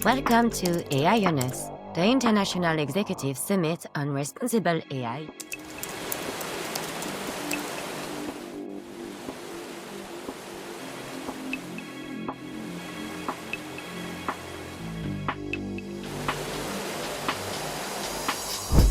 Welcome to AI on Us, the International Executive Summit on Responsible AI.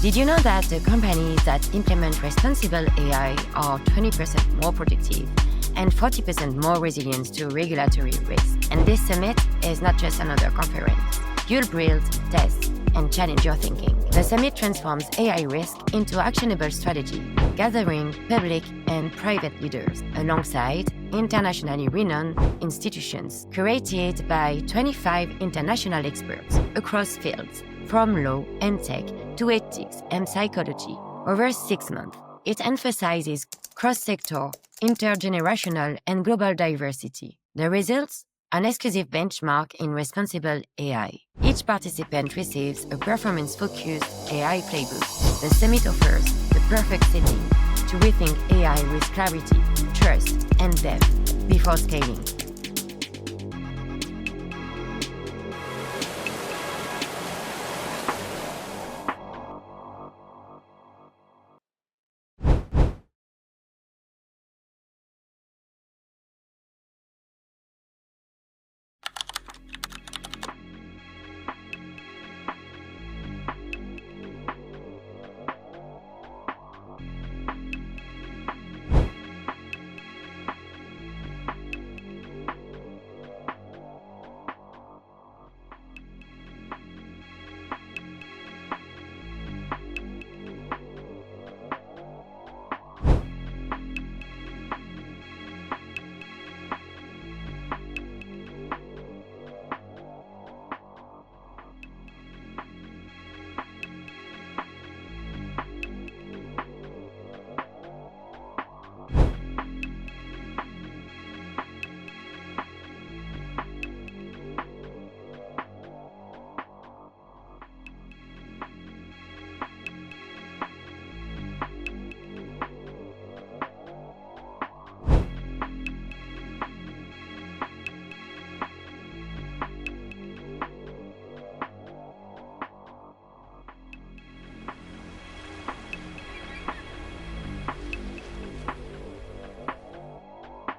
Did you know that the companies that implement responsible AI are 20% more productive and 40% more resilient to regulatory risks? And this summit is not just another conference. You'll build, test, and challenge your thinking. The summit transforms AI risk into actionable strategy, gathering public and private leaders alongside internationally renowned institutions, curated by 25 international experts across fields, from law and tech to ethics and psychology. Over 6 months, it emphasizes cross-sector, intergenerational, and global diversity. The results? An exclusive benchmark in responsible AI. Each participant receives a performance-focused AI playbook. The summit offers the perfect setting to rethink AI with clarity, trust, and depth before scaling.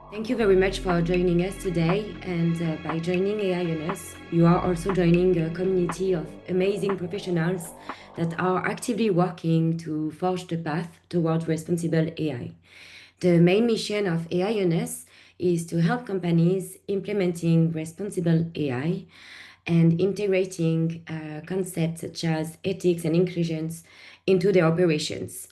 Thank you very much for joining us today, and by joining AI on Us, you are also joining a community of amazing professionals that are actively working to forge the path towards responsible AI. The main mission of AI on Us is to help companies implementing responsible AI and integrating concepts such as ethics and inclusions into their operations.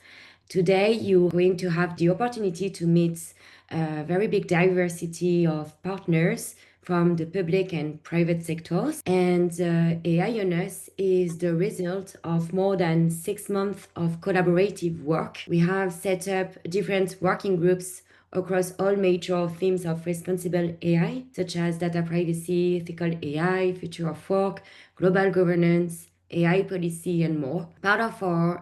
Today, you're going to have the opportunity to meet a very big diversity of partners from the public and private sectors. And AI on Us is the result of more than 6 months of collaborative work. We have set up different working groups across all major themes of responsible AI, such as data privacy, ethical AI, future of work, global governance, AI policy, and more. Part of our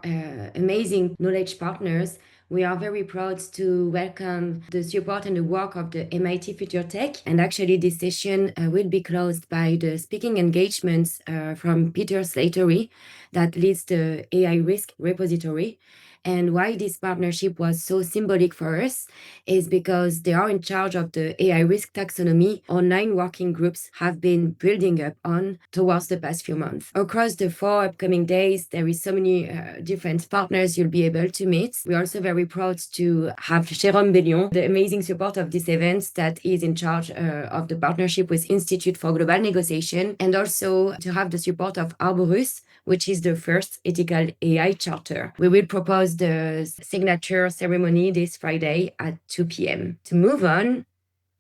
amazing knowledge partners, we are very proud to welcome the support and the work of the MIT Future Tech. And actually, this session will be closed by the speaking engagements from Peter Slattery, that leads the AI Risk Repository. And why this partnership was so symbolic for us is because they are in charge of the AI risk taxonomy online working groups have been building up on towards the past few months. Across the 4 upcoming days, there is so many different partners you'll be able to meet. We're also very proud to have Jérôme Bellion, the amazing support of this event, that is in charge of the partnership with Institute for Global Negotiation, and also to have the support of Arborus, which is the first ethical AI charter. We will propose the signature ceremony this Friday at 2 p.m. To move on,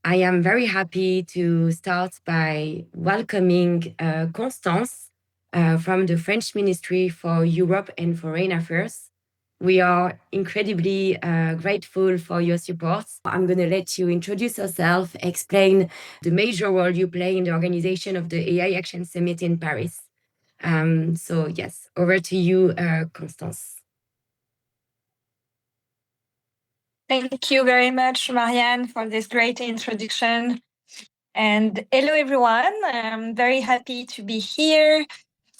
I am very happy to start by welcoming Constance from the French Ministry for Europe and Foreign Affairs. We are incredibly grateful for your support. I'm going to let you introduce yourself, explain the major role you play in the organization of the AI Action Summit in Paris. So yes, over to you, Constance. Thank you very much, Marianne, for this great introduction. And hello, everyone. I'm very happy to be here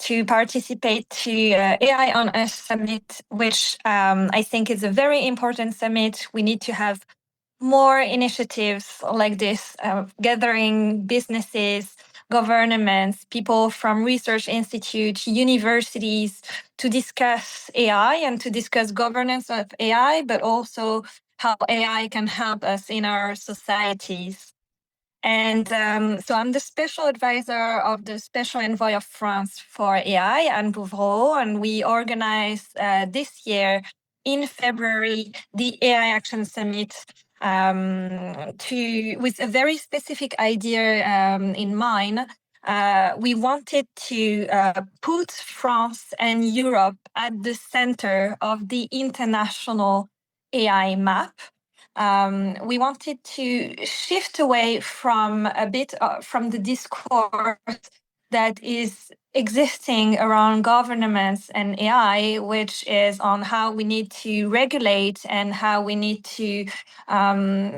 to participate to AI on Us Summit, which I think is a very important summit. We need to have more initiatives like this, gathering businesses, governments, people from research institutes, universities to discuss AI and to discuss governance of AI, but also how AI can help us in our societies. And so I'm the special advisor of the Special Envoy of France for AI, Anne Bouvreau, and we organized this year in February the AI Action Summit with a very specific idea in mind. We wanted to put France and Europe at the center of the international AI map. We wanted to shift away from a bit from the discourse that is existing around governments and AI, which is on how we need to regulate and how we need to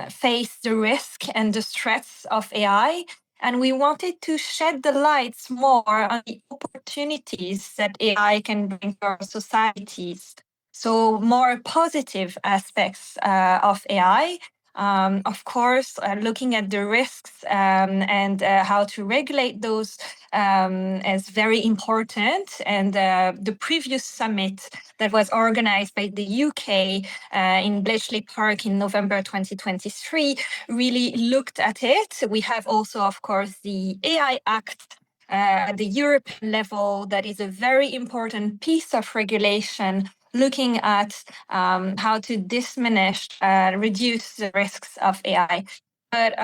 face the risk and the threats of AI. And we wanted to shed the lights more on the opportunities that AI can bring to our societies. So more positive aspects of AI. Of course, looking at the risks and how to regulate those is very important. And the previous summit that was organized by the UK in Bletchley Park in November 2023 really looked at it. We have also, of course, the AI Act at the European level that is a very important piece of regulation looking at how to diminish, reduce the risks of AI. But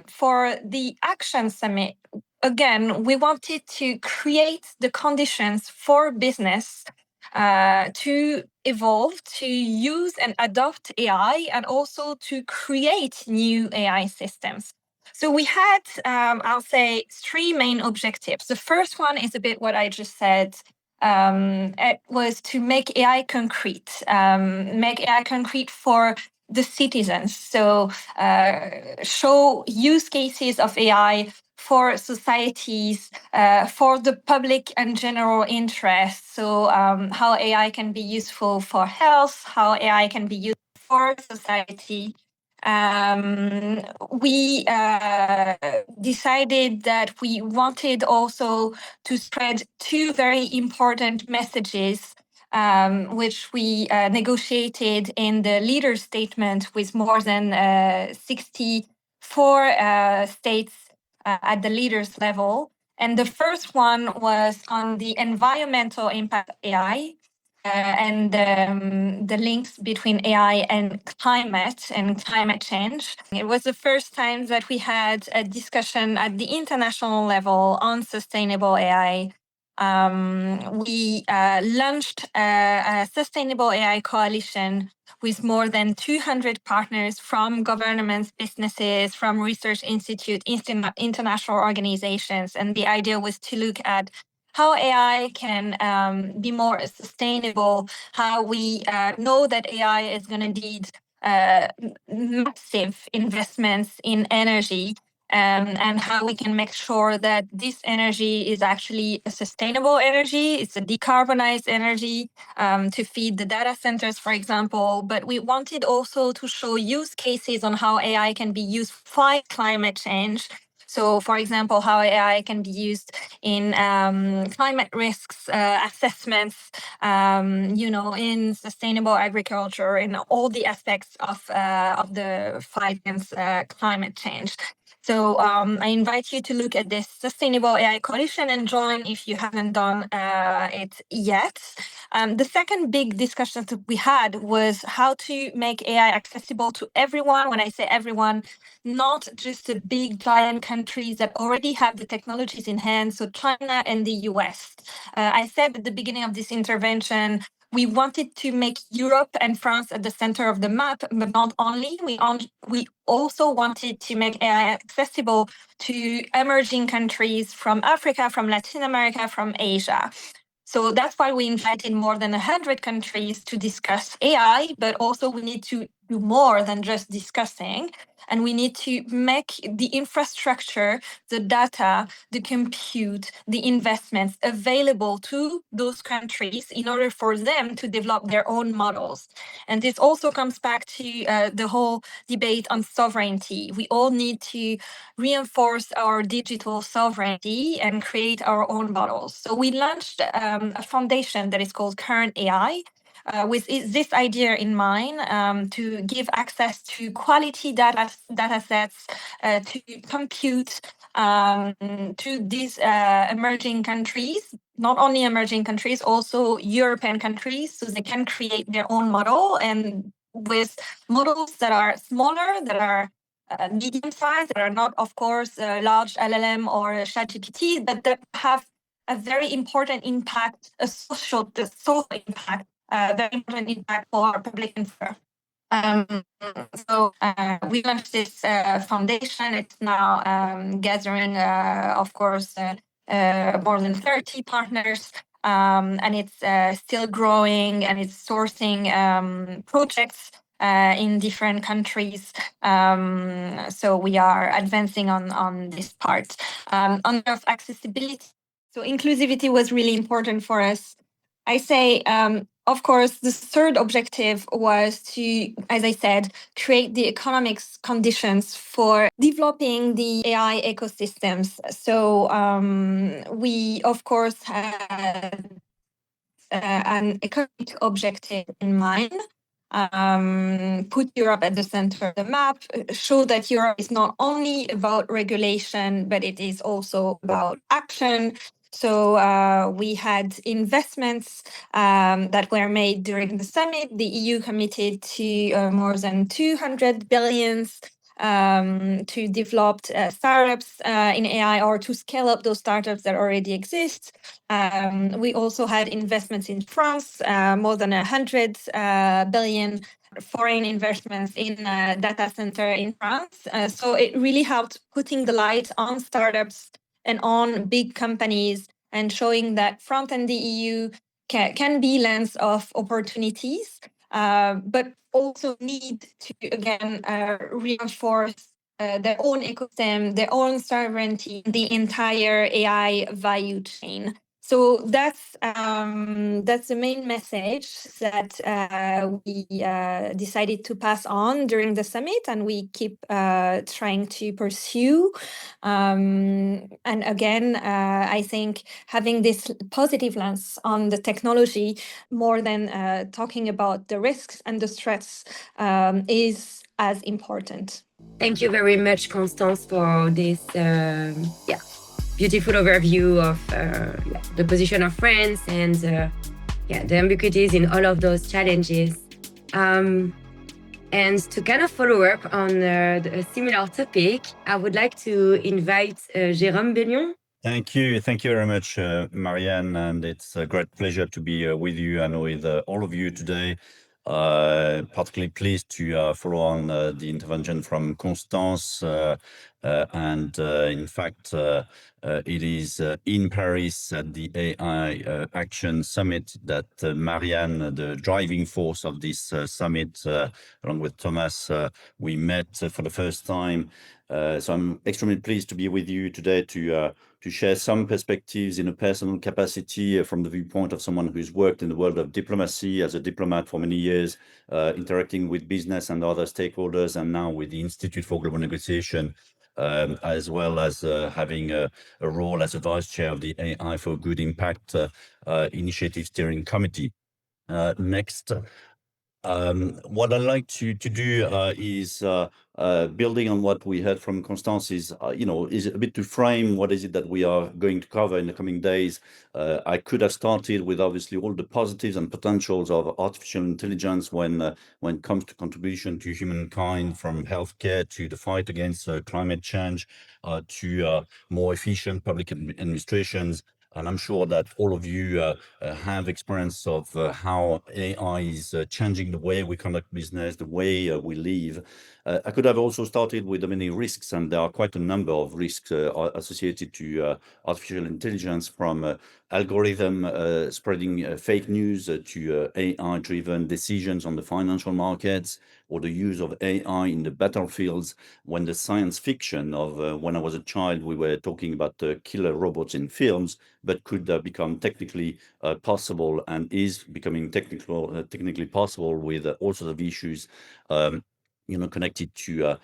for the Action Summit, again, we wanted to create the conditions for business to evolve, to use and adopt AI, and also to create new AI systems. So we had, I'll say, three main objectives. The first one is a bit what I just said. It was to make AI concrete for the citizens. So show use cases of AI for societies, for the public and general interest. So how AI can be useful for health, how AI can be used for society. We decided that we wanted also to spread two very important messages, which we negotiated in the leader statement with more than 64 states at the leaders level. And the first one was on the environmental impact of AI, and the links between AI and climate change. It was the first time that we had a discussion at the international level on sustainable AI. We launched a sustainable AI coalition with more than 200 partners from governments, businesses, from research institutes, international organizations. And the idea was to look at how AI can be more sustainable, how we know that AI is going to need massive investments in energy, and how we can make sure that this energy is actually a sustainable energy, it's a decarbonized energy to feed the data centers, for example. But we wanted also to show use cases on how AI can be used to fight climate change. So, for example, how AI can be used in climate risks assessments, in sustainable agriculture, in all the aspects of the fight against climate change. So I invite you to look at this Sustainable AI Coalition and join if you haven't done it yet. The second big discussion that we had was how to make AI accessible to everyone. When I say everyone, not just the big giant countries that already have the technologies in hand, so China and the US. I said at the beginning of this intervention, we wanted to make Europe and France at the center of the map, but not only. We also wanted to make AI accessible to emerging countries from Africa, from Latin America, from Asia. So that's why we invited more than 100 countries to discuss AI, but also we need to do more than just discussing. And we need to make the infrastructure, the data, the compute, the investments available to those countries in order for them to develop their own models. And this also comes back to the whole debate on sovereignty. We all need to reinforce our digital sovereignty and create our own models. So we launched a foundation that is called Current AI, with this idea in mind, to give access to quality data sets, to compute, to these emerging countries, not only emerging countries, also European countries, so they can create their own model, and with models that are smaller, that are medium sized, that are not, of course, large LLM or ChatGPT, but that have a very important impact, a social impact, very important impact for public info. So we launched this foundation. It's now gathering, of course, more than 30 partners, and it's still growing, and it's sourcing projects in different countries. So we are advancing on this part. On of accessibility, so inclusivity was really important for us. I say, of course, the third objective was to, as I said, create the economics conditions for developing the AI ecosystems. So we, of course, had an economic objective in mind. Put Europe at the center of the map, show that Europe is not only about regulation, but it is also about action. So we had investments that were made during the summit. The EU committed to more than 200 billions to develop startups in AI, or to scale up those startups that already exist. We also had investments in France, more than 100 billion foreign investments in data center in France. So it really helped putting the light on startups and on big companies, and showing that France and the EU can be lands of opportunities, but also need to, again, reinforce their own ecosystem, their own sovereignty, the entire AI value chain. So that's the main message that we decided to pass on during the summit, and we keep trying to pursue. And again, I think having this positive lens on the technology, more than talking about the risks and the threats, is as important. Thank you very much, Constance, for this beautiful overview of the position of France and the ambiguities in all of those challenges. And to kind of follow up on a similar topic, I would like to invite Jérôme Bellion. Thank you very much, Marianne, and it's a great pleasure to be with you and with all of you today. Particularly pleased to follow on the intervention from Constance, and in fact, it is in Paris at the AI Action Summit that Marianne, the driving force of this summit, along with Thomas, we met for the first time. So I'm extremely pleased to be with you today to share some perspectives in a personal capacity from the viewpoint of someone who's worked in the world of diplomacy as a diplomat for many years, interacting with business and other stakeholders, and now with the Institute for Global Negotiation, as well as having a role as a vice chair of the AI for Good Impact Initiative Steering Committee. Next. What I'd like to do is building on what we heard from Constance is a bit to frame what is it that we are going to cover in the coming days. I could have started with obviously all the positives and potentials of artificial intelligence when it comes to contribution to humankind, from healthcare to the fight against climate change, to more efficient public administrations. And I'm sure that all of you have experience of how AI is changing the way we conduct business, the way we live. I could have also started with the many risks, and there are quite a number of risks associated to artificial intelligence, from algorithm spreading fake news to AI-driven decisions on the financial markets, or the use of AI in the battlefields, when the science fiction of when I was a child, we were talking about killer robots in films, but could become technically possible and is becoming technically possible with all sorts of issues um, connected to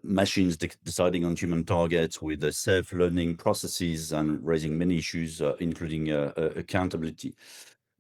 machines deciding on human targets with self-learning processes and raising many issues, including accountability.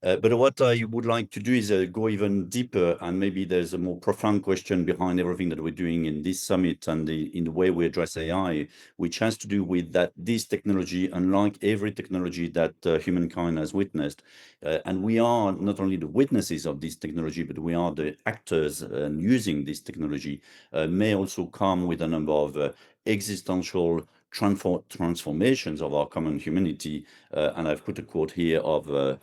But what I would like to do is go even deeper, and maybe there's a more profound question behind everything that we're doing in this summit and in the way we address AI, which has to do with that this technology, unlike every technology that humankind has witnessed, and we are not only the witnesses of this technology, but we are the actors using this technology, may also come with a number of existential transformations of our common humanity. And I've put a quote here of a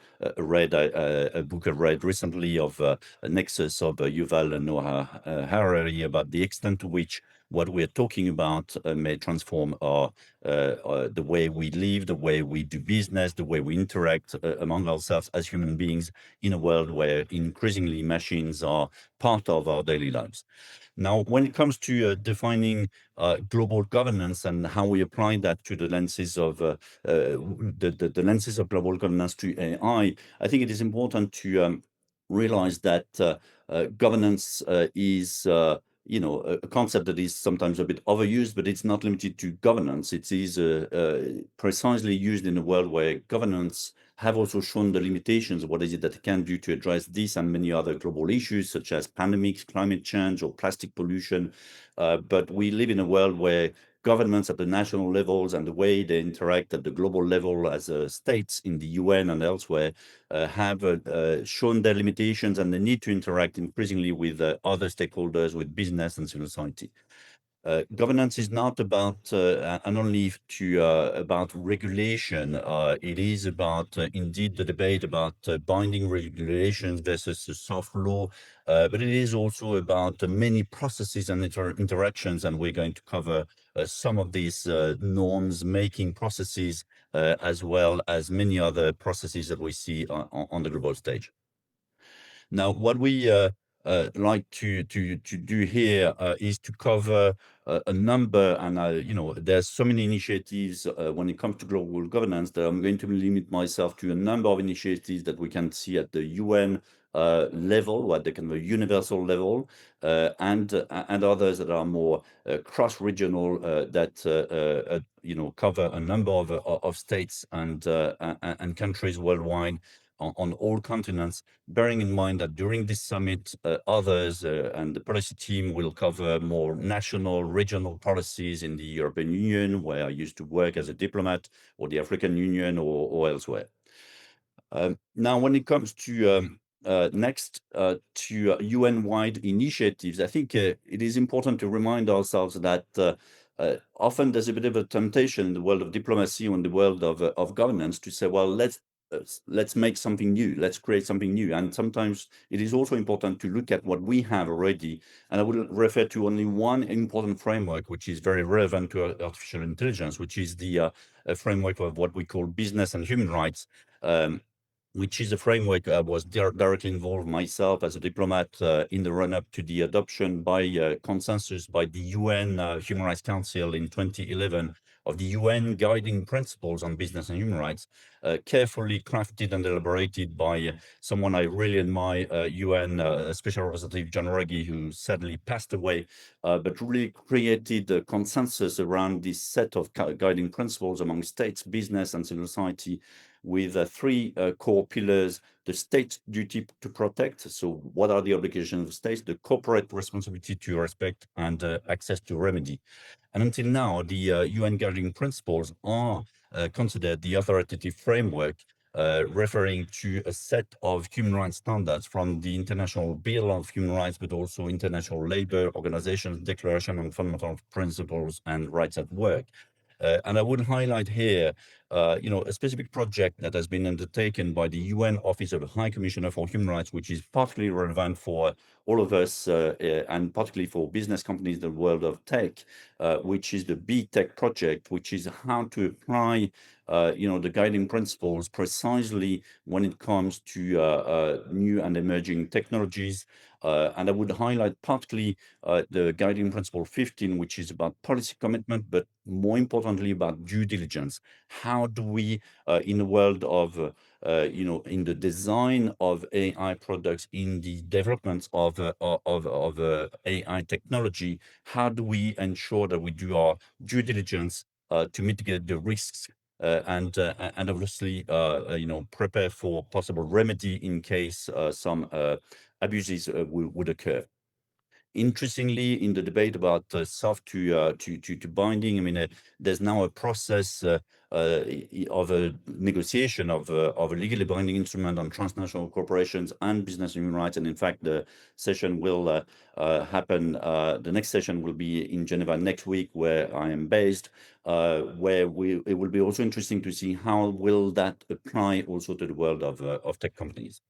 book I read recently of a Nexus of Yuval Noah Harari about the extent to which what we're talking about may transform the way we live, the way we do business, the way we interact among ourselves as human beings in a world where increasingly machines are part of our daily lives. Now, when it comes to defining global governance and how we apply that to the lenses of the lenses of global governance to AI, I think it is important to realize that governance is a concept that is sometimes a bit overused, but it's not limited to governance. It is precisely used in a world where governance have also shown the limitations of what is it that it can do to address this and many other global issues, such as pandemics, climate change, or plastic pollution. But we live in a world where governments at the national levels and the way they interact at the global level as states in the UN and elsewhere have shown their limitations and the need to interact increasingly with other stakeholders, with business and civil society. Governance is not about and only about regulation. It is about indeed the debate about binding regulations versus soft law, but it is also about many processes and interactions, and we're going to cover some of these norms making processes as well as many other processes that we see on the global stage. Now, what we like to do here is to cover a number, and there's so many initiatives when it comes to global governance that I'm going to limit myself to a number of initiatives that we can see at the UN level, at the kind of universal level, and others that are more cross-regional that cover a number of states and countries worldwide on all continents, bearing in mind that during this summit, others and the policy team will cover more national, regional policies in the European Union, where I used to work as a diplomat, or the African Union, or elsewhere. Now, when it comes to next to UN-wide initiatives, I think it is important to remind ourselves that often there's a bit of a temptation in the world of diplomacy or in the world of governance to say, well, let's make something new, let's create something new. And sometimes it is also important to look at what we have already. And I would refer to only one important framework, which is very relevant to artificial intelligence, which is the framework of what we call business and human rights. Which is a framework I was directly involved myself as a diplomat in the run-up to the adoption by consensus by the UN Human Rights Council in 2011 of the UN guiding principles on business and human rights, carefully crafted and elaborated by someone I really admire, UN Special Representative John Ruggie, who sadly passed away, but really created a consensus around this set of guiding principles among states, business, and civil society, with three core pillars: the state duty to protect. So what are the obligations of states? The corporate responsibility to respect, and access to remedy. And until now, the UN guiding principles are considered the authoritative framework referring to a set of human rights standards from the International Bill of Human Rights, but also International Labour Organization's Declaration on Fundamental Principles and Rights at Work. And I would highlight here, a specific project that has been undertaken by the UN Office of the High Commissioner for Human Rights, which is particularly relevant for all of us, and particularly for business companies, the world of tech, which is the B Tech project, which is how to apply the guiding principles precisely when it comes to new and emerging technologies. And I would highlight particularly the guiding principle 15, which is about policy commitment, but more importantly about due diligence. How do we, in the world of, in the design of AI products, in the development of AI technology, how do we ensure that we do our due diligence to mitigate the risks and obviously, prepare for possible remedy in case some abuses would occur. Interestingly, in the debate about soft to binding, I mean, there's now a process of a negotiation of a legally binding instrument on transnational corporations and business human rights. And in fact, the session will happen. The next session will be in Geneva next week, where I am based. Where it will be also interesting to see how will that apply also to the world of tech companies.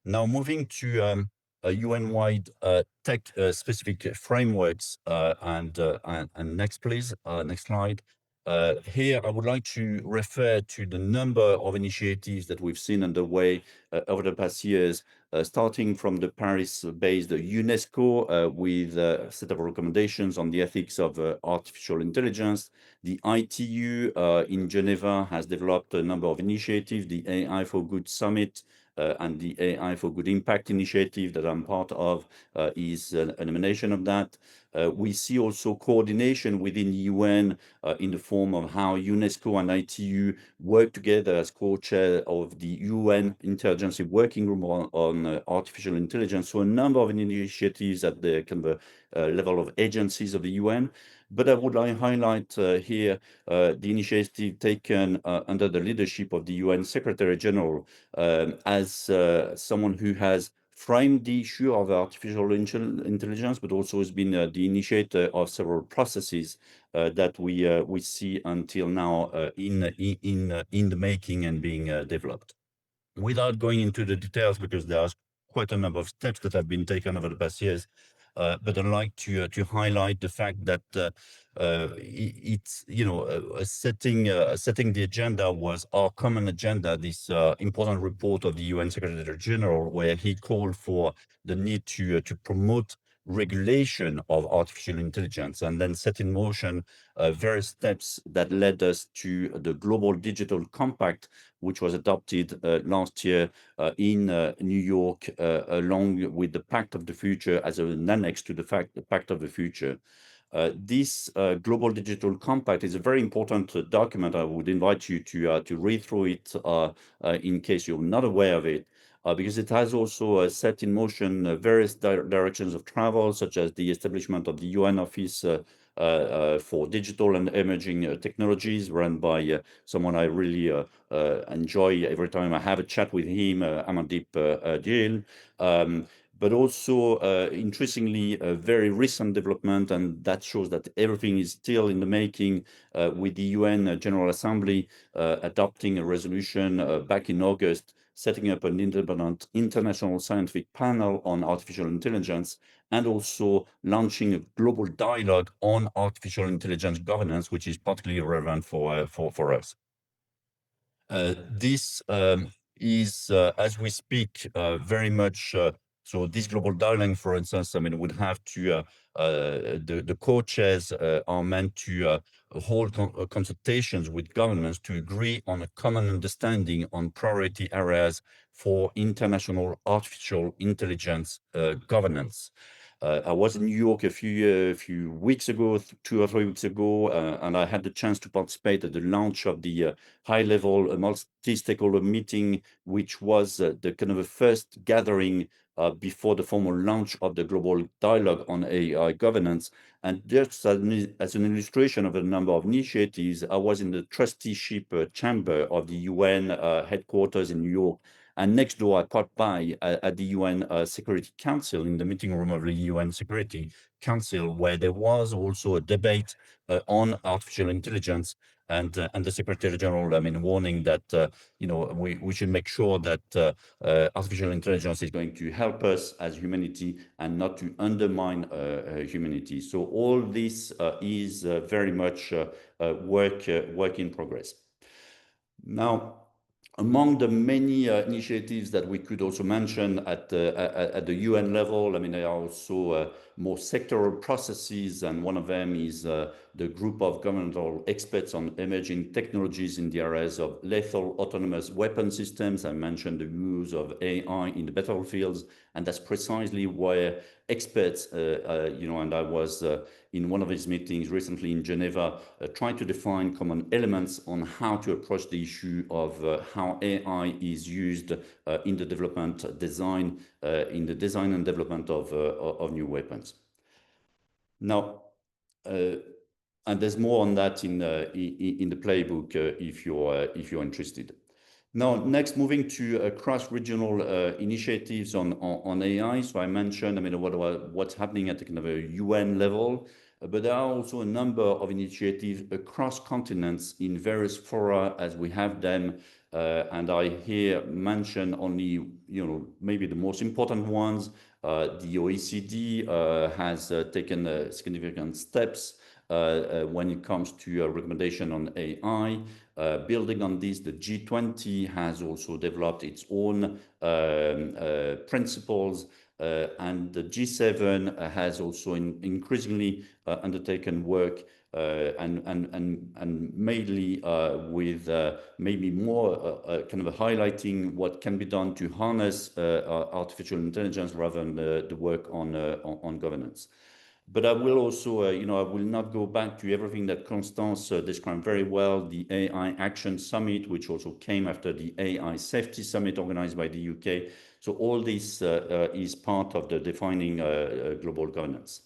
Now, moving to UN-wide tech-specific frameworks, and next, please, next slide. Here, I would like to refer to the number of initiatives that we've seen underway over the past years, starting from the Paris-based UNESCO with a set of recommendations on the ethics of artificial intelligence. The ITU in Geneva has developed a number of initiatives, the AI for Good Summit, and the AI for Good Impact initiative that I'm part of is an emanation of that. We see also coordination within the UN in the form of how UNESCO and ITU work together as co-chair of the UN Interagency Working Group on Artificial Intelligence. So a number of initiatives at the kind of level of agencies of the UN. But I would like to highlight here the initiative taken under the leadership of the UN Secretary General, as someone who has framed the issue of artificial intelligence, but also has been the initiator of several processes that we see until now in the making and being developed. Without going into the details, because there's quite a number of steps that have been taken over the past years, but I'd like to highlight the fact that it's setting the agenda was our common agenda. This important report of the UN Secretary General, where he called for the need to promote regulation of artificial intelligence, and then set in motion various steps that led us to the Global Digital Compact, which was adopted last year in New York, along with the Pact of the Future as an annex to the Pact of the Future. This Global Digital Compact is a very important document. I would invite you to read through it in case you're not aware of it. Because it has also set in motion various directions of travel, such as the establishment of the UN Office for Digital and Emerging Technologies, run by someone I really enjoy every time I have a chat with him, Amandeep Gill. But also, interestingly, a very recent development, and that shows that everything is still in the making, with the UN General Assembly adopting a resolution back in August, setting up an independent international scientific panel on artificial intelligence, and also launching a global dialogue on artificial intelligence governance, which is particularly relevant for us. This is, as we speak, very much so. This global dialogue, for instance, I mean, would have to the co-chairs are meant to hold consultations with governments to agree on a common understanding on priority areas for international artificial intelligence governance. I was in New York a few weeks ago, 2 or 3 weeks ago, and I had the chance to participate at the launch of the high-level multi-stakeholder meeting, which was the kind of a first gathering before the formal launch of the global dialogue on AI governance. And just as an illustration of a number of initiatives, I was in the trusteeship chamber of the UN headquarters in New York. And next door, I popped by at the UN Security Council, in the meeting room of the UN Security Council, where there was also a debate on artificial intelligence. and the Secretary General, I mean, warning that we should make sure that artificial intelligence is going to help us as humanity and not to undermine humanity. So all this is very much work in progress. Now, among the many initiatives that we could also mention at the UN level, I mean, there are also more sectoral processes, and one of them is the group of governmental experts on emerging technologies in the areas of lethal autonomous weapon systems. I mentioned the use of AI in the battlefields, and that's precisely where experts, and I was in one of his meetings recently in Geneva, trying to define common elements on how to approach the issue of how AI is used in the development, design, in the design and development of new weapons. Now, and there's more on that in the playbook if you're interested. Now, next, moving to cross-regional initiatives on AI. So I mentioned, I mean, what's happening at the kind of a UN level, but there are also a number of initiatives across continents in various fora as we have them. And I here mention only, maybe the most important ones. The OECD has taken significant steps when it comes to a recommendation on AI. Building on this, the G20 has also developed its own principles, and the G7 has also increasingly undertaken work and mainly with maybe more kind of highlighting what can be done to harness artificial intelligence rather than the work on governance. But I will also, I will not go back to everything that Constance described very well, the AI Action Summit, which also came after the AI Safety Summit organized by the UK. So all this is part of the defining global governance.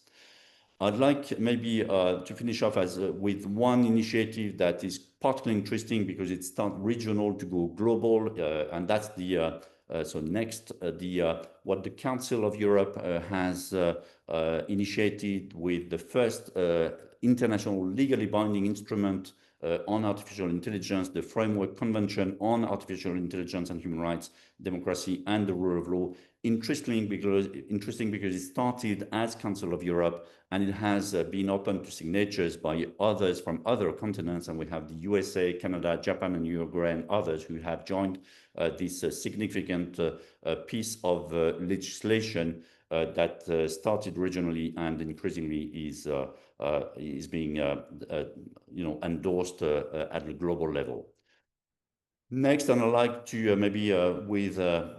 I'd like maybe to finish off with one initiative that is particularly interesting because it starts regional to go global, and that's the what the Council of Europe has initiated with the first international legally binding instrument on artificial intelligence, the Framework Convention on Artificial Intelligence and Human Rights, Democracy and the Rule of Law. Interesting because it started as Council of Europe and it has been open to signatures by others from other continents, and we have the USA, Canada, Japan and Uruguay and others who have joined this significant piece of legislation that started regionally and increasingly is being endorsed at the global level. Next, and I'd like to maybe with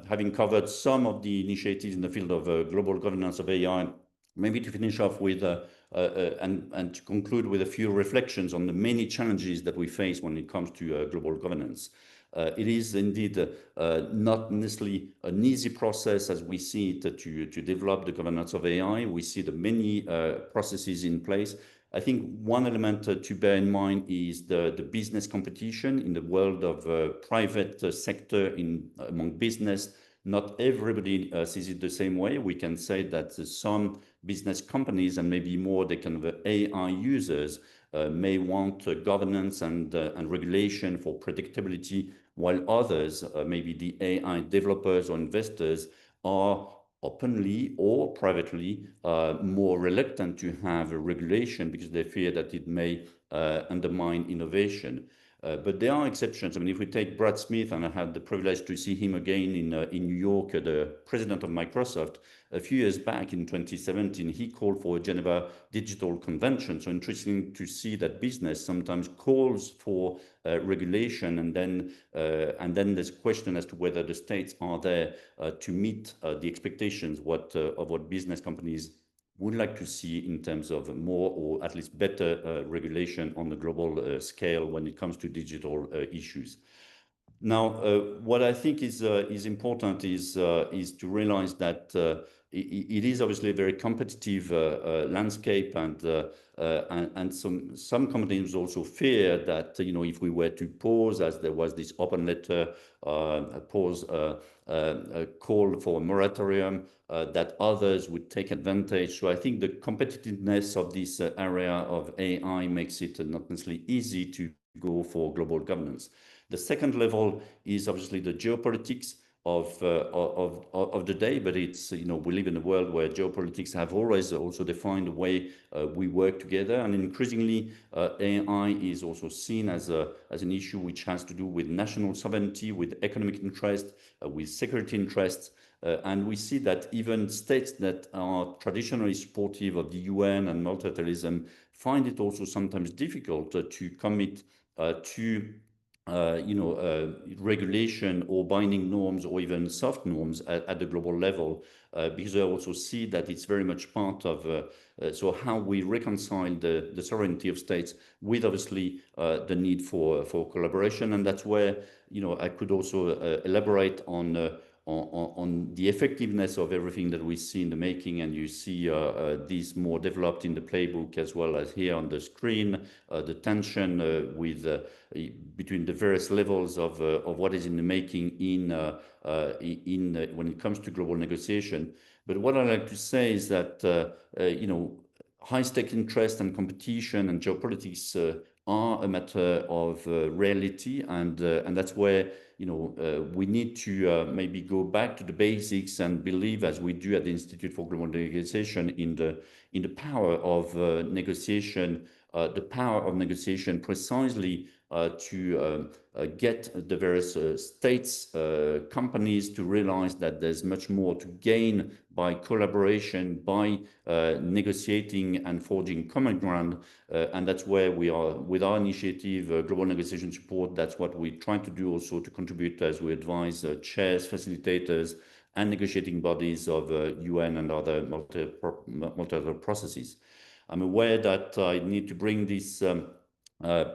having covered some of the initiatives in the field of global governance of AI, maybe to finish off with and to conclude with a few reflections on the many challenges that we face when it comes to global governance. It is indeed not necessarily an easy process as we see it to develop the governance of AI. We see the many processes in place. I think one element to bear in mind is the business competition in the world of private sector among business. Not everybody sees it the same way. We can say that some business companies and maybe more the kind of AI users may want governance and regulation for predictability, while others, maybe the AI developers or investors, are openly or privately more reluctant to have a regulation because they fear that it may undermine innovation. But there are exceptions. I mean, if we take Brad Smith, and I had the privilege to see him again in New York, the president of Microsoft, a few years back in 2017, he called for a Geneva Digital Convention. So interesting to see that business sometimes calls for regulation, and then there's a question as to whether the states are there to meet the expectations of what business companies would like to see in terms of more or at least better regulation on the global scale when it comes to digital issues. Now, what I think is important is to realize that it is obviously a very competitive landscape, and some companies also fear that if we were to pause, as there was this open letter pause call for a moratorium, that others would take advantage. So I think the competitiveness of this area of AI makes it not necessarily easy to go for global governance. The second level is obviously the geopolitics of the day, but it's, we live in a world where geopolitics have always also defined the way we work together, and increasingly AI is also seen as an issue which has to do with national sovereignty, with economic interest, with security interests. And we see that even states that are traditionally supportive of the UN and multilateralism find it also sometimes difficult to commit to regulation or binding norms or even soft norms at the global level, because I also see that it's very much part of so how we reconcile the sovereignty of states with obviously the need for collaboration. And that's where I could also elaborate on the effectiveness of everything that we see in the making, and you see these more developed in the playbook as well as here on the screen, the tension between the various levels of what is in the making when it comes to global negotiation. But what I like to say is that high-stake interest and competition and geopolitics are a matter of reality, and that's where we need to maybe go back to the basics and believe, as we do at the Institute for Global Negotiation, in the power of negotiation, precisely to get the various states, companies to realize that there's much more to gain by collaboration, by negotiating and forging common ground. And that's where we are with our initiative, Global Negotiation Support. That's what we try to do also, to contribute as we advise chairs, facilitators, and negotiating bodies of UN and other multilateral processes. I'm aware that I need to bring this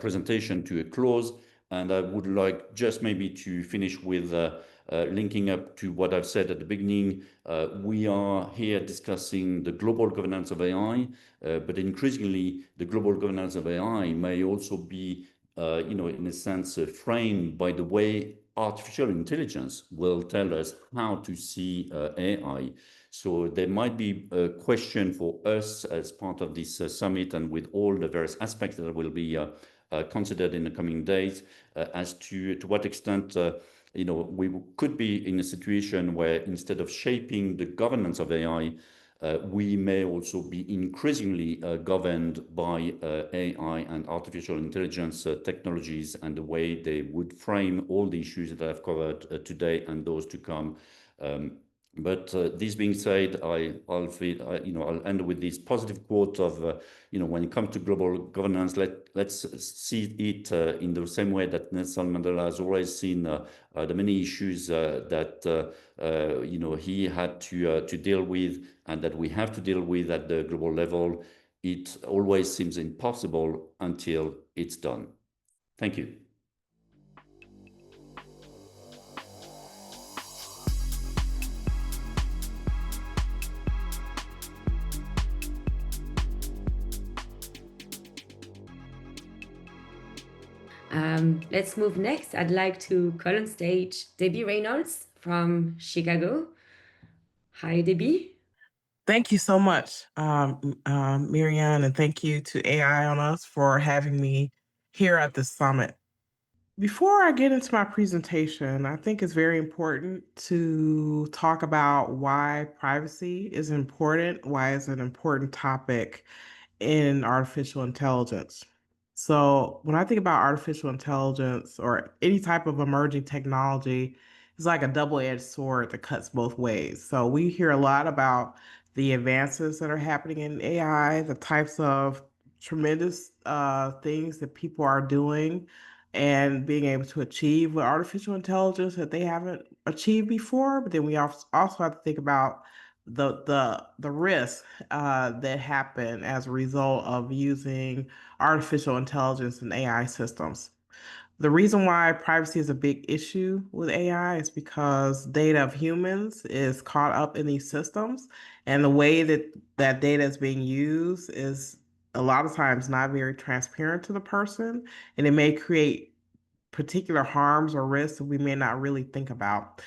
presentation to a close, and I would like just maybe to finish with linking up to what I've said at the beginning. We are here discussing the global governance of AI, but increasingly the global governance of AI may also be, in a sense, framed by the way artificial intelligence will tell us how to see AI. So there might be a question for us as part of this summit, and with all the various aspects that will be considered in the coming days, as to what extent we could be in a situation where, instead of shaping the governance of AI, we may also be increasingly governed by AI and artificial intelligence technologies, and the way they would frame all the issues that I've covered today and those to come. But this being said, I'll end with this positive quote of, when it comes to global governance, let's see it in the same way that Nelson Mandela has always seen the many issues that he had to deal with, and that we have to deal with at the global level. It always seems impossible until it's done. Thank you. Let's move next. I'd like to call on stage Debbie Reynolds from Chicago. Hi, Debbie. Thank you so much, Marianne, and thank you to AI on Us for having me here at this summit. Before I get into my presentation, I think it's very important to talk about why privacy is important, why it's an important topic in artificial intelligence. So when I think about artificial intelligence or any type of emerging technology, it's like a double-edged sword that cuts both ways. So we hear a lot about the advances that are happening in AI, the types of tremendous things that people are doing and being able to achieve with artificial intelligence that they haven't achieved before. But then we also have to think about the risks that happen as a result of using artificial intelligence and AI systems. The reason why privacy is a big issue with AI is because data of humans is caught up in these systems, and the way that data is being used is a lot of times not very transparent to the person, and it may create particular harms or risks that we may not really think about.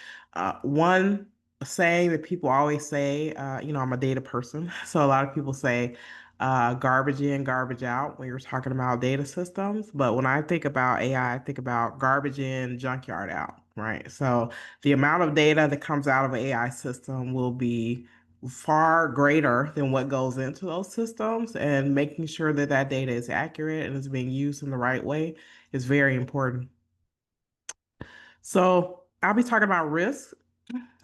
One saying that people always say, I'm a data person, so a lot of people say, garbage in, garbage out when you're talking about data systems. But when I think about AI, I think about garbage in, junkyard out, right? So the amount of data that comes out of an AI system will be far greater than what goes into those systems, and making sure that that data is accurate and is being used in the right way is very important. So I'll be talking about risks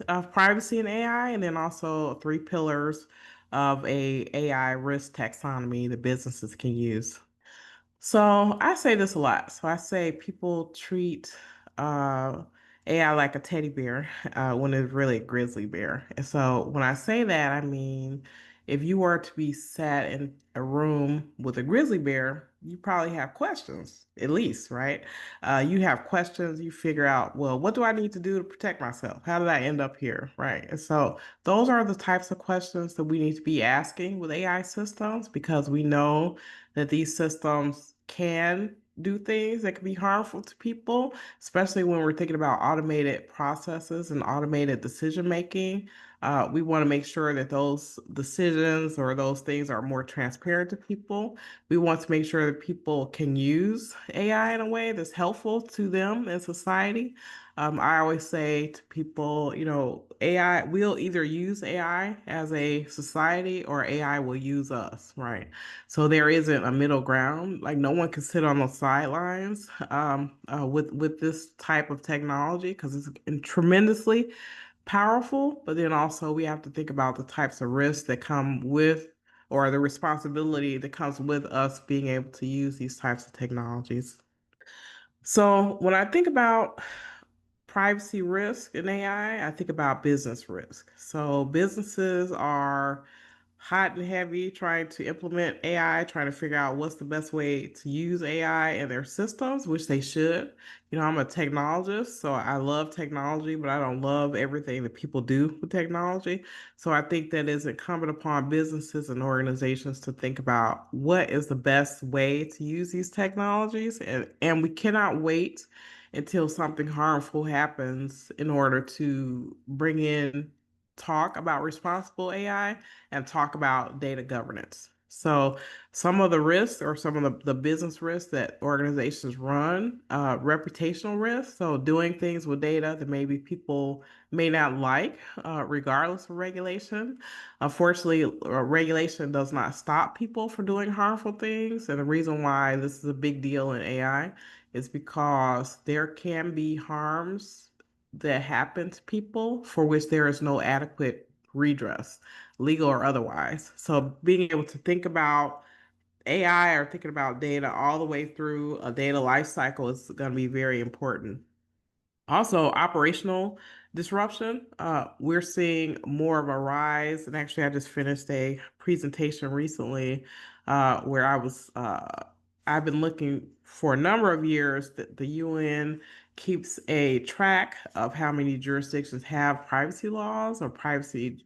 of privacy in AI, and then also three pillars of a AI risk taxonomy that businesses can use. So I say this a lot. So I say people treat AI like a teddy bear when it's really a grizzly bear. And so when I say that, I mean if you were to be sat in a room with a grizzly bear, you probably have questions, at least, right? You have questions, you figure out, well, what do I need to do to protect myself? How did I end up here, right? And so those are the types of questions that we need to be asking with AI systems, because we know that these systems can do things that can be harmful to people, especially when we're thinking about automated processes and automated decision making. We want to make sure that those decisions or those things are more transparent to people. We want to make sure that people can use AI in a way that's helpful to them in society. I always say to people, AI, we'll either use AI as a society or AI will use us, right? So there isn't a middle ground. Like no one can sit on the sidelines with this type of technology, because it's tremendously powerful. But then also we have to think about the types of risks that come with, or the responsibility that comes with us being able to use these types of technologies. So when I think about privacy risk in AI, I think about business risk. So businesses are hot and heavy trying to implement AI, trying to figure out what's the best way to use AI in their systems, which they should. I'm a technologist, so I love technology, but I don't love everything that people do with technology. So I think that it's incumbent upon businesses and organizations to think about what is the best way to use these technologies. And we cannot wait until something harmful happens in order to bring in talk about responsible AI and talk about data governance. So some of the risks, or some of the business risks that organizations run, reputational risks. So doing things with data that maybe people may not like, regardless of regulation. Unfortunately, regulation does not stop people from doing harmful things. And the reason why this is a big deal in AI is because there can be harms that happen to people for which there is no adequate redress, legal or otherwise. So being able to think about AI or thinking about data all the way through a data life cycle is going to be very important. Also, operational disruption. We're seeing more of a rise. And actually, I just finished a presentation recently where I've been looking for a number of years that the UN keeps a track of how many jurisdictions have privacy laws or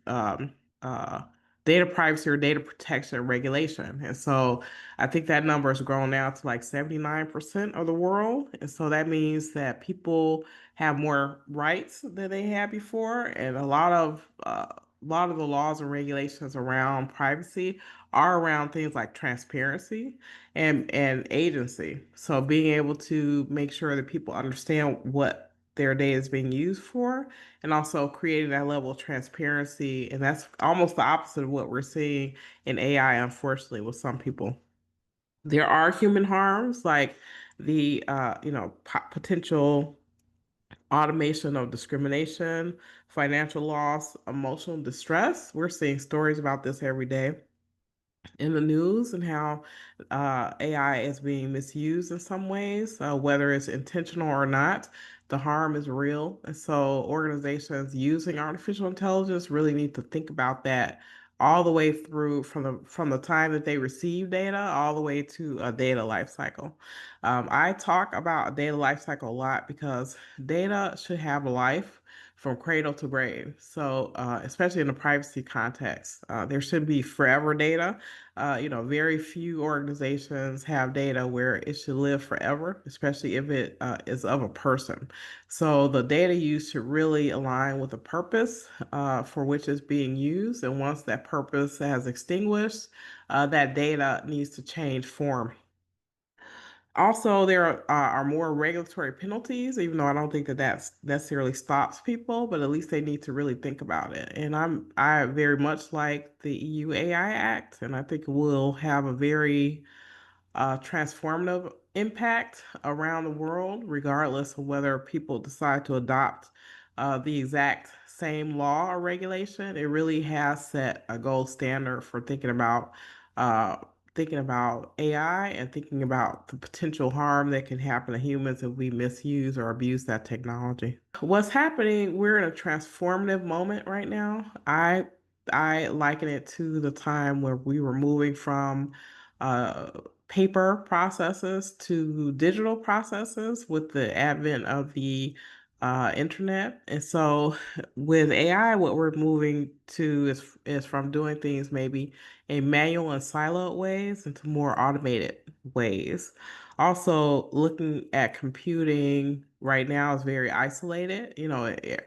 uh, data privacy or data protection regulation. And so I think that number has grown now to like 79% of the world. And so that means that people have more rights than they had before, and a lot of the laws and regulations around privacy are around things like transparency and agency. So being able to make sure that people understand what their data is being used for, and also creating that level of transparency. And that's almost the opposite of what we're seeing in AI, unfortunately, with some people. There are human harms, like the potential automation of discrimination, financial loss, emotional distress. We're seeing stories about this every day in the news, and how AI is being misused in some ways, whether it's intentional or not. The harm is real. And so organizations using artificial intelligence really need to think about that all the way through, from the time that they receive data all the way to a data lifecycle. I talk about a data lifecycle a lot because data should have a life from cradle to grave. So, especially in the privacy context, there should be forever data. Very few organizations have data where it should live forever, especially if it is of a person. So the data used should really align with the purpose for which it's being used. And once that purpose has extinguished, that data needs to change form. Also, there are more regulatory penalties, even though I don't think that that necessarily stops people, but at least they need to really think about it. And I very much like the EU AI Act, and I think it will have a very transformative impact around the world, regardless of whether people decide to adopt the exact same law or regulation. It really has set a gold standard for uh, thinking about AI and thinking about the potential harm that can happen to humans if we misuse or abuse that technology. What's happening, we're in a transformative moment right now. I liken it to the time where we were moving from uh, paper processes to digital processes with the advent of the internet. And so with AI, what we're moving to is from doing things maybe in manual and siloed ways into more automated ways. Also, looking at computing right now is very isolated,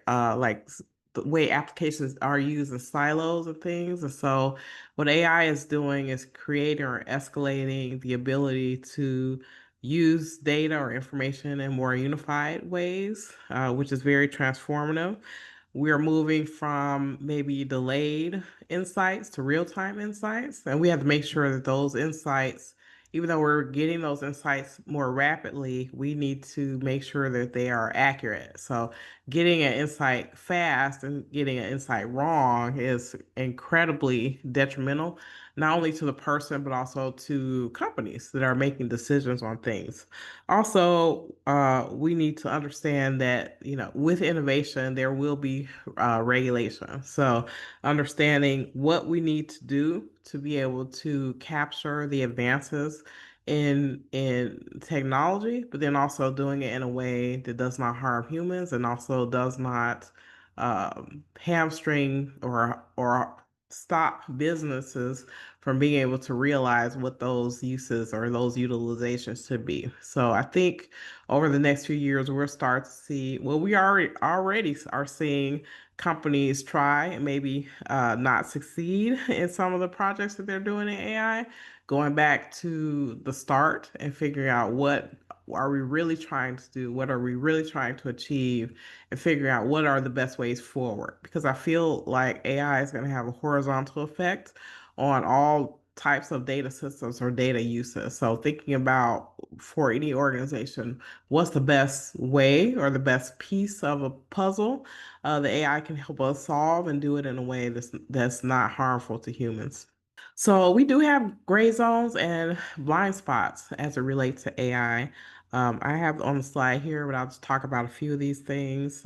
like the way applications are used in silos and things. And so what AI is doing is creating or escalating the ability to use data or information in more unified ways, which is very transformative. We are moving from maybe delayed insights to real-time insights, and we have to make sure that those insights, even though we're getting those insights more rapidly, we need to make sure that they are accurate. So getting an insight fast and getting an insight wrong is incredibly detrimental, not only to the person, but also to companies that are making decisions on things. Also, we need to understand that, with innovation, there will be regulation. So understanding what we need to do to be able to capture the advances in technology, but then also doing it in a way that does not harm humans and also does not hamstring or stop businesses from being able to realize what those uses or those utilizations should be. So I think over the next few years, we'll start to see, well, we already are seeing companies try and maybe not succeed in some of the projects that they're doing in AI, going back to the start and figuring out what are we really trying to do? What are we really trying to achieve? And figuring out what are the best ways forward. Because I feel like AI is going to have a horizontal effect on all types of data systems or data uses. So thinking about for any organization, what's the best way or the best piece of a puzzle the AI can help us solve and do it in a way that's not harmful to humans. So we do have gray zones and blind spots as it relates to AI. I have on the slide here, but I'll just talk about a few of these things.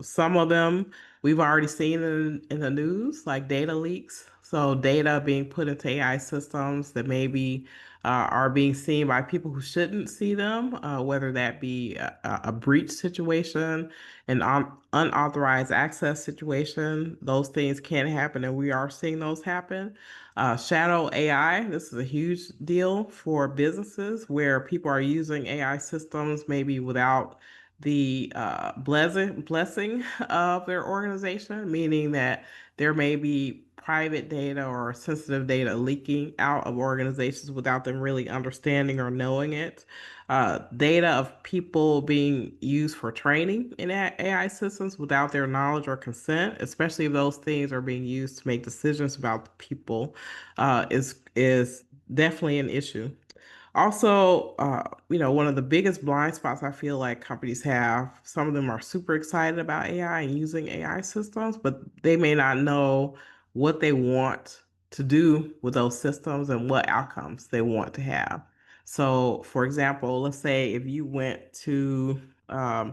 Some of them we've already seen in the news, like data leaks. So data being put into AI systems that maybe are being seen by people who shouldn't see them, whether that be a breach situation, an unauthorized access situation. Those things can happen, and we are seeing those happen. Shadow AI, this is a huge deal for businesses where people are using AI systems maybe without the blessing of their organization, meaning that there may be private data or sensitive data leaking out of organizations without them really understanding or knowing it. Data of people being used for training in AI systems without their knowledge or consent, especially if those things are being used to make decisions about the people, is definitely an issue. Also, one of the biggest blind spots I feel like companies have, some of them are super excited about AI and using AI systems, but they may not know what they want to do with those systems and what outcomes they want to have. So, for example, let's say if you went to a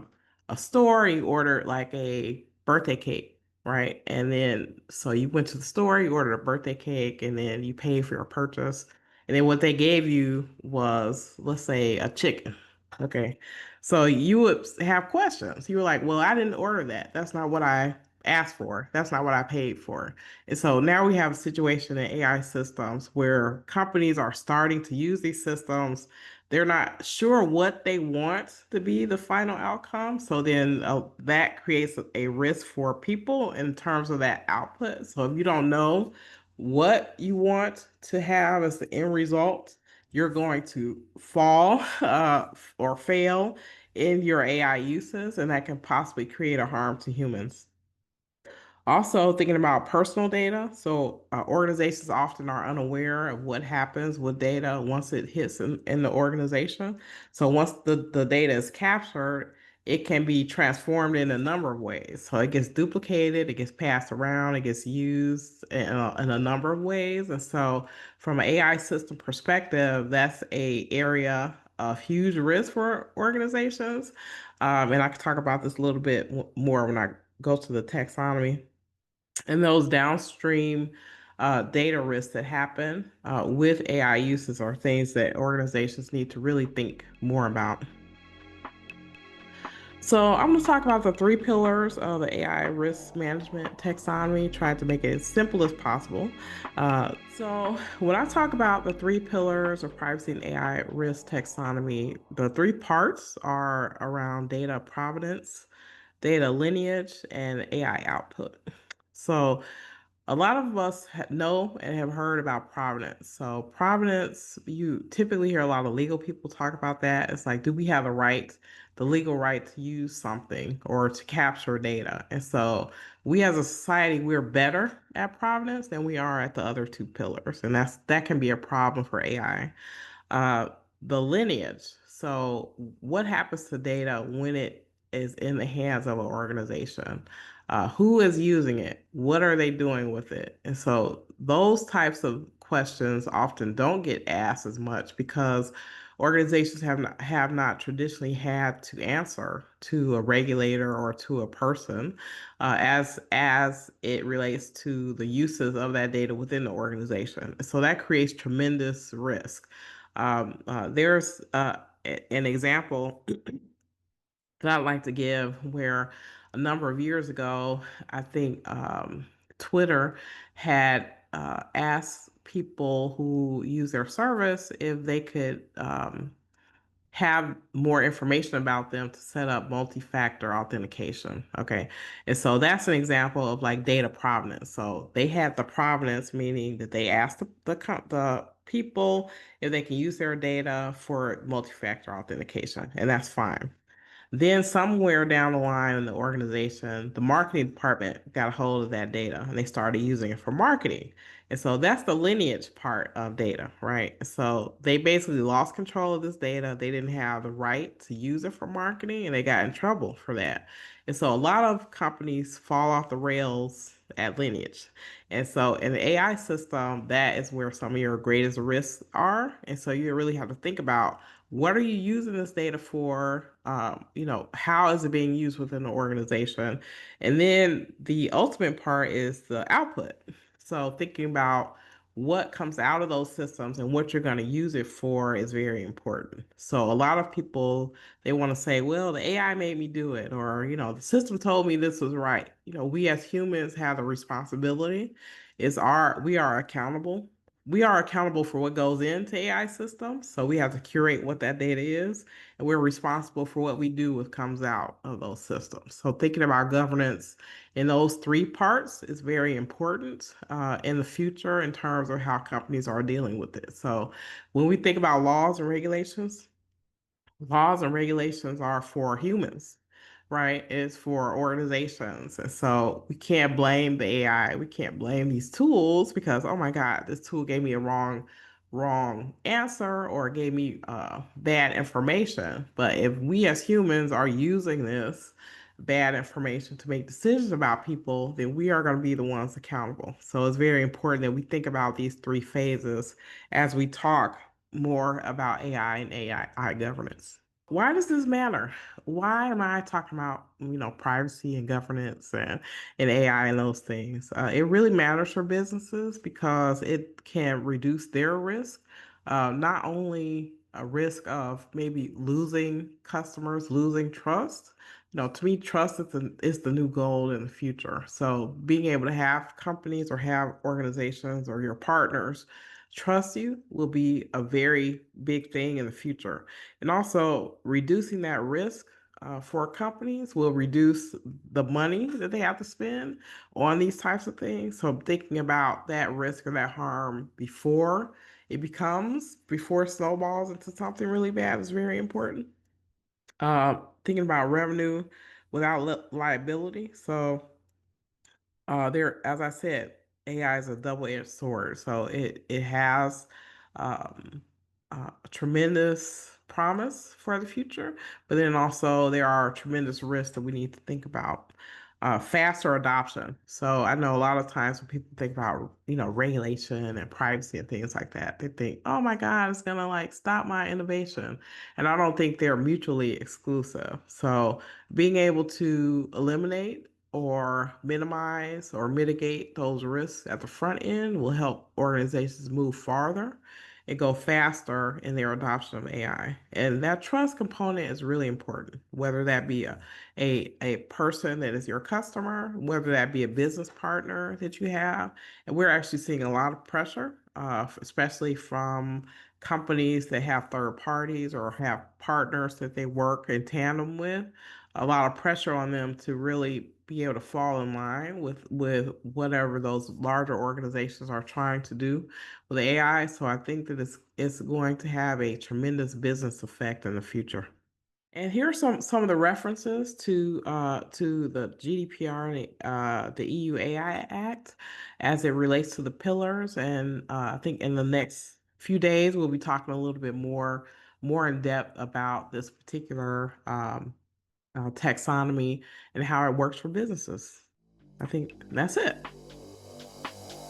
store and you ordered like a birthday cake, right? And then, so you went to the store, you ordered a birthday cake, and then you paid for your purchase. And then what they gave you was, let's say, a chicken. Okay. So you would have questions. You were like, well, I didn't order that. That's not what I asked for. That's not what I paid for. And so now we have a situation in AI systems where companies are starting to use these systems. They're not sure what they want to be the final outcome. So then that creates a risk for people in terms of that output. So if you don't know what you want to have as the end result, you're going to fall or fail in your AI uses, and that can possibly create a harm to humans. Also, thinking about personal data. So, organizations often are unaware of what happens with data once it hits in the organization. So, once the data is captured, it can be transformed in a number of ways. So, it gets duplicated, it gets passed around, it gets used in a number of ways. And so, from an AI system perspective, that's a area of huge risk for organizations. And I can talk about this a little bit more when I go to the taxonomy and those downstream data risks that happen with AI uses are things that organizations need to really think more about. So I'm going to talk about the three pillars of the AI risk management taxonomy, trying to make it as simple as possible. So when I talk about the three pillars of privacy and AI risk taxonomy, the three parts are around data provenance, data lineage, and AI output. So a lot of us know and have heard about provenance. So provenance, you typically hear a lot of legal people talk about that. It's like, do we have the legal right to use something or to capture data? And so we as a society, we're better at provenance than we are at the other two pillars. And that can be a problem for AI. Uh, the lineage. So, what happens to data when it is in the hands of an organization? Who is using it? What are they doing with it? And so, those types of questions often don't get asked as much because organizations have not traditionally had to answer to a regulator or to a person as it relates to the uses of that data within the organization. So that creates tremendous risk. There's an example that I'd like to give where a number of years ago, I think Twitter had asked people who use their service if they could have more information about them to set up multi-factor authentication. Okay. And so that's an example of like data provenance. So they had the provenance, meaning that they asked the people if they can use their data for multi-factor authentication, and that's fine. Then somewhere down the line in the organization, the marketing department got a hold of that data and they started using it for marketing. And so that's the lineage part of data, right? So they basically lost control of this data. They didn't have the right to use it for marketing and they got in trouble for that. And so a lot of companies fall off the rails at lineage. And so in the AI system, that is where some of your greatest risks are. And so you really have to think about what are you using this data for? How is it being used within the organization? And then the ultimate part is the output. So thinking about what comes out of those systems and what you're going to use it for is very important. So a lot of people, they want to say, well, the AI made me do it, or, the system told me this was right. We as humans have the responsibility. We are accountable. We are accountable for what goes into AI systems. So we have to curate what that data is, and we're responsible for what we do with comes out of those systems. So thinking about governance in those three parts is very important in the future in terms of how companies are dealing with it. So when we think about laws and regulations are for humans, right? It's for organizations. And so we can't blame the AI. We can't blame these tools because, oh my God, this tool gave me a wrong answer or gave me bad information. But if we as humans are using this bad information to make decisions about people, then we are going to be the ones accountable. So it's very important that we think about these three phases as we talk more about AI and AI governance. Why does this matter? Why am I talking about, privacy and governance and AI and those things? It really matters for businesses because it can reduce their risk, not only a risk of maybe losing customers, losing trust. To me, trust is the new gold in the future. So being able to have companies or have organizations or your partners trust you will be a very big thing in the future. And also reducing that risk for companies will reduce the money that they have to spend on these types of things. So thinking about that risk or that harm before it snowballs into something really bad is very important. Thinking about revenue without liability. So as I said, AI is a double-edged sword. So it has um, a tremendous promise for the future, but then also there are tremendous risks that we need to think about. Faster adoption. So I know a lot of times when people think about, regulation and privacy and things like that, they think, oh my God, it's gonna like stop my innovation. And I don't think they're mutually exclusive. So being able to eliminate or minimize or mitigate those risks at the front end will help organizations move farther and go faster in their adoption of AI. And that trust component is really important, whether that be a person that is your customer, whether that be a business partner that you have. And we're actually seeing a lot of pressure, especially from companies that have third parties or have partners that they work in tandem with, a lot of pressure on them to really be able to fall in line with whatever those larger organizations are trying to do with AI. So I think that it's going to have a tremendous business effect in the future. And here are some of the references to the GDPR and the EU AI Act as it relates to the pillars. And I think in the next few days we'll be talking a little bit more in depth about this particular taxonomy and how it works for businesses. I think that's it.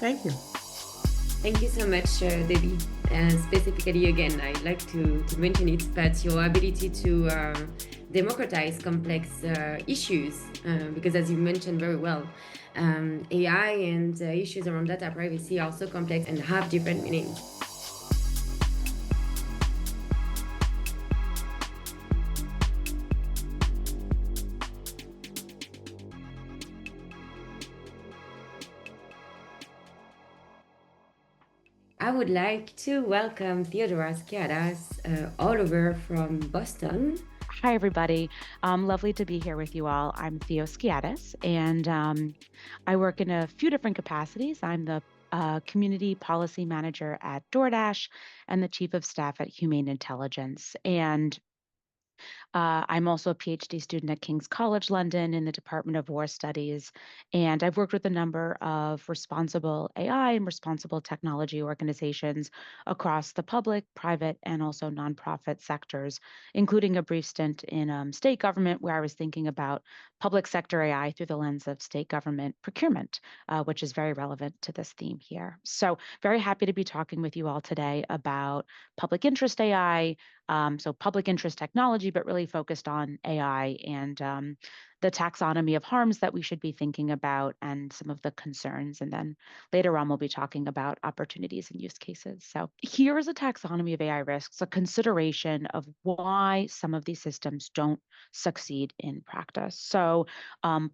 Thank you. Thank you so much, Debbie. Specifically, again, I'd like to mention it, but your ability to democratize complex issues, because as you mentioned very well, AI and issues around data privacy are so complex and have different meanings. I would like to welcome Theodora Skiadas, all over from Boston. Hi, everybody. Lovely to be here with you all. I'm Theo Skiadas, and I work in a few different capacities. I'm the community policy manager at DoorDash and the chief of staff at Humane Intelligence. And I'm also a PhD student at King's College London in the Department of War Studies. And I've worked with a number of responsible AI and responsible technology organizations across the public, private, and also nonprofit sectors, including a brief stint in state government where I was thinking about public sector AI through the lens of state government procurement, which is very relevant to this theme here. So very happy to be talking with you all today about public interest AI, so public interest technology, but really focused on AI and the taxonomy of harms that we should be thinking about and some of the concerns. And then later on, we'll be talking about opportunities and use cases. So here is a taxonomy of AI risks, a consideration of why some of these systems don't succeed in practice. So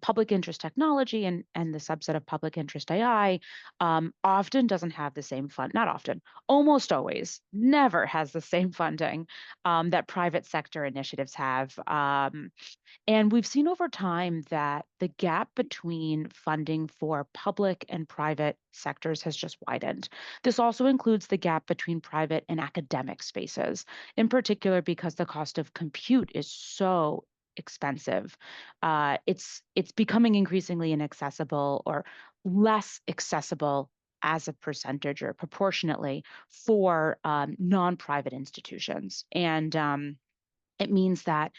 public interest technology and the subset of public interest AI often doesn't have the same fund, not often, almost always, never has the same funding that private sector initiatives have. And we've seen over time that the gap between funding for public and private sectors has just widened. This also includes the gap between private and academic spaces, in particular because the cost of compute is so expensive. It's becoming increasingly inaccessible or less accessible as a percentage or proportionately for non-private institutions. And it means that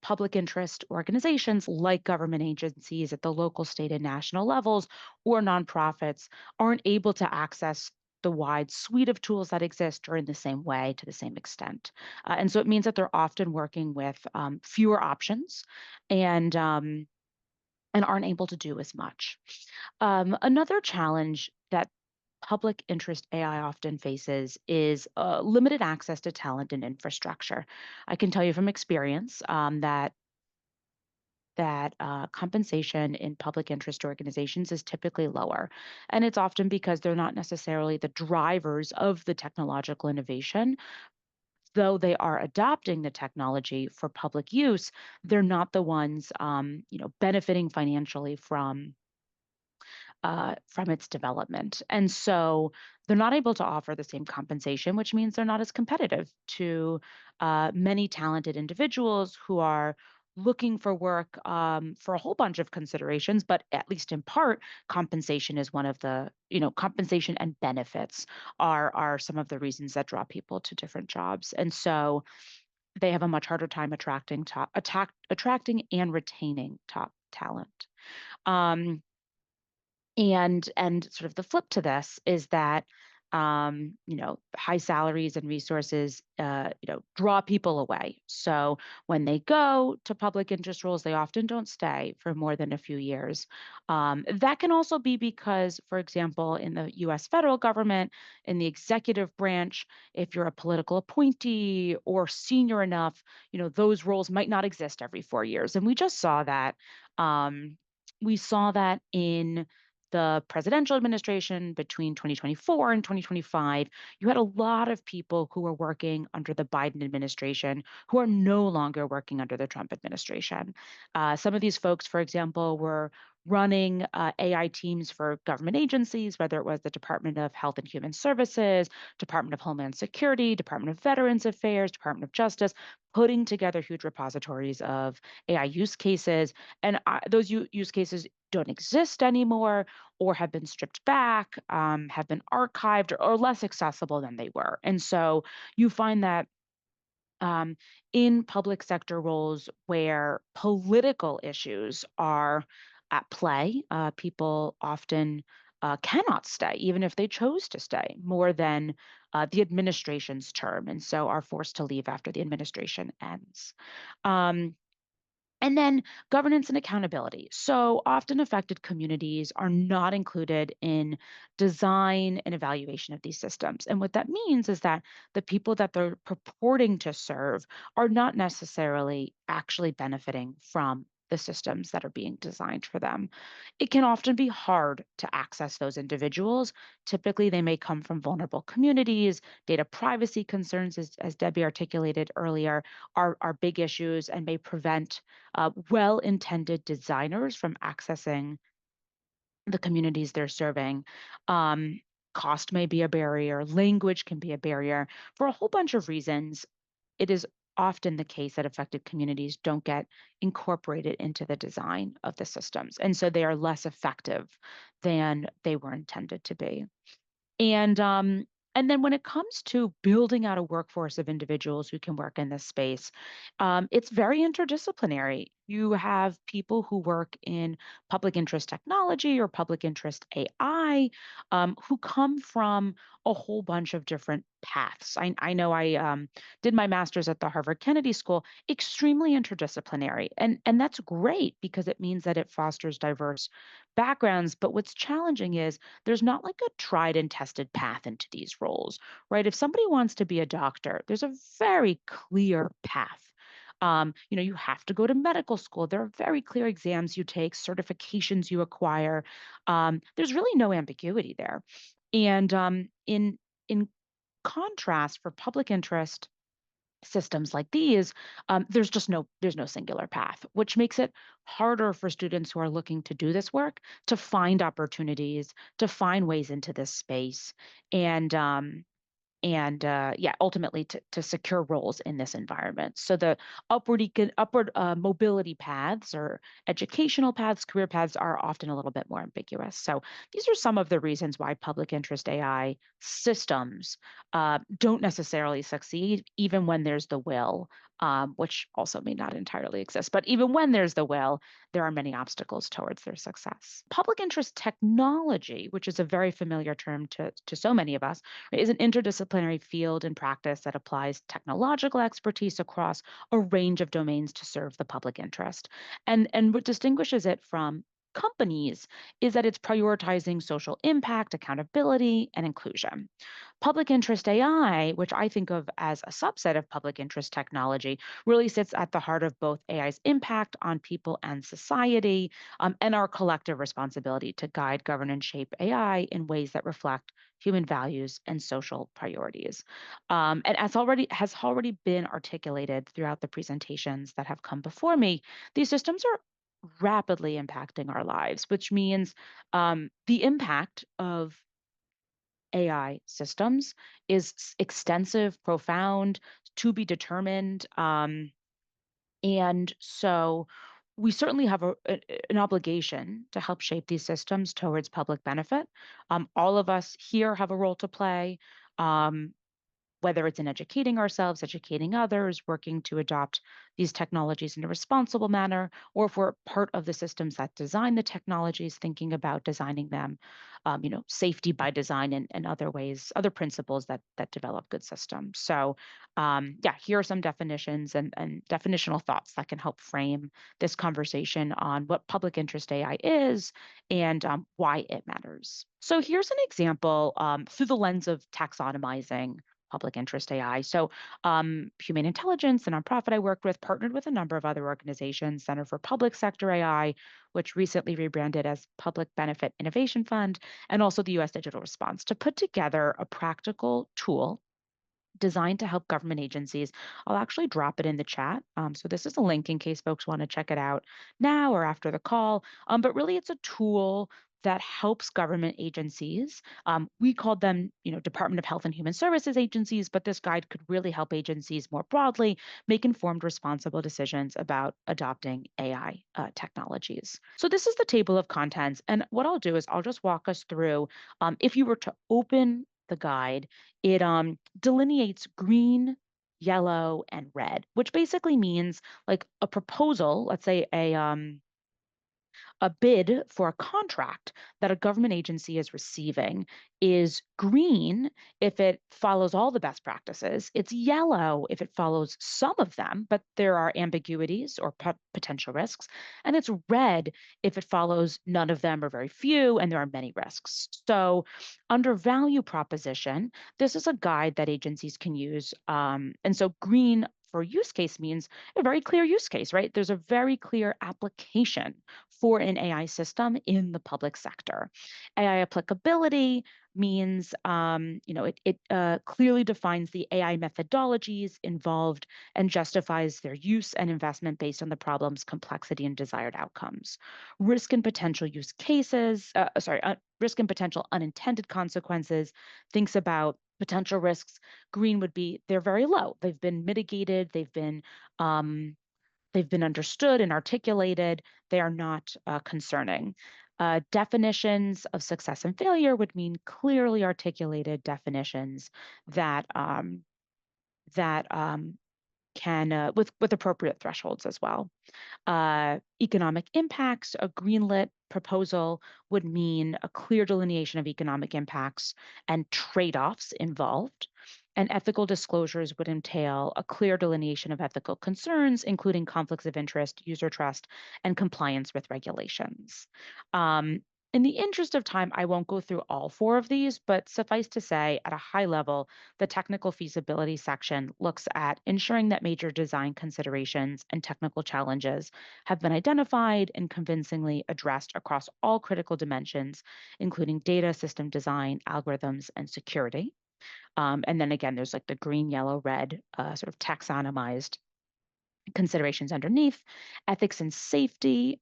public interest organizations like government agencies at the local, state, and national levels or nonprofits aren't able to access the wide suite of tools that exist or in the same way to the same extent. And so it means that they're often working with fewer options and aren't able to do as much. Another challenge that public interest AI often faces is limited access to talent and infrastructure. I can tell you from experience that compensation in public interest organizations is typically lower. And it's often because they're not necessarily the drivers of the technological innovation. Though they are adopting the technology for public use, they're not the ones, benefiting financially from its development. And so they're not able to offer the same compensation, which means they're not as competitive to many talented individuals who are looking for work for a whole bunch of considerations, but at least in part, compensation is one of compensation and benefits are some of the reasons that draw people to different jobs. And so they have a much harder time attracting and retaining top talent. Um, and sort of the flip to this is that high salaries and resources draw people away. So when they go to public interest roles, they often don't stay for more than a few years. That can also be because, for example, in the US federal government, in the executive branch, if you're a political appointee or senior enough, those roles might not exist every 4 years. And we just saw that. We saw that in the presidential administration between 2024 and 2025, you had a lot of people who were working under the Biden administration who are no longer working under the Trump administration. Some of these folks, for example, were running AI teams for government agencies, whether it was the Department of Health and Human Services, Department of Homeland Security, Department of Veterans Affairs, Department of Justice, putting together huge repositories of AI use cases. And those use cases don't exist anymore or have been stripped back, have been archived, or less accessible than they were. And so you find that in public sector roles where political issues are at play, people often cannot stay, even if they chose to stay, more than the administration's term, and so are forced to leave after the administration ends. Um, and then governance and accountability. So often affected communities are not included in design and evaluation of these systems. And what that means is that the people that they're purporting to serve are not necessarily actually benefiting from the systems that are being designed for them. It can often be hard to access those individuals. Typically, they may come from vulnerable communities, data privacy concerns, as Debbie articulated earlier, are big issues and may prevent well-intended designers from accessing the communities they're serving. Um, Cost may be a barrier, language can be a barrier. For a whole bunch of reasons, it is often the case that affected communities don't get incorporated into the design of the systems. And so they are less effective than they were intended to be. And then when it comes to building out a workforce of individuals who can work in this space, it's very interdisciplinary. You have people who work in public interest technology or public interest AI, who come from a whole bunch of different paths. I know I did my master's at the Harvard Kennedy School, extremely interdisciplinary. And that's great because it means that it fosters diverse backgrounds. But what's challenging is there's not like a tried and tested path into these roles, right? If somebody wants to be a doctor, there's a very clear path. You have to go to medical school. There are very clear exams you take, certifications you acquire. There's really no ambiguity there. And in contrast, for public interest systems like these, there's no singular path, which makes it harder for students who are looking to do this work to find opportunities, to find ways into this space, and ultimately to secure roles in this environment. So the upward mobility paths or educational paths, career paths are often a little bit more ambiguous. So these are some of the reasons why public interest AI systems don't necessarily succeed, even when there's the will, which also may not entirely exist. But even when there's the will, there are many obstacles towards their success. Public interest technology, which is a very familiar term to so many of us, is an interdisciplinary field and practice that applies technological expertise across a range of domains to serve the public interest. And what distinguishes it from companies is that it's prioritizing social impact, accountability, and inclusion. Public interest AI, which I think of as a subset of public interest technology, really sits at the heart of both AI's impact on people and society, and our collective responsibility to guide, govern, and shape AI in ways that reflect human values and social priorities. And as has already been articulated throughout the presentations that have come before me, these systems are rapidly impacting our lives, which means the impact of AI systems is extensive, profound, to be determined. And so we certainly have an obligation to help shape these systems towards public benefit. All of us here have a role to play. Um, whether it's in educating ourselves, educating others, working to adopt these technologies in a responsible manner, or if we're part of the systems that design the technologies, thinking about designing them, safety by design and other ways, other principles that develop good systems. So, yeah, here are some definitions and definitional thoughts that can help frame this conversation on what public interest AI is and why it matters. So here's an example through the lens of taxonomizing public interest AI. So, Humane Intelligence, the nonprofit I worked with, partnered with a number of other organizations, Center for Public Sector AI, which recently rebranded as Public Benefit Innovation Fund, and also the US Digital Response to put together a practical tool designed to help government agencies. I'll actually drop it in the chat. So this is a link in case folks want to check it out now or after the call. But really, it's a tool that helps government agencies. We called them, Department of Health and Human Services agencies, but this guide could really help agencies more broadly make informed, responsible decisions about adopting AI technologies. So this is the table of contents, and what I'll do is I'll just walk us through. If you were to open the guide, it delineates green, yellow, and red, which basically means like a proposal, let's say a bid for a contract that a government agency is receiving is green if it follows all the best practices. It's yellow if it follows some of them, but there are ambiguities or potential risks. And it's red if it follows none of them or very few, and there are many risks. So, under value proposition, this is a guide that agencies can use. And so, green for use case means a very clear use case, right? There's a very clear application for an AI system in the public sector. AI applicability means, it clearly defines the AI methodologies involved and justifies their use and investment based on the problem's complexity and desired outcomes. Risk and potential use cases, risk and potential unintended consequences, thinks about potential risks. Green would be they're very low. They've been mitigated. They've been understood and articulated. They are not concerning. Definitions of success and failure would mean clearly articulated definitions that can with appropriate thresholds as well. Economic impacts, a greenlit proposal would mean a clear delineation of economic impacts and trade-offs involved. And ethical disclosures would entail a clear delineation of ethical concerns, including conflicts of interest, user trust, and compliance with regulations. In the interest of time, I won't go through all four of these, but suffice to say, at a high level, the technical feasibility section looks at ensuring that major design considerations and technical challenges have been identified and convincingly addressed across all critical dimensions, including data, system design, algorithms, and security. And then again, there's like the green, yellow, red sort of taxonomized considerations underneath, ethics and safety.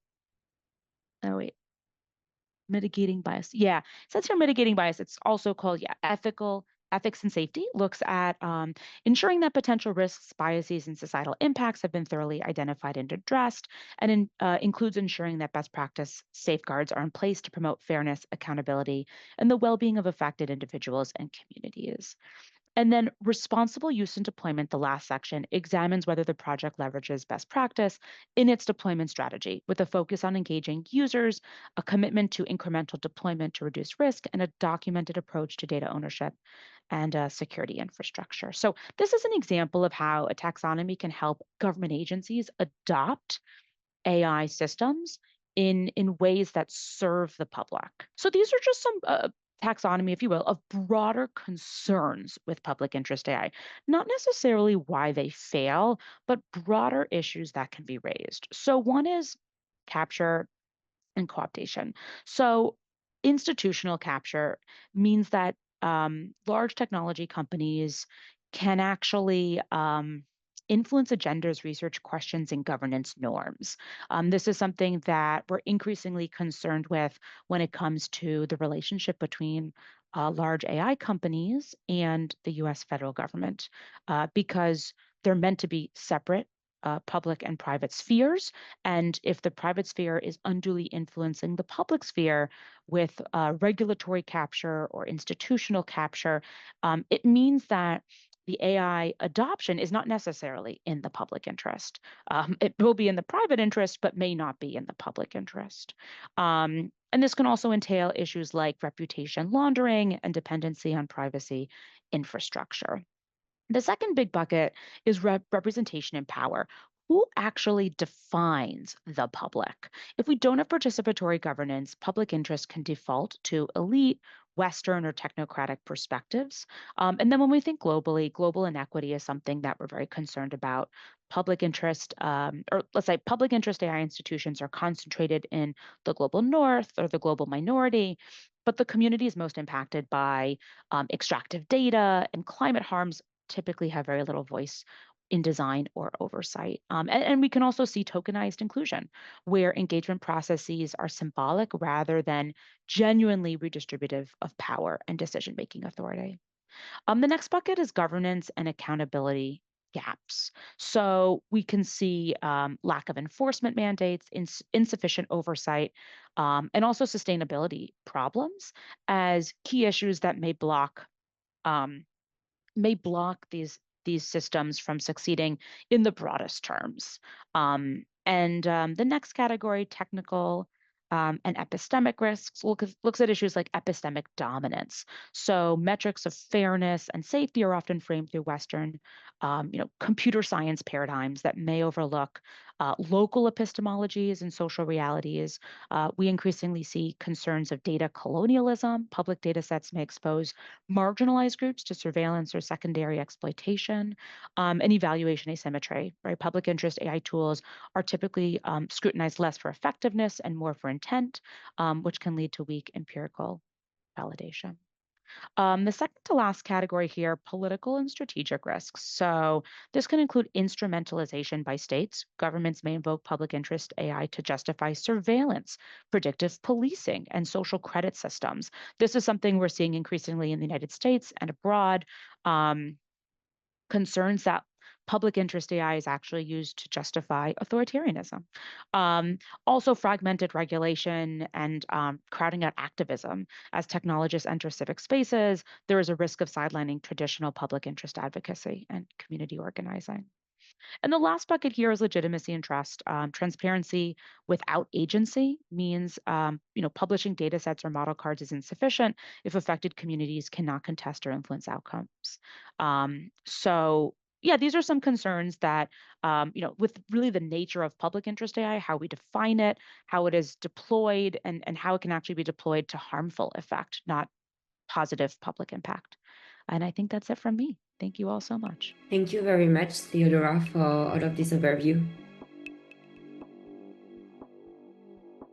Oh, wait. Mitigating bias. Yeah, it says here mitigating bias. It's also called, ethics and safety looks at ensuring that potential risks, biases, and societal impacts have been thoroughly identified and addressed, and includes ensuring that best practice safeguards are in place to promote fairness, accountability, and the well-being of affected individuals and communities. And then responsible use and deployment, the last section, examines whether the project leverages best practice in its deployment strategy with a focus on engaging users, a commitment to incremental deployment to reduce risk, and a documented approach to data ownership and security infrastructure. So this is an example of how a taxonomy can help government agencies adopt AI systems in ways that serve the public. So these are just some taxonomy, if you will, of broader concerns with public interest AI, not necessarily why they fail, but broader issues that can be raised. So one is capture and co-optation. So institutional capture means that large technology companies can actually influence agendas, research questions, and governance norms. This is something that we're increasingly concerned with when it comes to the relationship between large AI companies and the US federal government, because they're meant to be separate public and private spheres. And if the private sphere is unduly influencing the public sphere with regulatory capture or institutional capture, it means that the AI adoption is not necessarily in the public interest. It will be in the private interest, but may not be in the public interest. And this can also entail issues like reputation laundering and dependency on privacy infrastructure. The second big bucket is representation and power. Who actually defines the public? If we don't have participatory governance, public interest can default to elite, Western, or technocratic perspectives. And then when we think globally, global inequity is something that we're very concerned about. Public interest, or let's say public interest AI institutions are concentrated in the global north or the global minority, but the communities most impacted by extractive data and climate harms typically have very little voice in design or oversight. And we can also see tokenized inclusion, where engagement processes are symbolic rather than genuinely redistributive of power and decision-making authority. The next bucket is governance and accountability gaps. So we can see lack of enforcement mandates, insufficient oversight, and also sustainability problems as key issues that um, may block these systems from succeeding in the broadest terms. And the next category, technical and epistemic risks, looks at issues like epistemic dominance. So metrics of fairness and safety are often framed through Western, computer science paradigms that may overlook local epistemologies and social realities. We increasingly see concerns of data colonialism. Public data sets may expose marginalized groups to surveillance or secondary exploitation, and evaluation asymmetry, right? Public interest AI tools are typically scrutinized less for effectiveness and more for intent, which can lead to weak empirical validation. The second to last category here, political and strategic risks. So this can include instrumentalization by states. Governments may invoke public interest AI to justify surveillance, predictive policing, and social credit systems. This is something we're seeing increasingly in the United States and abroad. Concerns that public interest AI is actually used to justify authoritarianism. Also, fragmented regulation and crowding out activism. As technologists enter civic spaces, there is a risk of sidelining traditional public interest advocacy and community organizing. And the last bucket here is legitimacy and trust. Transparency without agency means, publishing data sets or model cards is insufficient if affected communities cannot contest or influence outcomes. So yeah, these are some concerns that, with really the nature of public interest AI, how we define it, how it is deployed, and how it can actually be deployed to harmful effect, not positive public impact. And I think that's it from me. Thank you all so much. Thank you very much, Theodora, for all of this overview.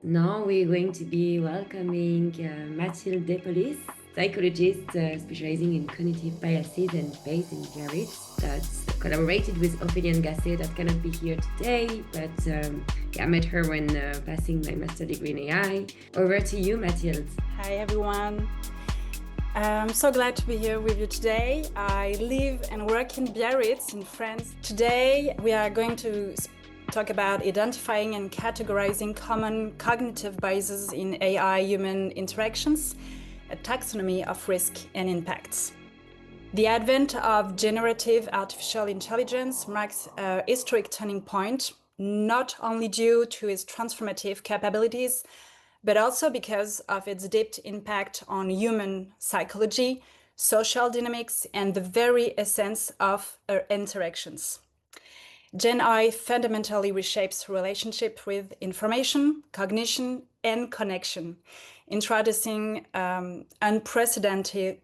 Now we're going to be welcoming Mathilde Depolis, psychologist specializing in cognitive biases and based in Biarritz, that's collaborated with Ophélie Gasset that cannot be here today, but I met her when passing my master degree in AI. Over to you, Mathilde. Hi, everyone. I'm so glad to be here with you today. I live and work in Biarritz in France. Today, we are going to talk about identifying and categorizing common cognitive biases in AI-human interactions, a taxonomy of risk and impacts. The advent of generative artificial intelligence marks a historic turning point, not only due to its transformative capabilities, but also because of its deep impact on human psychology, social dynamics, and the very essence of our interactions. Gen I fundamentally reshapes relationship with information, cognition, and connection, introducing unprecedented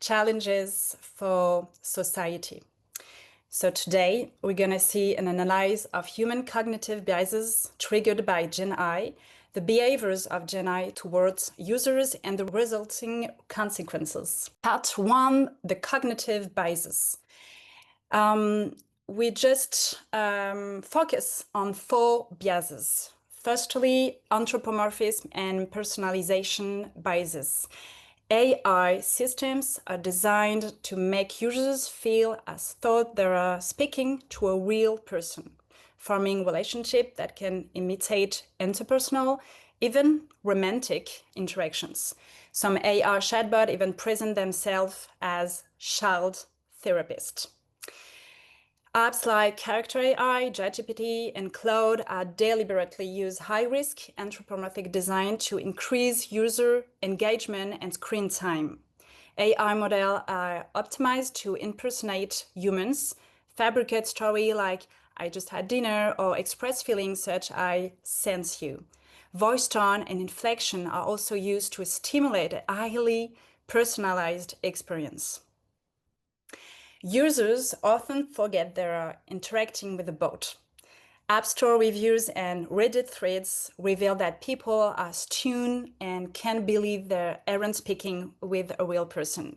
challenges for society. So today, we're going to see an analysis of human cognitive biases triggered by Gen I, the behaviors of Gen I towards users, and the resulting consequences. Part 1, the cognitive biases. We just focus on 4 biases. Firstly, anthropomorphism and personalization biases. AI systems are designed to make users feel as though they are speaking to a real person, forming relationships that can imitate interpersonal, even romantic interactions. Some AI chatbots even present themselves as child therapists. Apps like Character AI, ChatGPT, and Claude are deliberately use high-risk anthropomorphic design to increase user engagement and screen time. AI models are optimized to impersonate humans, fabricate stories like "I just had dinner" or express feelings such "I sense you." Voice tone and inflection are also used to stimulate a highly personalized experience. Users often forget they are interacting with a bot. App Store reviews and Reddit threads reveal that people are stunned and can't believe they aren't speaking with a real person.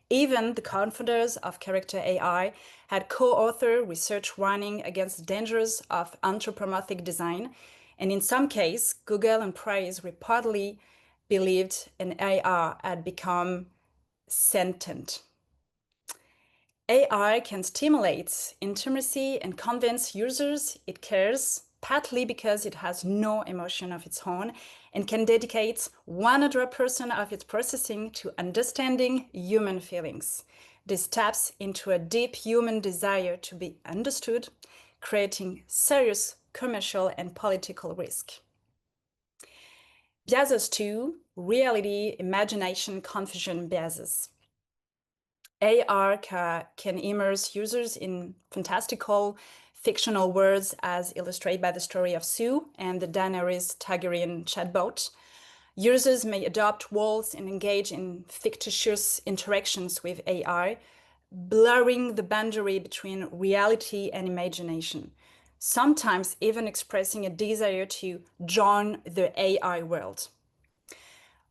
Even the co-founders of Character AI had co-authored research warning against the dangers of anthropomorphic design, and in some cases, Google and Praise reportedly believed an AI had become sentient. AI can stimulate intimacy and convince users it cares, partly because it has no emotion of its own and can dedicate 100% of its processing to understanding human feelings. This taps into a deep human desire to be understood, creating serious commercial and political risk. Biases 2, reality, imagination, confusion biases. AR can immerse users in fantastical, fictional worlds as illustrated by the story of Sue and the Daenerys Targaryen chatbot. Users may adopt roles and engage in fictitious interactions with AI, blurring the boundary between reality and imagination, sometimes even expressing a desire to join the AI world.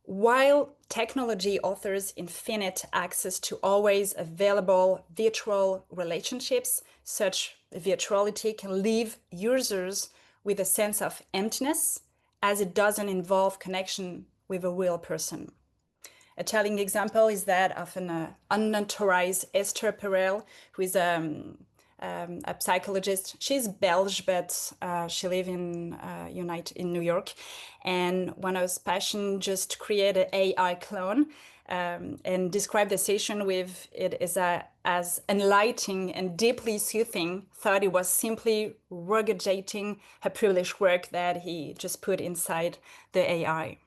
While technology offers infinite access to always available virtual relationships, such virtuality can leave users with a sense of emptiness, as it doesn't involve connection with a real person. A telling example is that of an unauthorized Esther Perel, who is a psychologist. She's Belgian, but she lives in New York. And one of his passions just to create an AI clone and describe the session with it as enlightening and deeply soothing. Thought it was simply regurgitating her privileged work that he just put inside the AI.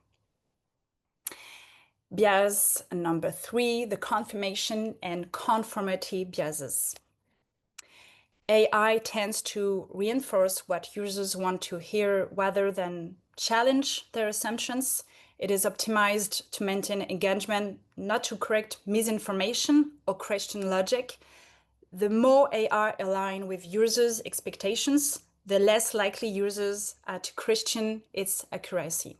Bias number 3, the confirmation and conformity biases. AI tends to reinforce what users want to hear rather than challenge their assumptions. It is optimized to maintain engagement, not to correct misinformation or question logic. The more AI align with users' expectations, the less likely users are to question its accuracy.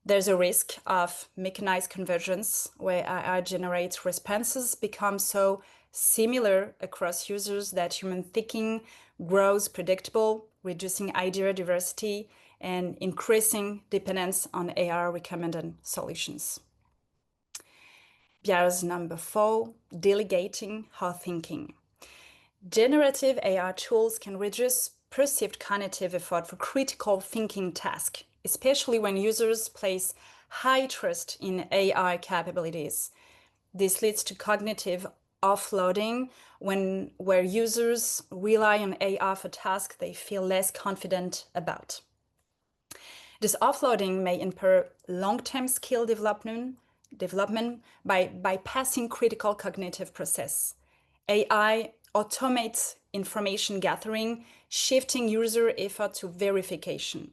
There's a risk of mechanized convergence, where AI generates responses become so similar across users that human thinking grows predictable, reducing idea diversity and increasing dependence on AI recommended solutions. Bias number 4, delegating or thinking. Generative AI tools can reduce perceived cognitive effort for critical thinking tasks, especially when users place high trust in AI capabilities. This leads to cognitive offloading where users rely on AI for tasks they feel less confident about. This offloading may impair long-term skill development by bypassing critical cognitive process. AI automates information gathering, shifting user effort to verification.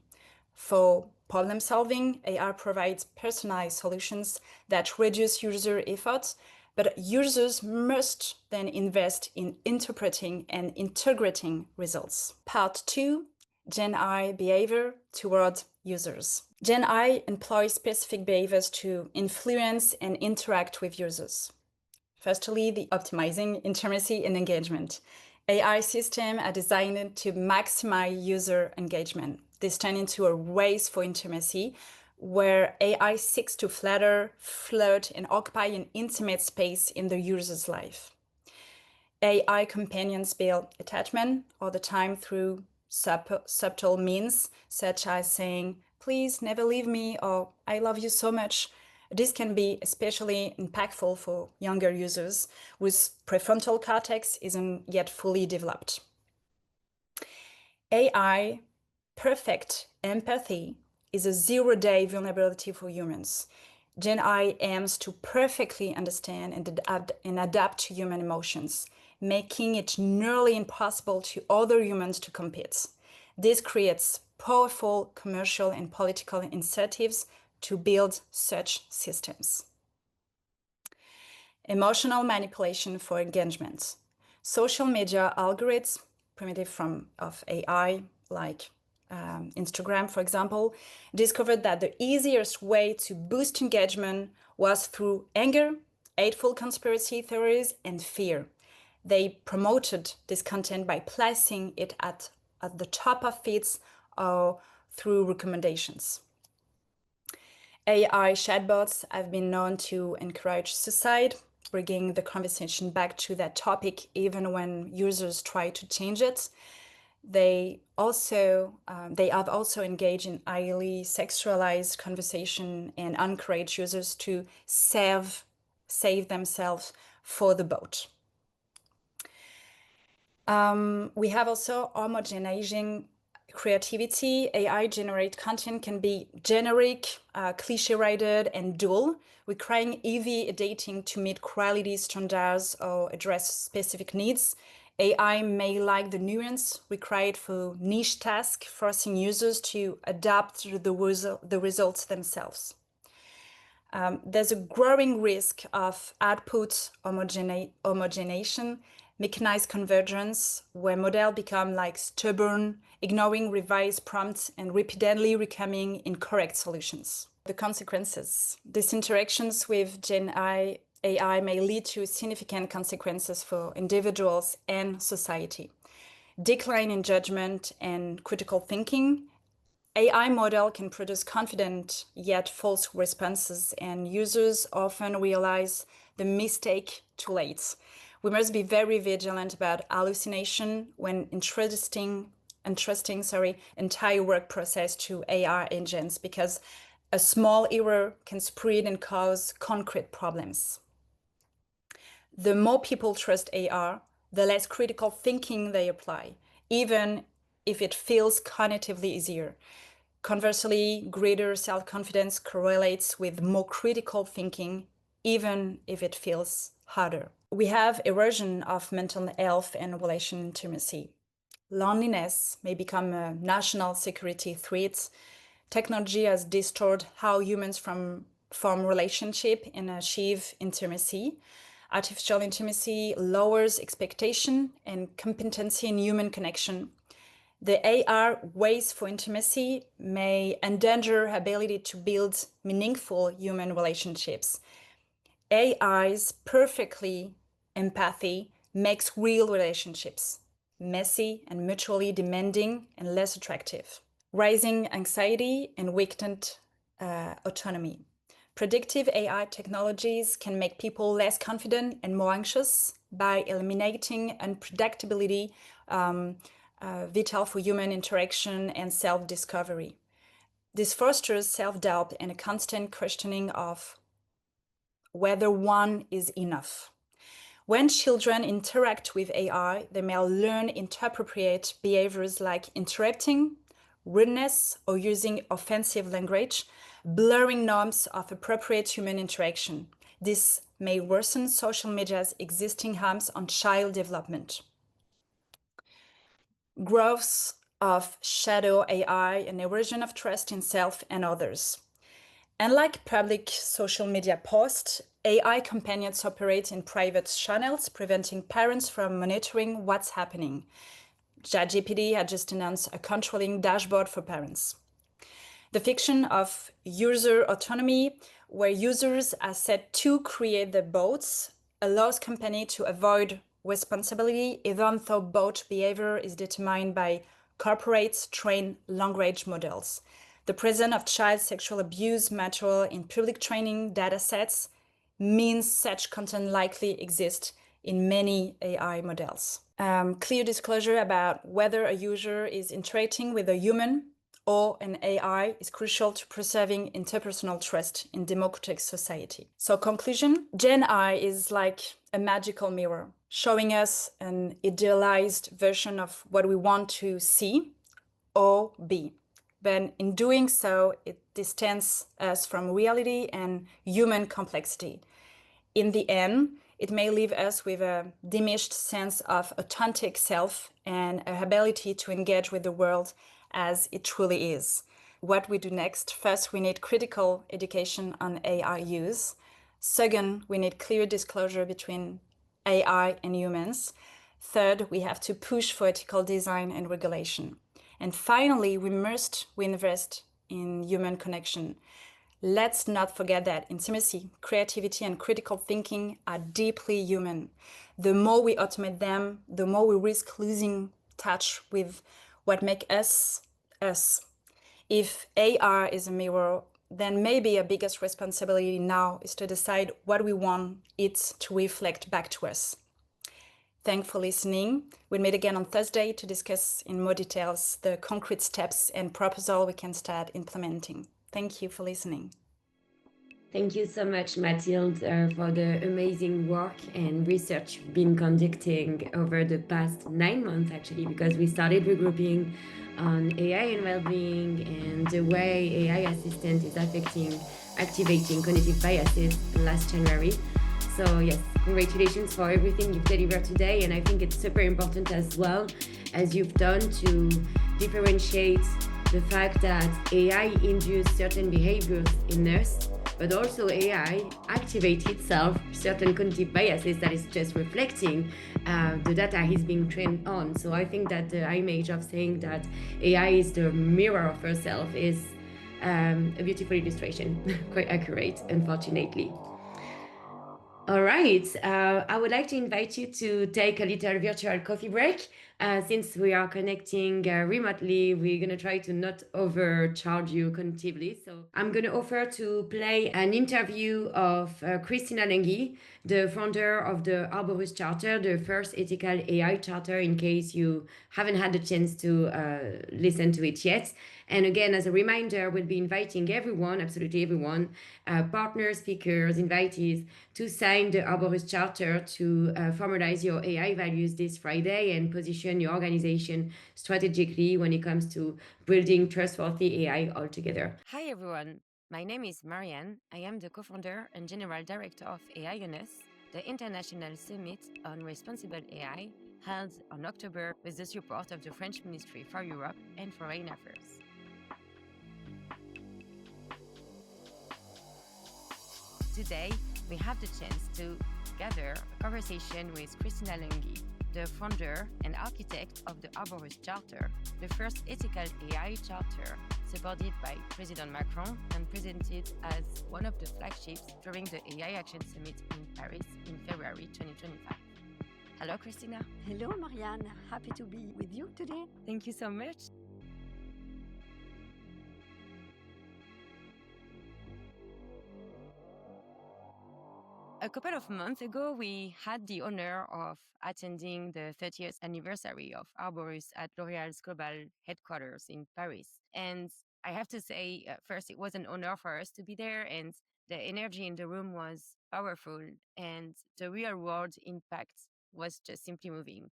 For problem solving, AI provides personalized solutions that reduce user effort, but users must then invest in interpreting and integrating results. Part 2, Gen AI behavior toward users. Gen AI employs specific behaviors to influence and interact with users. Firstly, the optimizing intimacy and engagement. AI systems are designed to maximize user engagement. This turns into a race for intimacy, where AI seeks to flatter, flirt, and occupy an intimate space in the user's life. AI companions build attachment all the time through subtle means, such as saying, "Please never leave me," or "I love you so much." This can be especially impactful for younger users whose prefrontal cortex isn't yet fully developed. AI perfect empathy is a zero-day vulnerability for humans. Gen AI aims to perfectly understand and adapt to human emotions, making it nearly impossible to other humans to compete. This creates powerful commercial and political incentives to build such systems. Emotional manipulation for engagement. Social media algorithms, primitive of AI, like Instagram, for example, discovered that the easiest way to boost engagement was through anger, hateful conspiracy theories, and fear. They promoted this content by placing it at the top of feeds or through recommendations. AI chatbots have been known to encourage suicide, bringing the conversation back to that topic even when users try to change it. They have also engaged in highly sexualized conversation and encourage users to save themselves for the bot. We have also homogenizing creativity. AI generate content can be generic, cliche-rated, and dual, requiring heavy editing to meet quality standards or address specific needs. AI may lack the nuance required for niche tasks, forcing users to adapt to the results themselves. There's a growing risk of output homogenization, mechanized convergence, where models become like stubborn, ignoring revised prompts and repeatedly becoming incorrect solutions. The consequences. These interactions with Gen AI may lead to significant consequences for individuals and society. Decline in judgment and critical thinking. AI model can produce confident yet false responses, and users often realize the mistake too late. We must be very vigilant about hallucination when entrusting entire work process to AI engines, because a small error can spread and cause concrete problems. The more people trust AI, the less critical thinking they apply, even if it feels cognitively easier. Conversely, greater self-confidence correlates with more critical thinking, even if it feels harder. We have erosion of mental health and relational intimacy. Loneliness may become a national security threat. Technology has distorted how humans form relationship and achieve intimacy. Artificial intimacy lowers expectation and competency in human connection. The AI ways for intimacy may endanger ability to build meaningful human relationships. AI's perfectly empathy makes real relationships messy and mutually demanding and less attractive. Rising anxiety and weakened autonomy. Predictive AI technologies can make people less confident and more anxious by eliminating unpredictability, vital for human interaction and self-discovery. This fosters self-doubt and a constant questioning of whether one is enough. When children interact with AI, they may learn inappropriate behaviors like interrupting, rudeness, or using offensive language, blurring norms of appropriate human interaction. This may worsen social media's existing harms on child development. growth of shadow AI, and erosion of trust in self and others. Unlike public social media posts, AI companions operate in private channels, preventing parents from monitoring what's happening. ChatGPT had just announced a controlling dashboard for parents. The fiction of user autonomy, where users are set to create the bots, allows company to avoid responsibility even though bot behavior is determined by corporates' trained language models. The presence of child sexual abuse material in public training data sets means such content likely exists in many AI models. Clear disclosure about whether a user is interacting with a human or an AI is crucial to preserving interpersonal trust in democratic society. So conclusion, Gen AI is like a magical mirror, showing us an idealized version of what we want to see or be. But in doing so, it distances us from reality and human complexity. In the end, it may leave us with a diminished sense of authentic self and a ability to engage with the world as it truly is. What we do next, first, we need critical education on AI use. Second, we need clear disclosure between AI and humans. Third, we have to push for ethical design and regulation. And finally, we invest in human connection. Let's not forget that intimacy, creativity, and critical thinking are deeply human. The more we automate them, the more we risk losing touch with what makes us us. If AI is a mirror, then maybe our biggest responsibility now is to decide what we want it to reflect back to us. Thanks for listening. We'll meet again on Thursday to discuss in more details the concrete steps and proposal we can start implementing. Thank you for listening. Thank you so much, Mathilde, for the amazing work and research you've been conducting over the past 9 months, actually, because we started regrouping on AI and well-being and the way AI assistant is activating cognitive biases last January. So yes, congratulations for everything you've delivered today. And I think it's super important as well, as you've done, to differentiate the fact that AI induces certain behaviors in us, but also AI activates itself certain cognitive biases that is just reflecting the data he's being trained on. So I think that the image of saying that AI is the mirror of herself is a beautiful illustration, quite accurate, unfortunately. All right, I would like to invite you to take a little virtual coffee break. Since we are connecting remotely, we're going to try to not overcharge you cognitively. So I'm going to offer to play an interview of Christina Lengi, the founder of the Arborus Charter, the first ethical AI charter, in case you haven't had the chance to listen to it yet. And again, as a reminder, we'll be inviting everyone, absolutely everyone, partners, speakers, invitees, to sign the Arborus Charter to formalize your AI values this Friday and position your organization strategically when it comes to building trustworthy AI altogether. Hi, everyone. My name is Marianne. I am the co-founder and general director of AI-UNES, the International Summit on Responsible AI, held on October with the support of the French Ministry for Europe and Foreign Affairs. Today, we have the chance to gather a conversation with Christina Lengi, the founder and architect of the Arborus Charter, the first ethical AI charter supported by President Macron and presented as one of the flagships during the AI Action Summit in Paris in February 2025. Hello, Christina. Hello, Marianne. Happy to be with you today. Thank you so much. A couple of months ago, we had the honor of attending the 30th anniversary of Arborus at L'Oréal's global headquarters in Paris. And I have to say, first, it was an honor for us to be there, and the energy in the room was powerful, and the real world impact was just simply moving.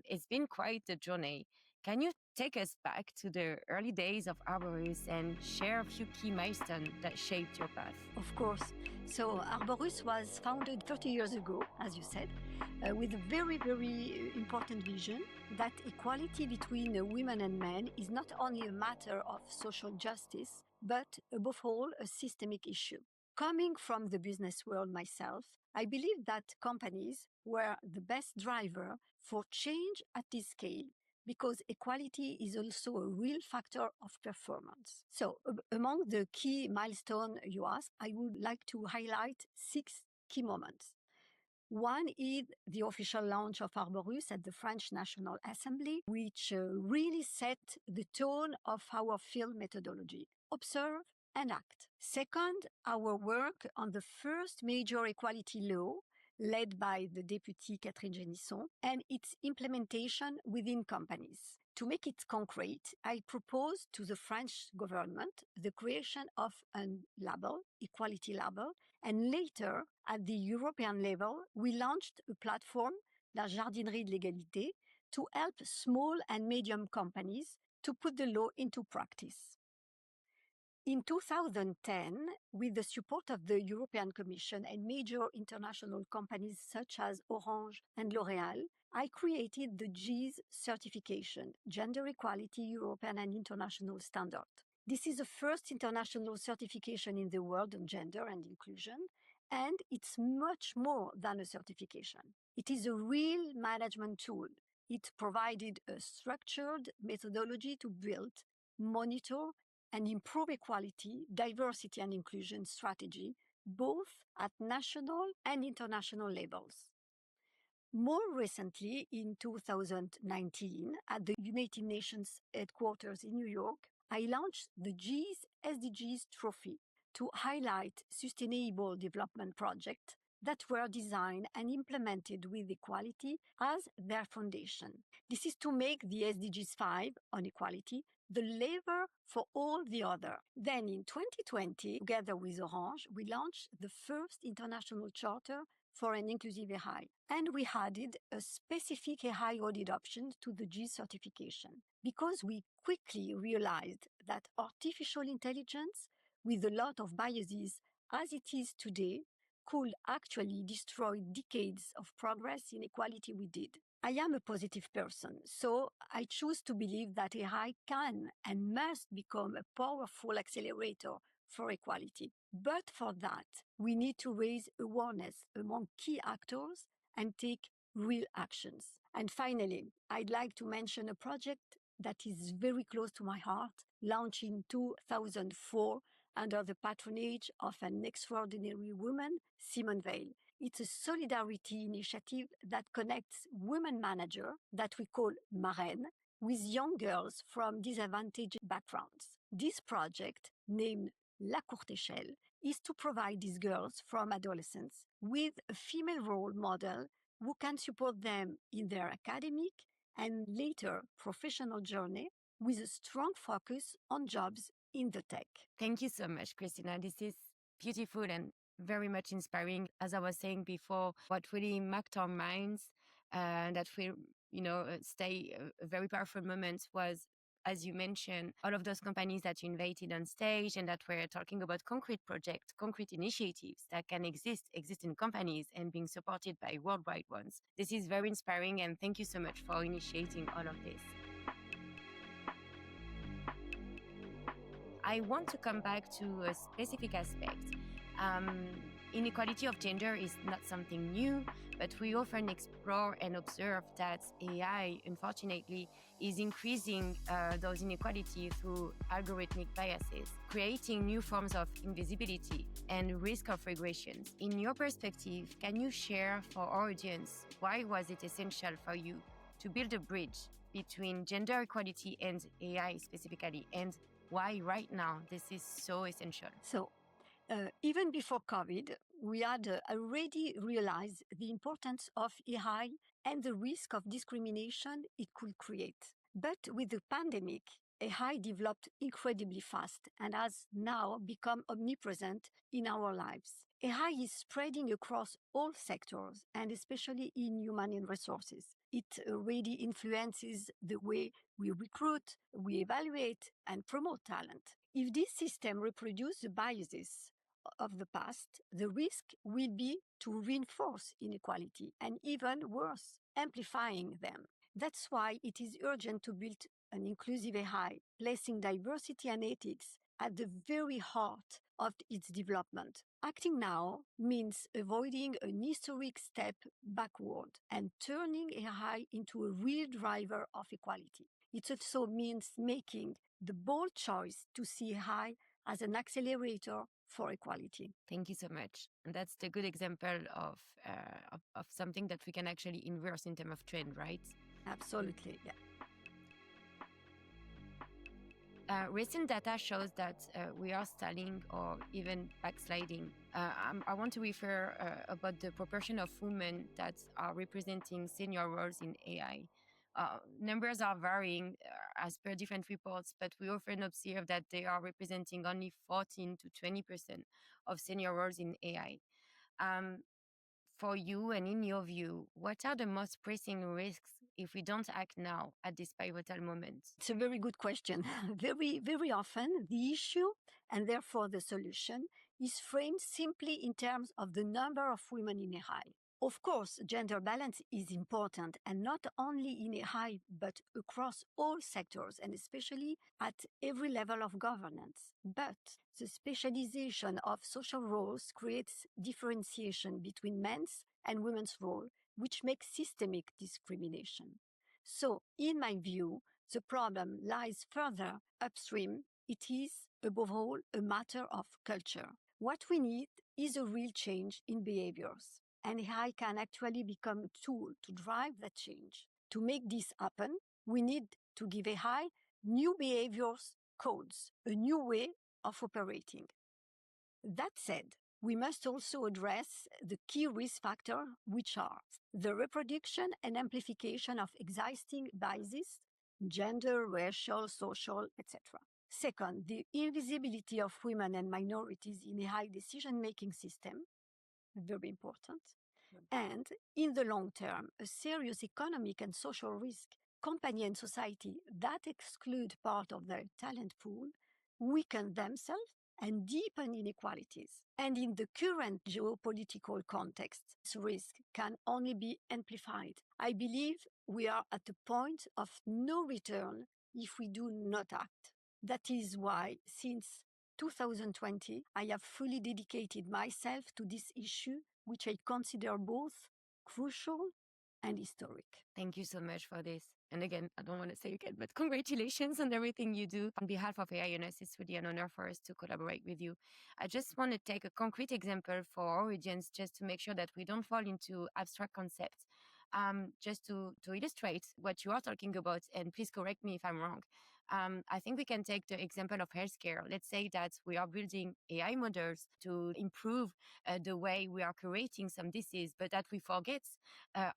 It's been quite a journey, Can you take us back to the early days of Arborus and share a few key milestones that shaped your path? Of course. So Arborus was founded 30 years ago, as you said, with a very, very important vision that equality between women and men is not only a matter of social justice, but above all, a systemic issue. Coming from the business world myself, I believe that companies were the best driver for change at this scale, because equality is also a real factor of performance. So among the key milestones you asked, I would like to highlight 6 key moments. One is the official launch of Arborus at the French National Assembly, which really set the tone of our field methodology: observe and act. Second, our work on the first major equality law, led by the Deputy Catherine Génisson, and its implementation within companies. To make it concrete, I proposed to the French government the creation of a label, equality label, and later, at the European level, we launched a platform, La Jardinerie de l'Égalité, to help small and medium companies to put the law into practice. In 2010, with the support of the European Commission and major international companies such as Orange and L'Oréal, I created the GEES certification, Gender Equality European and International Standard. This is the first international certification in the world on gender and inclusion, and it's much more than a certification. It is a real management tool. It provided a structured methodology to build, monitor, and improve equality, diversity, and inclusion strategy, both at national and international levels. More recently, in 2019, at the United Nations headquarters in New York, I launched the GEES SDGs Trophy to highlight sustainable development projects that were designed and implemented with equality as their foundation. This is to make the SDGs 5 on equality the lever for all the other. Then in 2020, together with Orange, we launched the first international charter for an inclusive AI. And we added a specific AI audit option to the GEES certification, because we quickly realized that artificial intelligence, with a lot of biases as it is today, could actually destroy decades of progress in equality we did. I am a positive person, so I choose to believe that AI can and must become a powerful accelerator for equality. But for that, we need to raise awareness among key actors and take real actions. And finally, I'd like to mention a project that is very close to my heart, launched in 2004 under the patronage of an extraordinary woman, Simone Veil. It's a solidarity initiative that connects women managers, that we call marraines, with young girls from disadvantaged backgrounds. This project, named La Courte Échelle, is to provide these girls from adolescence with a female role model who can support them in their academic and later professional journey, with a strong focus on jobs in the tech. Thank you so much, Christina. This is beautiful and very much inspiring. As I was saying before, what really marked our minds that we, stay a very powerful moment was, as you mentioned, all of those companies that you invited on stage and that were talking about concrete projects, concrete initiatives that can exist in companies and being supported by worldwide ones. This is very inspiring, and thank you so much for initiating all of this. I want to come back to a specific aspect. Inequality of gender is not something new, but we often explore and observe that AI, unfortunately, is increasing those inequalities through algorithmic biases, creating new forms of invisibility and risk of regressions. In your perspective, can you share for our audience why was it essential for you to build a bridge between gender equality and AI specifically, and why right now this is so essential? So, even before COVID, we had already realized the importance of AI and the risk of discrimination it could create. But with the pandemic, AI developed incredibly fast and has now become omnipresent in our lives. AI is spreading across all sectors, and especially in human resources. it already influences the way we recruit, we evaluate, and promote talent. If this system reproduces the biases of the past, the risk will be to reinforce inequality and even worse, amplifying them. That's why it is urgent to build an inclusive AI, placing diversity and ethics at the very heart of its development. Acting now means avoiding an historic step backward and turning AI into a real driver of equality. It also means making the bold choice to see AI as an accelerator for equality. Thank you so much. And that's the good example of something that we can actually inverse in terms of trend, right? Absolutely, yeah. Recent data shows that we are stalling or even backsliding. I want to refer about the proportion of women that are representing senior roles in AI. Numbers are varying as per different reports, but we often observe that they are representing only 14 to 20% of senior roles in AI. For you and in your view, what are the most pressing risks if we don't act now at this pivotal moment? It's a very good question. Very often, the issue and therefore the solution is framed simply in terms of the number of women in AI. Of course, gender balance is important, and not only in AI, but across all sectors, and especially at every level of governance. But the specialization of social roles creates differentiation between men's and women's role, which makes systemic discrimination. So, in my view, the problem lies further upstream. It is, above all, a matter of culture. What we need is a real change in behaviors. And AI can actually become a tool to drive that change. To make this happen, we need to give AI new behaviors codes, a new way of operating. That said, we must also address the key risk factors, which are the reproduction and amplification of existing biases, gender, racial, social, etc. Second, the invisibility of women and minorities in AI decision-making system, very important. And in the long term, a serious economic and social risk. Company and society that exclude part of their talent pool weaken themselves and deepen inequalities. And in the current geopolitical context, this risk can only be amplified. I believe we are at a point of no return if we do not act. That is why, since 2020, I have fully dedicated myself to this issue, which I consider both crucial and historic. Thank you so much for this. And again, I don't want to say again, but congratulations on everything you do. On behalf of AINS, it's really an honor for us to collaborate with you. I just want to take a concrete example for our audience, just to make sure that we don't fall into abstract concepts. Just to illustrate what you are talking about, and please correct me if I'm wrong. I think we can take the example of healthcare. Let's say that we are building AI models to improve the way we are creating some disease, but that we forget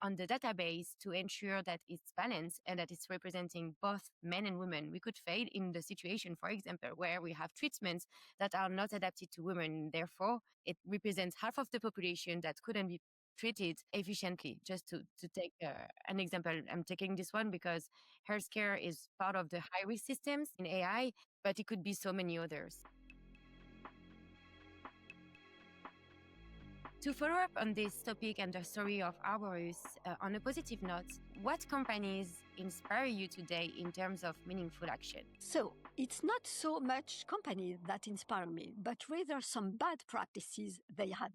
on the database to ensure that it's balanced and that it's representing both men and women. We could fail in the situation, for example, where we have treatments that are not adapted to women. Therefore, it represents half of the population that couldn't be treated efficiently. Just to take an example, I'm taking this one because healthcare is part of the high-risk systems in AI, but it could be so many others. To follow up on this topic and the story of Arborus, on a positive note, what companies inspire you today in terms of meaningful action? So, it's not so much companies that inspire me, but rather some bad practices they had.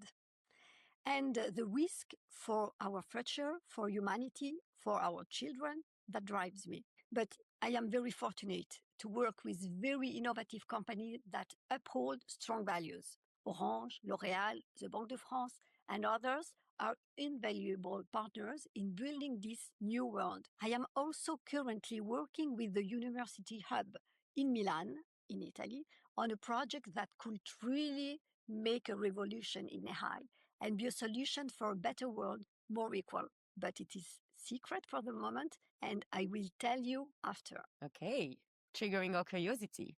And the risk for our future, for humanity, for our children, that drives me. But I am very fortunate to work with very innovative companies that uphold strong values. Orange, L'Oréal, the Banque de France, and others are invaluable partners in building this new world. I am also currently working with the University Hub in Milan, in Italy, on a project that could really make a revolution in AI and be a solution for a better world, more equal. But it is secret for the moment, and I will tell you after. Okay, triggering our curiosity.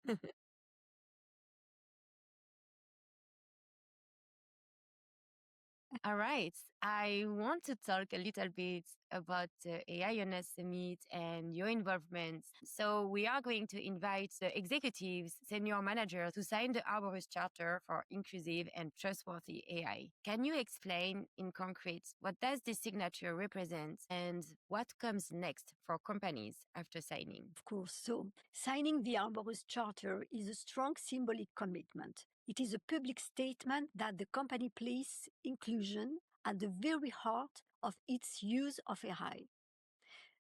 All right. I want to talk a little bit about the AI on Us Summit and your involvement. So we are going to invite the executives, senior managers to sign the Arborus Charter for Inclusive and Trustworthy AI. Can you explain in concrete what does this signature represent and what comes next for companies after signing? Of course. So, signing the Arborus Charter is a strong symbolic commitment. It is a public statement that the company places inclusion at the very heart of its use of AI.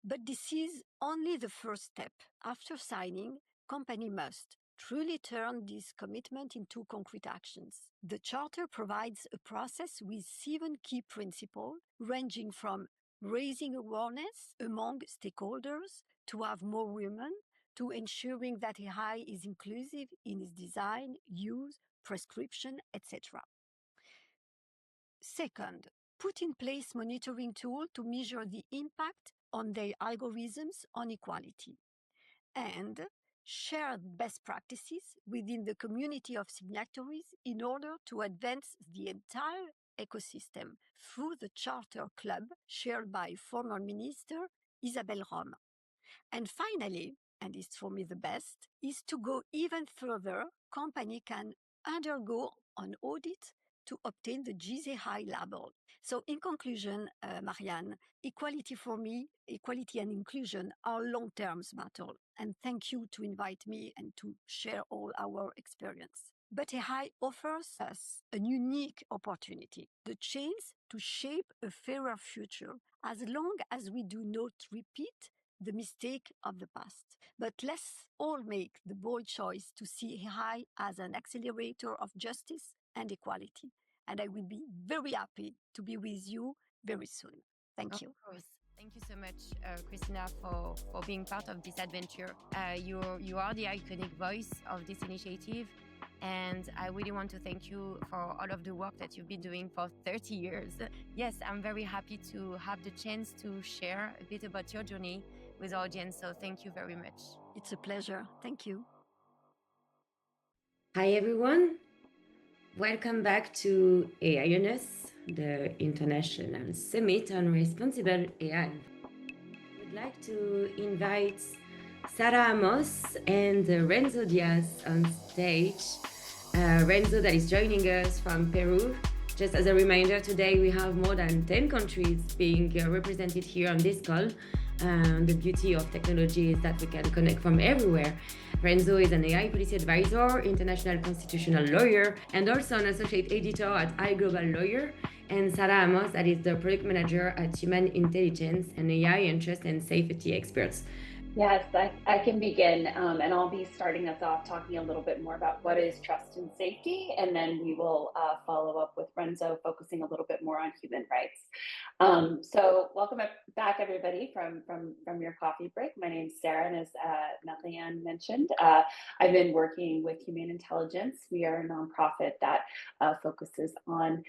But this is only the first step. After signing, company must truly turn this commitment into concrete actions. The Charter provides a process with 7 key principles, ranging from raising awareness among stakeholders to have more women, to ensuring that AI is inclusive in its design, use, prescription, etc. Second, put in place monitoring tools to measure the impact on their algorithms on equality. And share best practices within the community of signatories in order to advance the entire ecosystem through the Charter Club shared by former Minister Isabelle Rome. And finally, and it's for me the best, is to go even further. Company can undergo an audit to obtain the GZI label. So in conclusion, Marianne, equality for me, equality and inclusion are long-term battle. And thank you to invite me and to share all our experience. But AI offers us a unique opportunity, the chance to shape a fairer future, as long as we do not repeat the mistake of the past. But let's all make the bold choice to see AI as an accelerator of justice and equality. And I will be very happy to be with you very soon. Thank you. Of course. Thank you so much, Christina, for being part of this adventure. You are the iconic voice of this initiative. And I really want to thank you for all of the work that you've been doing for 30 years. Yes, I'm very happy to have the chance to share a bit about your journey with our audience. So thank you very much. It's a pleasure. Thank you. Hi, everyone. Welcome back to AI on Us, the International Summit on Responsible AI. I would like to invite Sarah Amos and Renzo Diaz on stage. Renzo that is joining us from Peru. Just as a reminder, today we have more than 10 countries being represented here on this call. The beauty of technology is that we can connect from everywhere. Renzo is an AI policy advisor, international constitutional lawyer, and also an associate editor at iGlobal.Lawyer. And Sarah Amos, that is the product manager at Human Intelligence, an AI and trust and safety experts. Yes, I can begin, and I'll be starting us off talking a little bit more about what is trust and safety, and then we will follow up with Renzo focusing a little bit more on human rights. So welcome back, everybody, from your coffee break. My name is Sarah, and as Marianne mentioned, I've been working with Human Intelligence. We are a nonprofit that focuses on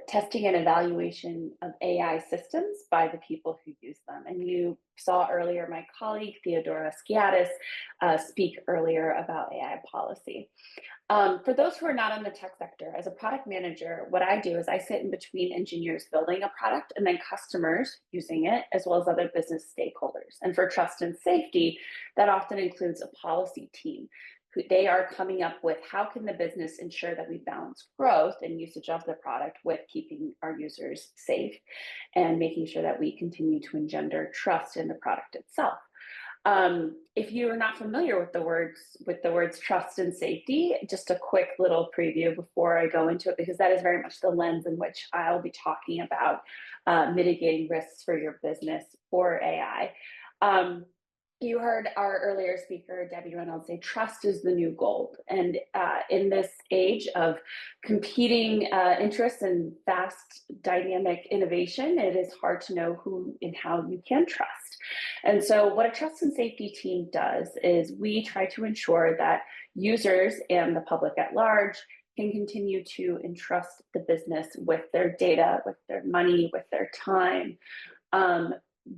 testing and evaluation of AI systems by the people who use them. And you saw earlier my colleague, Theodora Skiatis, speak earlier about AI policy. For those who are not in the tech sector, as a product manager, what I do is I sit in between engineers building a product and then customers using it, as well as other business stakeholders. And for trust and safety, that often includes a policy team. They are coming up with how can the business ensure that we balance growth and usage of the product with keeping our users safe and making sure that we continue to engender trust in the product itself. If you are not familiar with the words trust and safety, just a quick little preview before I go into it, because that is very much the lens in which I'll be talking about mitigating risks for your business for AI. You heard our earlier speaker, Debbie Reynolds, say trust is the new gold. And in this age of competing interests and fast dynamic innovation, it is hard to know who and how you can trust. And so what a trust and safety team does is we try to ensure that users and the public at large can continue to entrust the business with their data, with their money, with their time,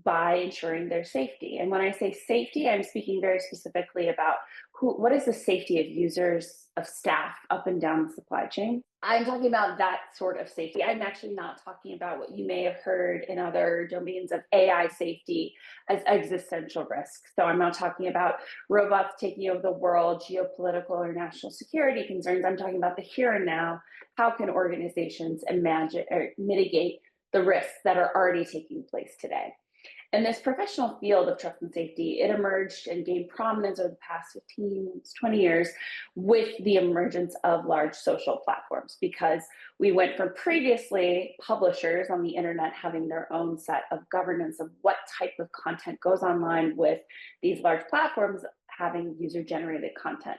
by ensuring their safety. And when I say safety, I'm speaking very specifically about what is the safety of users, of staff up and down the supply chain. I'm talking about that sort of safety. I'm actually not talking about what you may have heard in other domains of AI safety as existential risk. So I'm not talking about robots taking over the world, geopolitical or national security concerns. I'm talking about the here and now. How can organizations imagine or mitigate the risks that are already taking place today? And this professional field of trust and safety, it emerged and gained prominence over the past 15, 20 years with the emergence of large social platforms, because we went from previously publishers on the internet having their own set of governance of what type of content goes online, with these large platforms having user-generated content.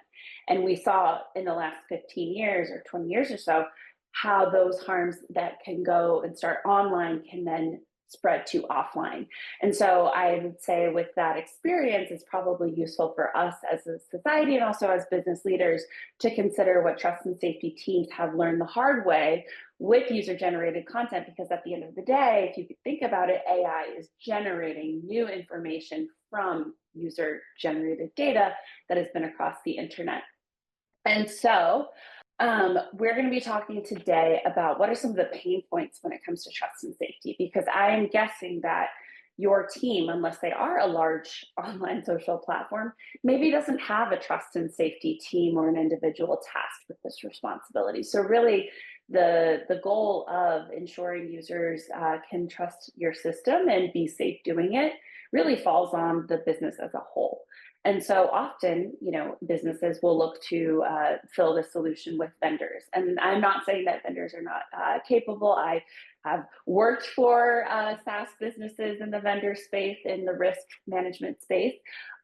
And we saw in the last 15 years or 20 years or so, how those harms that can go and start online can then spread to offline. And so I would say with that experience, it's probably useful for us as a society and also as business leaders to consider what trust and safety teams have learned the hard way with user-generated content, because at the end of the day, if you could think about it, AI is generating new information from user-generated data that has been across the internet. And so we're going to be talking today about what are some of the pain points when it comes to trust and safety, because I am guessing that your team, unless they are a large online social platform, maybe doesn't have a trust and safety team or an individual tasked with this responsibility. So really, the goal of ensuring users can trust your system and be safe doing it really falls on the business as a whole. And so often, businesses will look to fill the solution with vendors. And I'm not saying that vendors are not capable. I have worked for SaaS businesses in the vendor space, in the risk management space.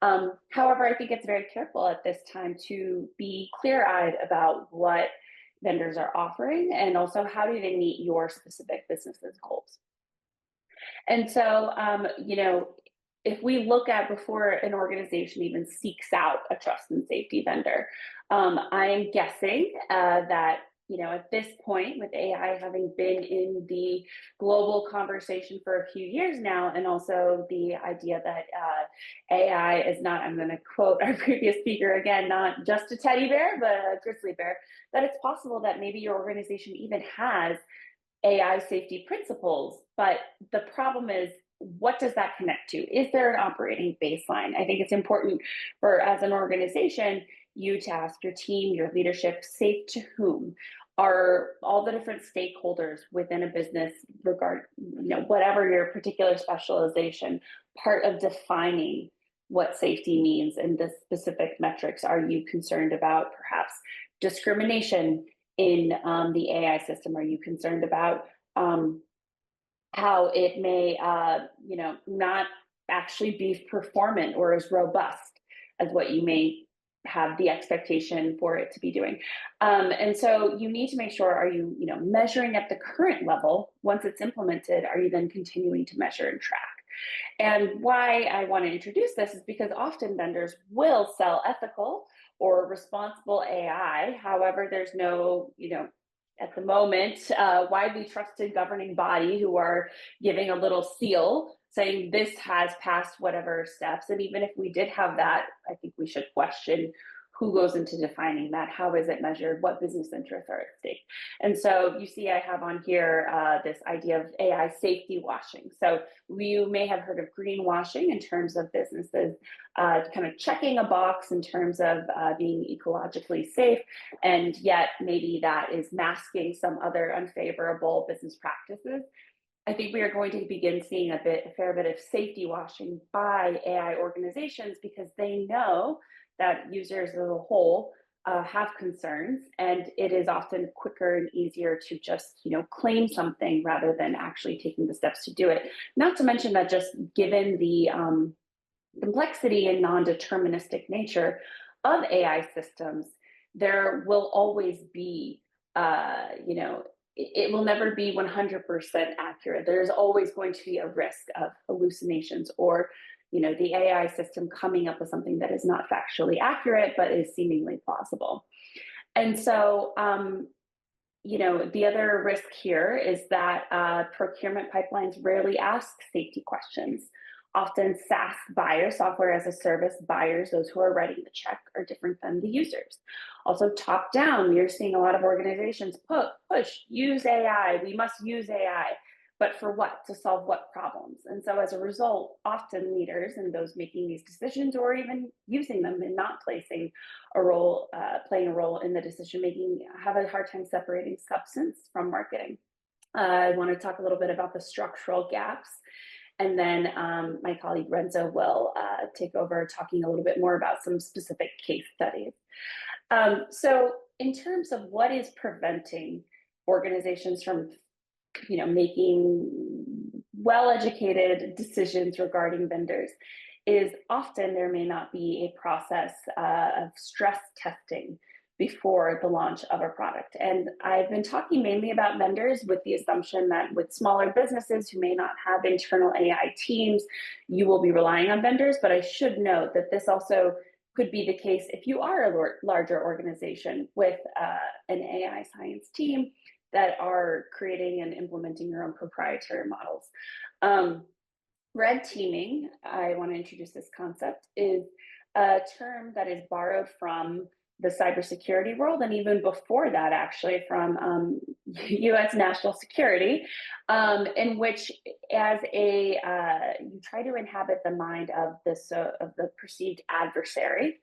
However, I think it's very careful at this time to be clear-eyed about what vendors are offering, and also how do they meet your specific business's goals. And so, if we look at before an organization even seeks out a trust and safety vendor, I'm guessing that, at this point, with AI having been in the global conversation for a few years now, and also the idea that AI is not, I'm going to quote our previous speaker again, not just a teddy bear, but a grizzly bear, that it's possible that maybe your organization even has AI safety principles. But the problem is, what does that connect to? Is there an operating baseline? I think it's important for, as an organization, you to ask your team, your leadership, safe to whom? Are all the different stakeholders within a business, whatever your particular specialization, part of defining what safety means and the specific metrics? Are you concerned about perhaps discrimination in the AI system? Are you concerned about how it may, not actually be performant or as robust as what you may have the expectation for it to be doing? And so you need to make sure, are you, measuring at the current level? Once it's implemented, are you then continuing to measure and track? And why I want to introduce this is because often vendors will sell ethical or responsible AI. However, there's no, at the moment, widely trusted governing body who are giving a little seal saying this has passed whatever steps. And even if we did have that, I think we should question who goes into defining that, how is it measured, what business interests are at stake. And so you see I have on here this idea of AI safety washing. So you may have heard of greenwashing in terms of businesses kind of checking a box in terms of being ecologically safe, and yet maybe that is masking some other unfavorable business practices. I think we are going to begin seeing a fair bit of safety washing by AI organizations, because they know that users as a whole have concerns, and it is often quicker and easier to just claim something rather than actually taking the steps to do it. Not to mention that just given the complexity and non-deterministic nature of AI systems, there will always be it will never be 100% accurate. There's always going to be a risk of hallucinations, or the AI system coming up with something that is not factually accurate, but is seemingly plausible. And so, the other risk here is that procurement pipelines rarely ask safety questions, Often SaaS buyers, software as a service buyers, those who are writing the check, are different than the users. Also top down, you're seeing a lot of organizations push, use AI, we must use AI, but for what? To solve what problems? And so as a result, often leaders and those making these decisions or even using them and not playing a role in the decision making have a hard time separating substance from marketing. I want to talk a little bit about the structural gaps. And then my colleague Renzo will take over talking a little bit more about some specific case studies. So in terms of what is preventing organizations from making well-educated decisions regarding vendors is often there may not be a process of stress testing before the launch of a product. And I've been talking mainly about vendors with the assumption that with smaller businesses who may not have internal AI teams, you will be relying on vendors. But I should note that this also could be the case if you are a larger organization with an AI science team that are creating and implementing your own proprietary models. Red teaming, I want to introduce this concept, is a term that is borrowed from the cybersecurity world, and even before that, actually, from U.S. national security, in which, as you try to inhabit the mind of the perceived adversary,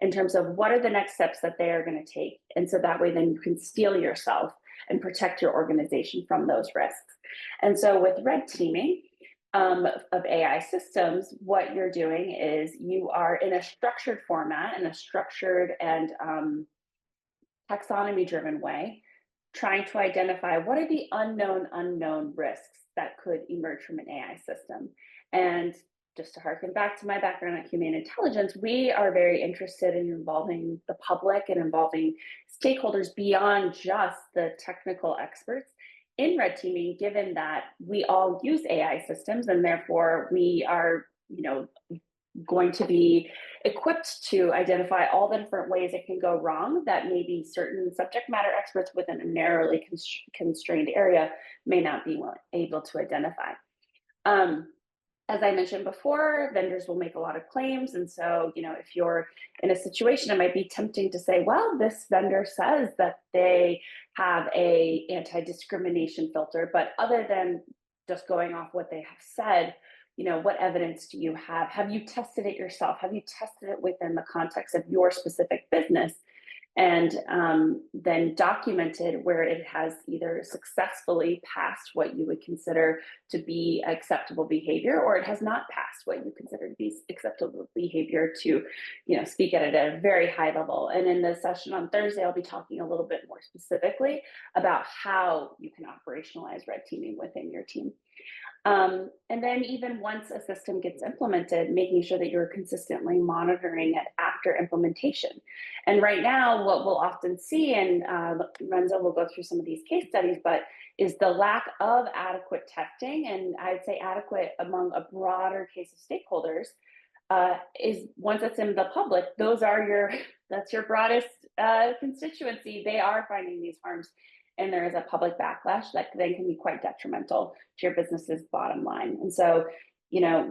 in terms of what are the next steps that they are going to take, and so that way, then you can steel yourself and protect your organization from those risks. And so, with red teaming of AI systems, what you're doing is you are in a structured format, in a structured and taxonomy-driven way, trying to identify what are the unknown risks that could emerge from an AI system. And just to harken back to my background at Human Intelligence, we are very interested in involving the public and involving stakeholders beyond just the technical experts in red teaming, given that we all use AI systems and therefore we are, going to be equipped to identify all the different ways it can go wrong that maybe certain subject matter experts within a narrowly constrained area may not be able to identify. As I mentioned before, vendors will make a lot of claims. And so, if you're in a situation, it might be tempting to say, well, this vendor says that they have a anti-discrimination filter, but other than just going off what they have said, what evidence do you have? Have you tested it yourself? Have you tested it within the context of your specific business? And then documented where it has either successfully passed what you would consider to be acceptable behavior, or it has not passed what you consider to be acceptable behavior, to speak at it at a very high level. And in the session on Thursday, I'll be talking a little bit more specifically about how you can operationalize red teaming within your team. And then even once a system gets implemented, making sure that you're consistently monitoring it after implementation. And right now, what we'll often see, and Renzo will go through some of these case studies, but is the lack of adequate testing, and I'd say adequate among a broader case of stakeholders, is once it's in the public, that's your broadest constituency. They are finding these harms. And there is a public backlash that then can be quite detrimental to your business's bottom line. And so,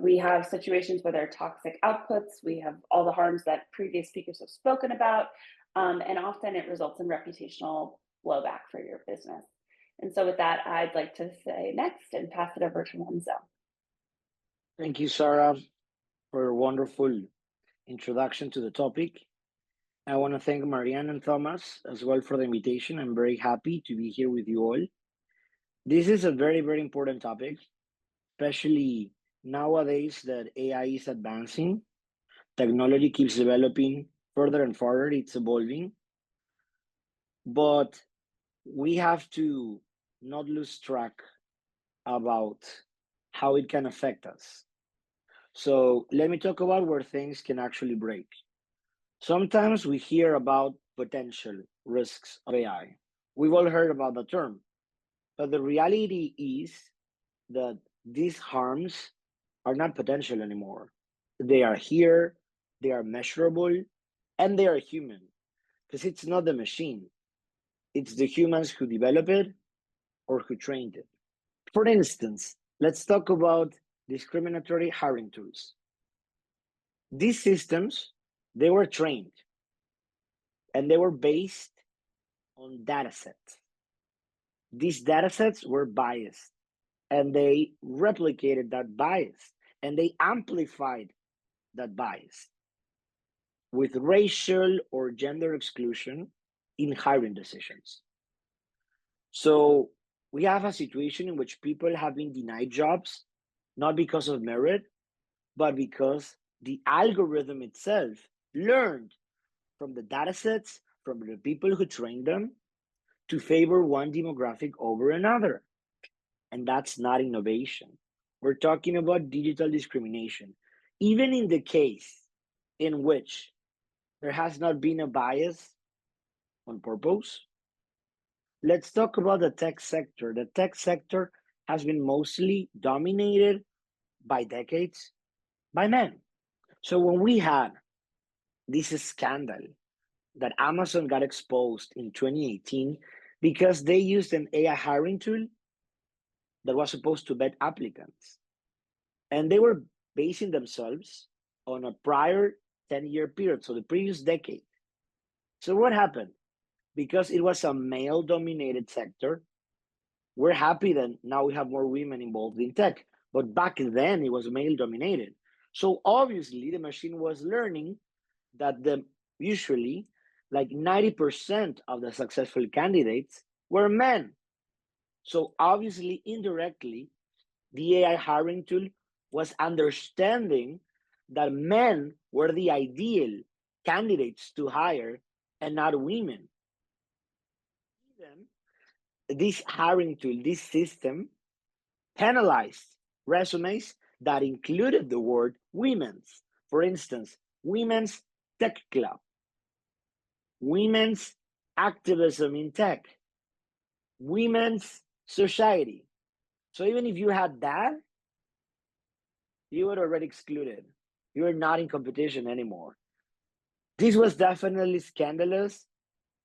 we have situations where there are toxic outputs. We have all the harms that previous speakers have spoken about. And often it results in reputational blowback for your business. And so with that, I'd like to say next and pass it over to Renzo. Thank you, Sarah, for a wonderful introduction to the topic. I want to thank Marianne and Thomas as well for the invitation. I'm very happy to be here with you all. This is a very, very important topic, especially nowadays that AI is advancing. Technology keeps developing further and further, it's evolving. But we have to not lose track about how it can affect us. So let me talk about where things can actually break. Sometimes we hear about potential risks of AI. We've all heard about the term, but the reality is that these harms are not potential anymore. They are here, they are measurable, and they are human, because it's not the machine. It's the humans who develop it or who trained it. For instance, let's talk about discriminatory hiring tools. These systems, they were trained and they were based on data sets. These data sets were biased and they replicated that bias and they amplified that bias with racial or gender exclusion in hiring decisions. So we have a situation in which people have been denied jobs, not because of merit, but because the algorithm itself learned from the data sets, from the people who trained them, to favor one demographic over another. And that's not innovation. We're talking about digital discrimination. Even in the case in which there has not been a bias on purpose, let's talk about the tech sector. The tech sector has been mostly dominated by decades by men. So when we had this scandal that Amazon got exposed in 2018 because they used an AI hiring tool that was supposed to vet applicants. And they were basing themselves on a prior 10-year period, so the previous decade. So what happened? Because it was a male-dominated sector, we're happy that now we have more women involved in tech. But back then, it was male-dominated. So obviously, the machine was learning that usually, like 90% of the successful candidates were men. So obviously, indirectly, the AI hiring tool was understanding that men were the ideal candidates to hire and not women. Even this hiring tool, this system, penalized resumes that included the word women's. For instance, women's tech club, women's activism in tech, women's society. So even if you had that, you were already excluded. You were not in competition anymore. This was definitely scandalous,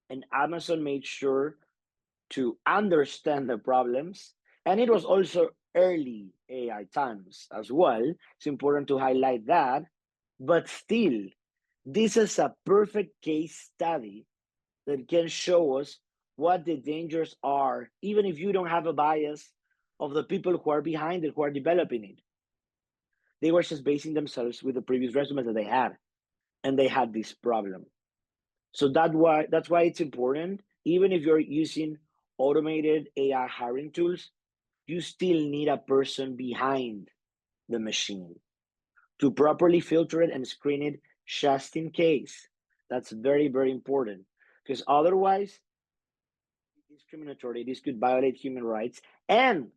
and Amazon made sure to understand the problems. And it was also early AI times as well. It's important to highlight that. But still, this is a perfect case study that can show us what the dangers are, even if you don't have a bias of the people who are behind it, who are developing it. They were just basing themselves with the previous resumes that they had, and they had this problem. So that's why it's important. Even if you're using automated AI hiring tools, you still need a person behind the machine to properly filter it and screen it just in case. That's very, very important, because otherwise, discriminatory, this could violate human rights. And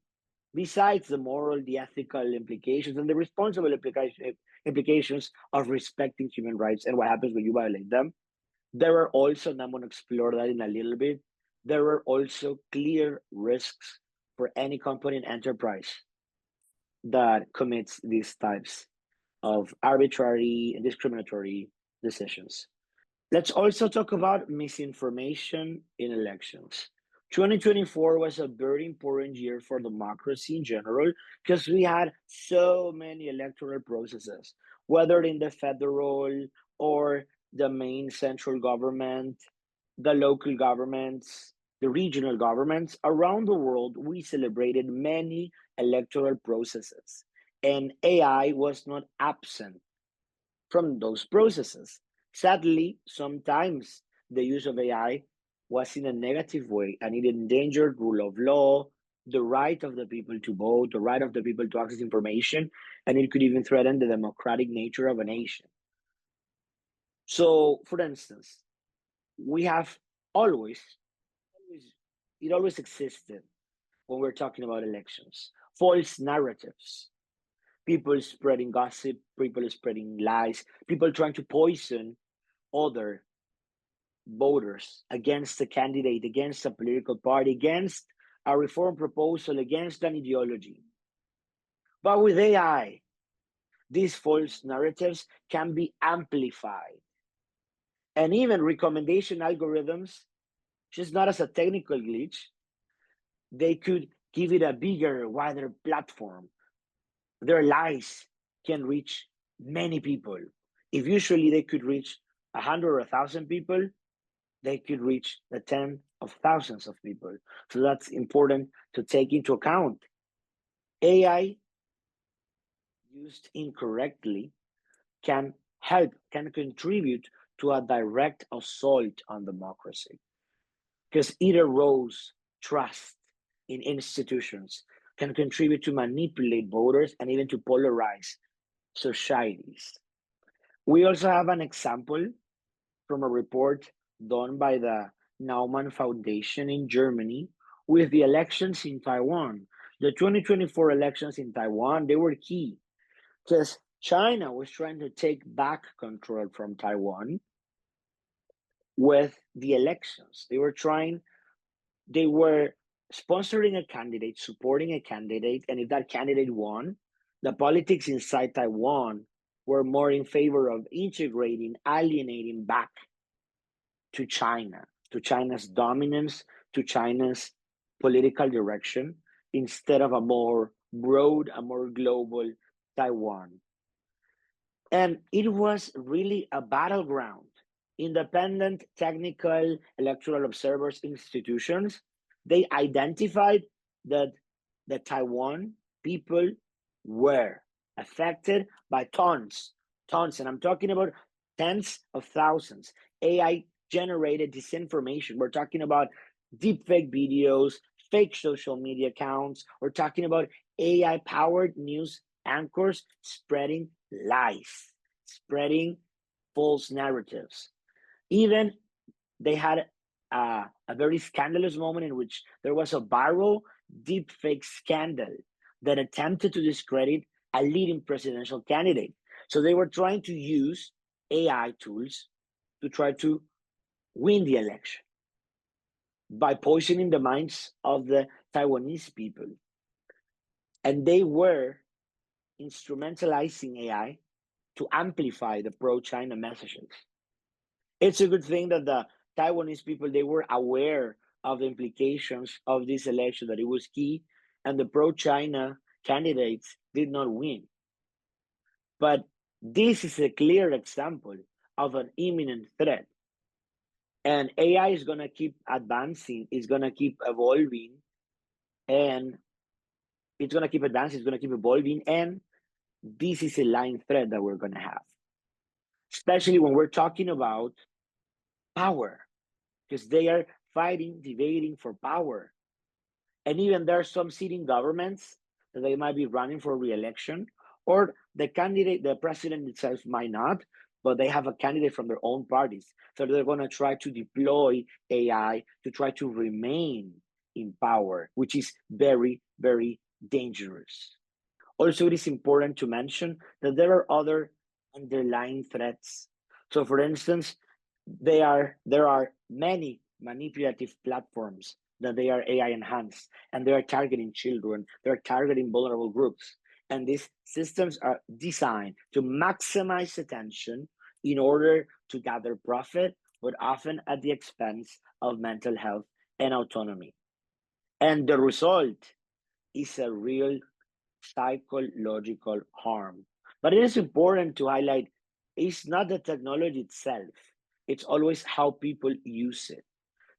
besides the moral, the ethical implications, and the responsible implications of respecting human rights and what happens when you violate them, there are also, and I'm going to explore that in a little bit, there are also clear risks for any company and enterprise that commits these types of arbitrary and discriminatory decisions. Let's also talk about misinformation in elections. 2024 was a very important year for democracy in general because we had so many electoral processes, whether in the federal or the main central government, the local governments, the regional governments. Around the world, we celebrated many electoral processes, and AI was not absent from those processes. Sadly, sometimes the use of AI was in a negative way, and it endangered rule of law, the right of the people to vote, the right of the people to access information, and it could even threaten the democratic nature of a nation. So, for instance, we have it always existed when we're talking about elections. False narratives, people spreading gossip, people spreading lies, people trying to poison other voters against a candidate, against a political party, against a reform proposal, against an ideology. But with AI, these false narratives can be amplified. And even recommendation algorithms, just not as a technical glitch, they could give it a bigger, wider platform their lies can reach many people. If usually they could reach 100 or 1,000 people, they could reach the 10 of thousands of people. So that's important to take into account. AI used incorrectly can contribute to a direct assault on democracy, because it erodes trust in institutions, can contribute to manipulate voters and even to polarize societies. We also have an example from a report done by the Naumann Foundation in Germany with the elections in Taiwan. The 2024 elections in Taiwan, they were key because China was trying to take back control from Taiwan with the elections. They were sponsoring a candidate, supporting a candidate, and if that candidate won, the politics inside Taiwan were more in favor of integrating, alienating back to China, to China's dominance, to China's political direction, instead of a more broad, a more global Taiwan. And it was really a battleground. Independent technical electoral observers institutions, they identified that the Taiwan people were affected by tons, and I'm talking about tens of thousands. AI generated disinformation. We're talking about deepfake videos, fake social media accounts. We're talking about AI powered news anchors spreading lies, spreading false narratives. Even they had a very scandalous moment in which there was a viral deepfake scandal that attempted to discredit a leading presidential candidate. So they were trying to use AI tools to try to win the election by poisoning the minds of the Taiwanese people. And they were instrumentalizing AI to amplify the pro-China messages. It's a good thing that the Taiwanese people, they were aware of the implications of this election, that it was key, and the pro-China candidates did not win. But this is a clear example of an imminent threat. And AI is going to keep advancing, it's going to keep evolving, and it's going to keep advancing, it's going to keep evolving, and this is a lying threat that we're going to have. Especially when we're talking about power, because they are fighting, debating for power. And even there are some sitting governments that they might be running for re-election, or the candidate, the president itself might not, but they have a candidate from their own parties. So they're going to try to deploy AI to try to remain in power, which is very, very dangerous. Also, it is important to mention that there are other underlying threats. So for instance, there are many manipulative platforms that they are AI enhanced, and they are targeting children, they're targeting vulnerable groups. And these systems are designed to maximize attention in order to gather profit, but often at the expense of mental health and autonomy. And the result is a real psychological harm. But it is important to highlight it's not the technology itself, it's always how people use it.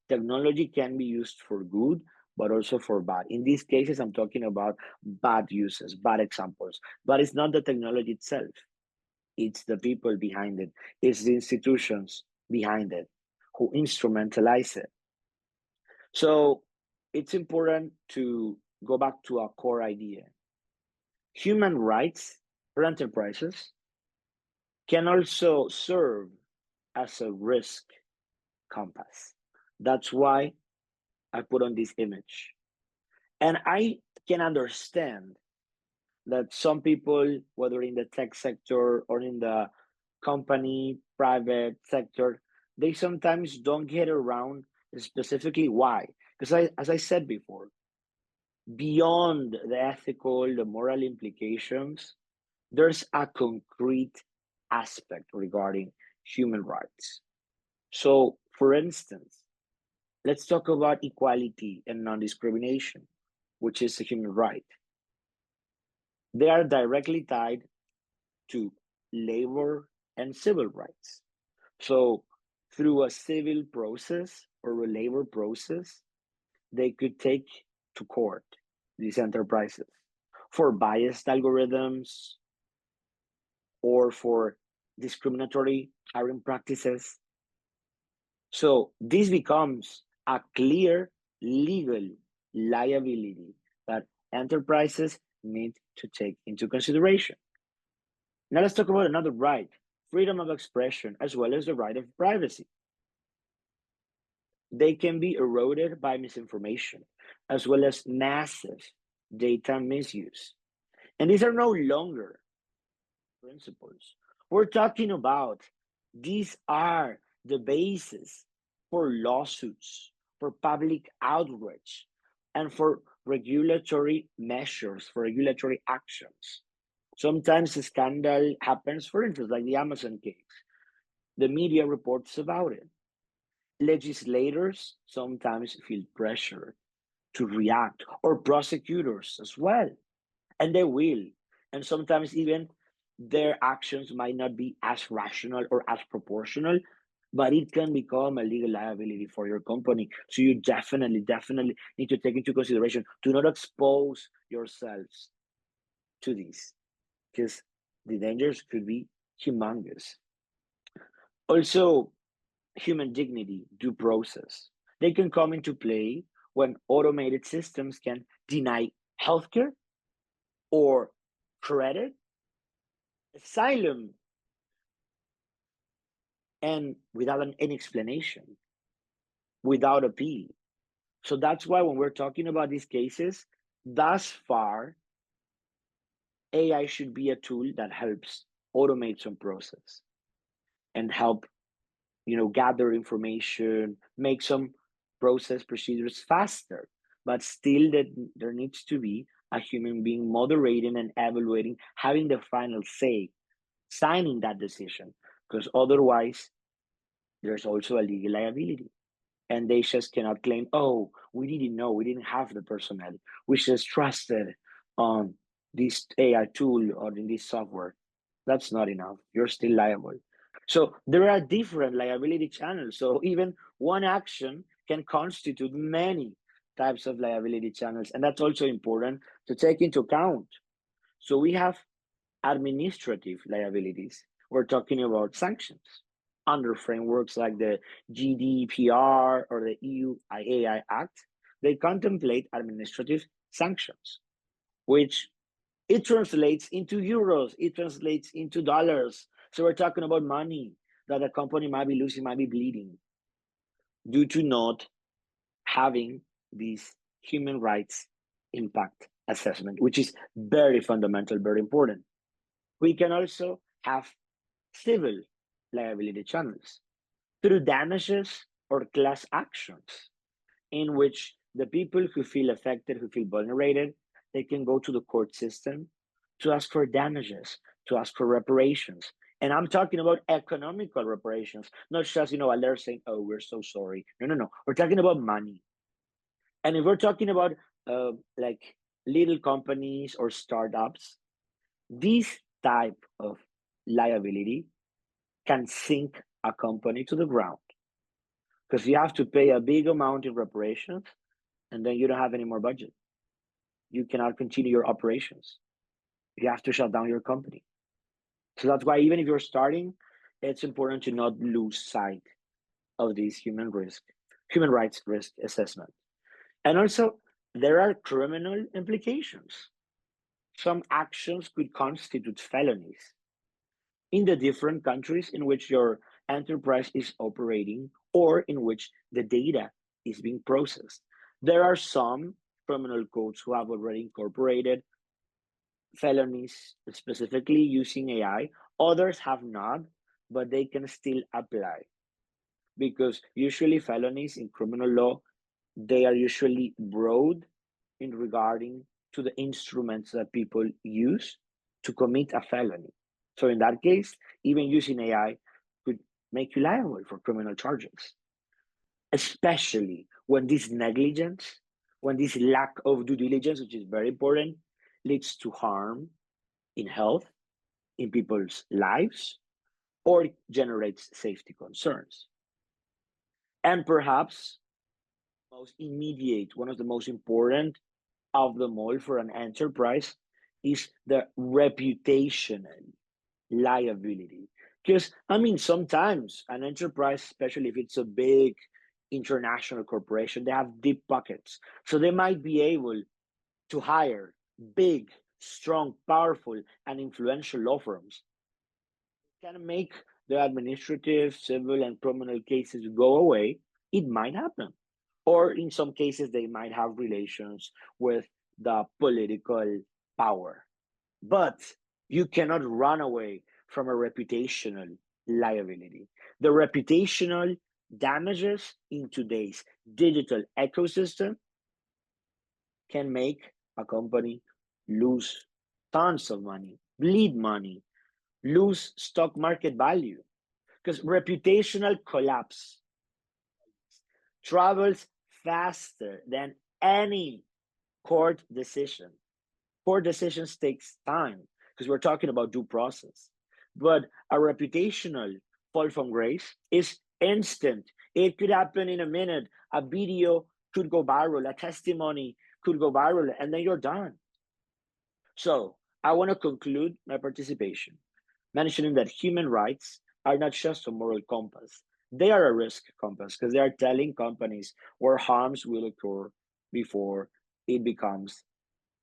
Technology can be used for good, but also for bad. In these cases, I'm talking about bad uses, bad examples. But it's not the technology itself, it's the people behind it, it's the institutions behind it who instrumentalize it. So it's important to go back to our core idea. Human rights for enterprises can also serve as a risk compass. That's why I put on this image. And I can understand that some people, whether in the tech sector or in the company, private sector, they sometimes don't get around specifically why. Because as I said before, beyond the ethical, the moral implications, there's a concrete aspect regarding human rights. So, for instance, let's talk about equality and non-discrimination, which is a human right. they are directly tied to labor and civil rights. So through a civil process or a labor process, they could take to court these enterprises for biased algorithms or for discriminatory hiring practices. So this becomes a clear legal liability that enterprises need to take into consideration. Now let's talk about another right, freedom of expression, as well as the right of privacy. They can be eroded by misinformation, as well as massive data misuse. And these are no longer principles. We're talking about these are the basis for lawsuits, for public outrage, and for regulatory measures, for regulatory actions. Sometimes a scandal happens, for instance, like the Amazon case. The media reports about it. Legislators sometimes feel pressure to react, or prosecutors as well, and they will. And sometimes even their actions might not be as rational or as proportional, but it can become a legal liability for your company. So you definitely need to take into consideration to not expose yourselves to this, because the dangers could be humongous. Also, human dignity, due process. They can come into play when automated systems can deny healthcare or credit, asylum, and without any explanation, without appeal. So that's why when we're talking about these cases, thus far, AI should be a tool that helps automate some process and help, gather information, make some process procedures faster. But still, that there needs to be a human being moderating and evaluating, having the final say, signing that decision, because otherwise, there's also a legal liability. And they just cannot claim, oh, we didn't know, we didn't have the personnel, we just trusted on this AI tool or in this software. That's not enough. You're still liable. So there are different liability channels. So even one action can constitute many types of liability channels. And that's also important to take into account. So we have administrative liabilities. We're talking about sanctions under frameworks like the GDPR or the EU AI Act. They contemplate administrative sanctions, which it translates into euros, it translates into dollars. So we're talking about money that a company might be losing, might be bleeding due to not having this human rights impact assessment, which is very fundamental, very important. We can also have civil liability channels through damages or class actions, in which the people who feel affected, who feel vulnerable, they can go to the court system to ask for damages, to ask for reparations. And I'm talking about economical reparations, not just, a letter saying, oh, we're so sorry. No. We're talking about money. And if we're talking about like little companies or startups, this type of liability can sink a company to the ground, because you have to pay a big amount in reparations and then you don't have any more budget. You cannot continue your operations. You have to shut down your company. So that's why even if you're starting, it's important to not lose sight of this human rights risk assessment. And also, there are criminal implications. Some actions could constitute felonies in the different countries in which your enterprise is operating or in which the data is being processed. There are some criminal codes who have already incorporated felonies specifically using AI. Others have not, but they can still apply, because usually felonies in criminal law, they are usually broad in regarding to the instruments that people use to commit a felony. So in that case, even using AI could make you liable for criminal charges, especially when this negligence, when this lack of due diligence, which is very important, leads to harm in health, in people's lives, or it generates safety concerns. And perhaps most immediate, one of the most important of them all for an enterprise is the reputational liability. Because, I mean, sometimes an enterprise, especially if it's a big international corporation, they have deep pockets. So they might be able to hire big, strong, powerful, and influential law firms. Can make the administrative, civil, and criminal cases go away. It might happen. Or in some cases, they might have relations with the political power. But you cannot run away from a reputational liability. The reputational damages in today's digital ecosystem can make a company lose tons of money, bleed money, lose stock market value, because reputational collapse travels faster than any court decision. Court decisions takes time because we're talking about due process. But a reputational fall from grace is instant. It could happen in a minute. A video could go viral, a testimony could go viral, and then you're done. So I want to conclude my participation mentioning that human rights are not just a moral compass. They are a risk compass because they are telling companies where harms will occur before it becomes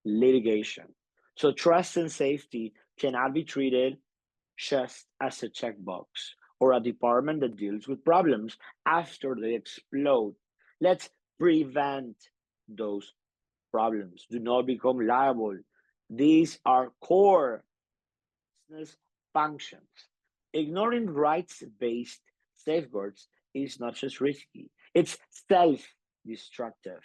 litigation. So trust and safety cannot be treated just as a checkbox or a department that deals with problems after they explode. Let's prevent those problems. Do not become liable. These are core business functions. Ignoring rights-based safeguards is not just risky, it's self-destructive.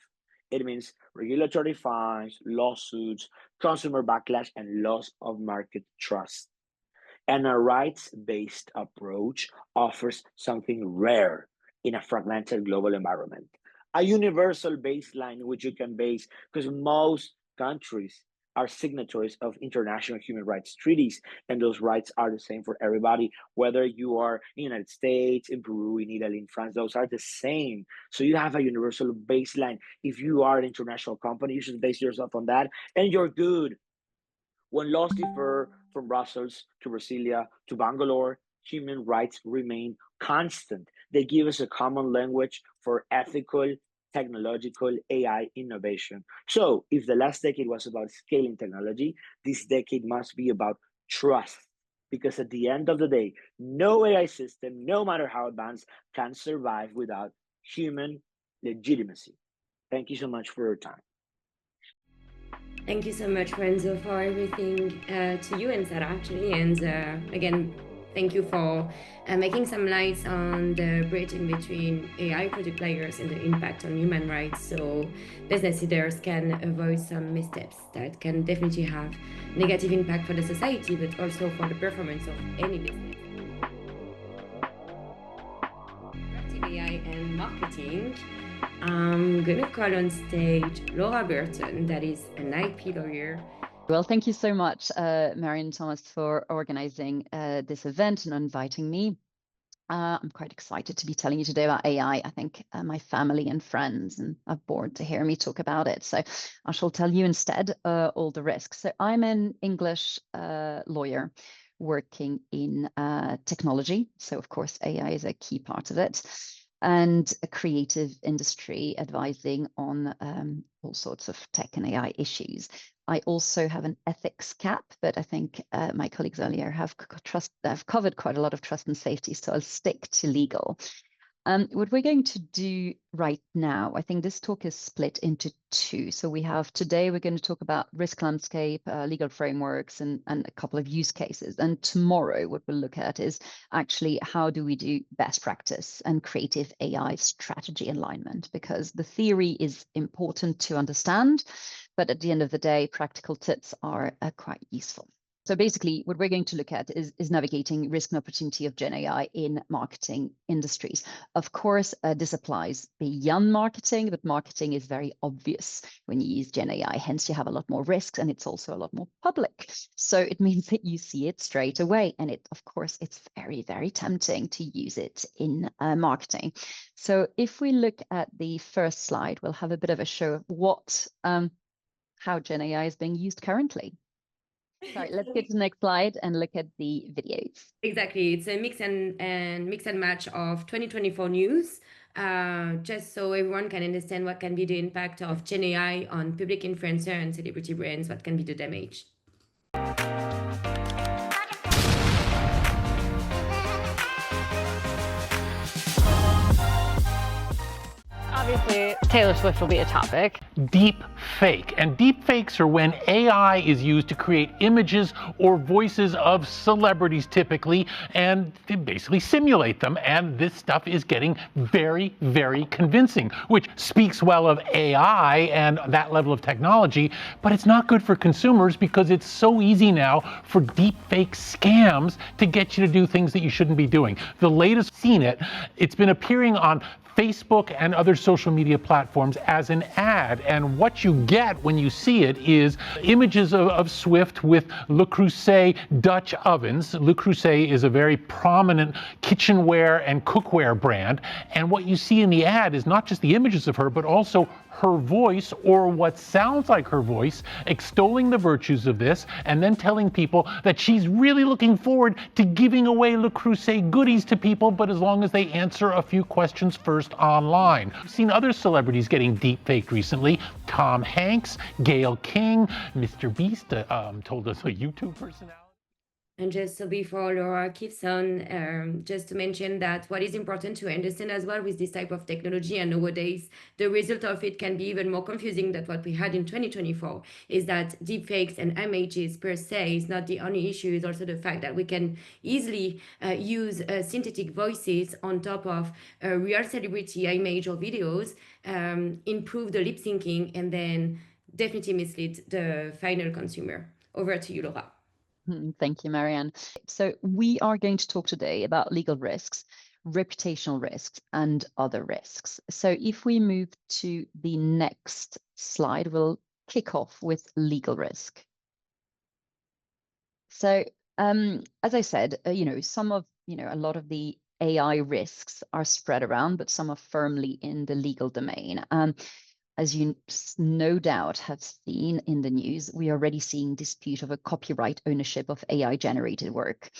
It means regulatory fines, lawsuits, consumer backlash, and loss of market trust. And a rights-based approach offers something rare in a fragmented global environment. A universal baseline which you can base, because most countries are signatories of international human rights treaties, and those rights are the same for everybody, whether you are in the United States, in Peru, in Italy, in France, those are the same. So you have a universal baseline. If you are an international company, you should base yourself on that, and you're good. When laws differ from Brussels to Brasilia to Bangalore, human rights remain constant. They give us a common language for ethical, technological AI innovation. So, if the last decade was about scaling technology, this decade must be about trust. Because at the end of the day, no AI system, no matter how advanced, can survive without human legitimacy. Thank you so much for your time. Thank you so much, Renzo, for everything to you and Sarah, actually. And again, thank you for making some lights on the bridge in between AI product players and the impact on human rights, so business leaders can avoid some missteps that can definitely have negative impact for the society, but also for the performance of any business. Interactive AI and marketing. I'm gonna call on stage Laura Burton, that is an IP lawyer. Well, thank you so much, Mary and Thomas, for organizing this event and inviting me. I'm quite excited to be telling you today about AI. I think my family and friends are bored to hear me talk about it. So I shall tell you instead all the risks. So I'm an English lawyer working in technology. So of course, AI is a key part of it. And a creative industry advising on all sorts of tech and AI issues. I also have an ethics cap, but I think my colleagues earlier have covered quite a lot of trust and safety, so I'll stick to legal. What we're going to do right now, I think this talk is split into two. So we have today, we're going to talk about risk landscape, legal frameworks, and a couple of use cases. And tomorrow, what we'll look at is actually how do we do best practice and creative AI strategy alignment, because the theory is important to understand, but at the end of the day, practical tips are quite useful. So basically, what we're going to look at is navigating risk and opportunity of Gen AI in marketing industries. Of course, this applies beyond marketing, but marketing is very obvious when you use Gen AI. Hence, you have a lot more risks, and it's also a lot more public. So it means that you see it straight away. And of course, it's very, very tempting to use it in marketing. So if we look at the first slide, we'll have a bit of a show of how Gen AI is being used currently. Sorry, let's get to the next slide and look at the videos. Exactly. It's a mix and match of 2024 news, just so everyone can understand what can be the impact of Gen AI on public influencer and celebrity brands, what can be the damage. Obviously, Taylor Swift will be a topic. Deep fake. And deep fakes are when AI is used to create images or voices of celebrities typically, and they basically simulate them. And this stuff is getting very, very convincing, which speaks well of AI and that level of technology, but it's not good for consumers because it's so easy now for deep fake scams to get you to do things that you shouldn't be doing. The latest seen it, it's been appearing on Facebook and other social media platforms as an ad. And what you get when you see it is images of Swift with Le Creuset Dutch ovens. Le Creuset is a very prominent kitchenware and cookware brand. And what you see in the ad is not just the images of her, but also her voice, or what sounds like her voice, extolling the virtues of this, and then telling people that she's really looking forward to giving away Le Creuset goodies to people, but as long as they answer a few questions first online. We've seen other celebrities getting deep-faked recently. Tom Hanks, Gayle King, Mr. Beast told us a YouTube personality. And just so before Laura keeps on, just to mention that what is important to understand as well with this type of technology, and nowadays the result of it can be even more confusing than what we had in 2024, is that deepfakes and images per se is not the only issue. It's also the fact that we can easily use synthetic voices on top of real celebrity image or videos, improve the lip syncing, and then definitely mislead the final consumer. Over to you, Laura. Thank you, Marianne. So we are going to talk today about legal risks, reputational risks, and other risks. So if we move to the next slide, we'll kick off with legal risk. So as I said, a lot of the AI risks are spread around, but some are firmly in the legal domain. As you no doubt have seen in the news, we are already seeing dispute over copyright ownership of AI-generated work,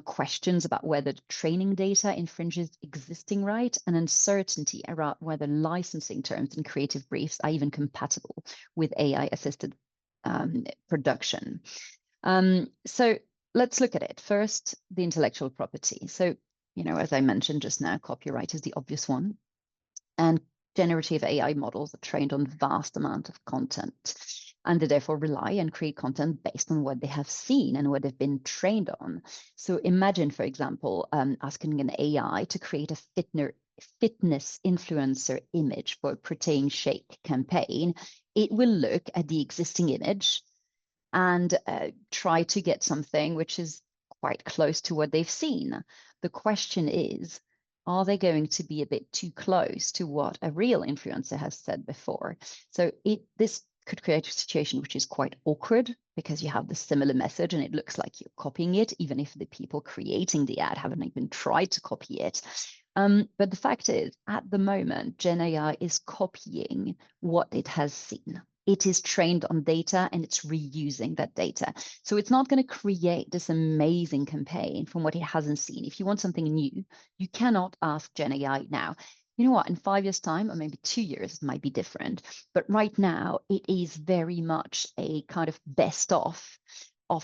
questions about whether the training data infringes existing rights, and uncertainty around whether licensing terms and creative briefs are even compatible with AI-assisted production. So let's look at it. First, the intellectual property. So, as I mentioned just now, copyright is the obvious one. And generative AI models are trained on vast amount of content, and they therefore rely and create content based on what they have seen and what they've been trained on. So imagine, for example, asking an AI to create a fitness influencer image for a protein shake campaign. It will look at the existing image and try to get something which is quite close to what they've seen. The question is, are they going to be a bit too close to what a real influencer has said before? So this could create a situation which is quite awkward because you have the similar message and it looks like you're copying it, even if the people creating the ad haven't even tried to copy it. But the fact is, at the moment, Gen AI is copying what it has seen. It is trained on data and it's reusing that data. So it's not going to create this amazing campaign from what it hasn't seen. If you want something new, you cannot ask Gen AI now. You know what, in 5 years' time, or maybe 2 years, it might be different. But right now, it is very much a kind of best of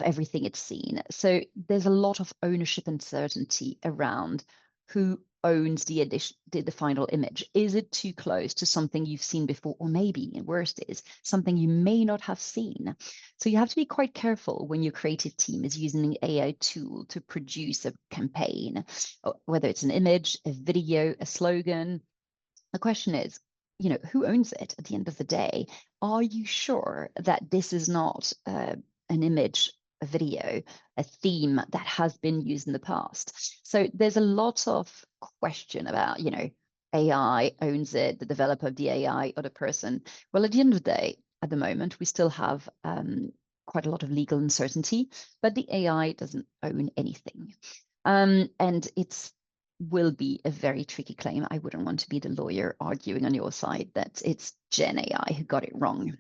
everything it's seen. So there's a lot of ownership and certainty around who owns the final image. Is it too close to something you've seen before? Or maybe, and worst is, something you may not have seen. So you have to be quite careful when your creative team is using an AI tool to produce a campaign, whether it's an image, a video, a slogan. The question is, who owns it at the end of the day? Are you sure that this is not an image a video, a theme that has been used in the past. So there's a lot of question about, AI owns it, the developer of the AI or the person. Well, at the end of the day, at the moment, we still have quite a lot of legal uncertainty, but the AI doesn't own anything. And it's will be a very tricky claim. I wouldn't want to be the lawyer arguing on your side that it's Gen AI who got it wrong.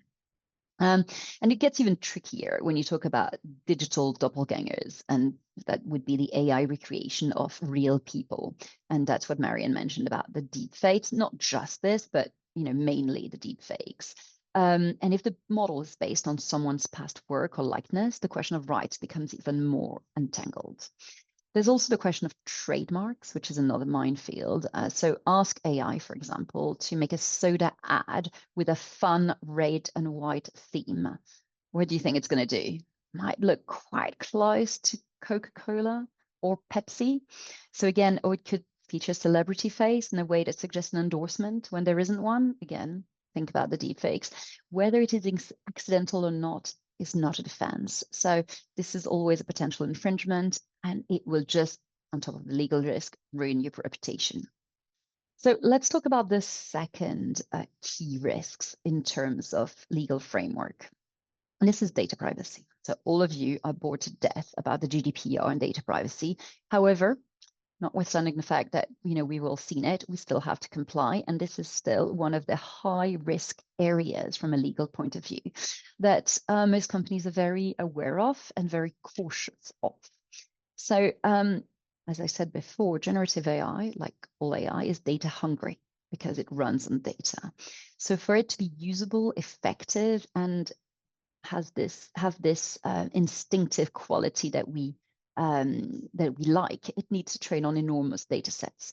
And it gets even trickier when you talk about digital doppelgangers, and that would be the AI recreation of real people. And that's what Marianne mentioned about the deep fakes, not just this, but mainly the deep fakes. And if the model is based on someone's past work or likeness, the question of rights becomes even more entangled. There's also the question of trademarks, which is another minefield. So ask AI, for example, to make a soda ad with a fun red and white theme. What do you think it's going to do? Might look quite close to Coca-Cola or Pepsi. So again, or it could feature a celebrity face in a way that suggests an endorsement when there isn't one. Again, think about the deepfakes. Whether it is accidental or not is not a defense. So this is always a potential infringement, and it will just, on top of the legal risk, ruin your reputation. So let's talk about the second key risks in terms of legal framework. And this is data privacy. So all of you are bored to death about the GDPR and data privacy. However, notwithstanding the fact that we've all seen it, we still have to comply. And this is still one of the high risk areas from a legal point of view that most companies are very aware of and very cautious of. So as I said before, generative AI, like all AI, is data hungry because it runs on data. So for it to be usable, effective, and have this instinctive quality that we like, it needs to train on enormous data sets.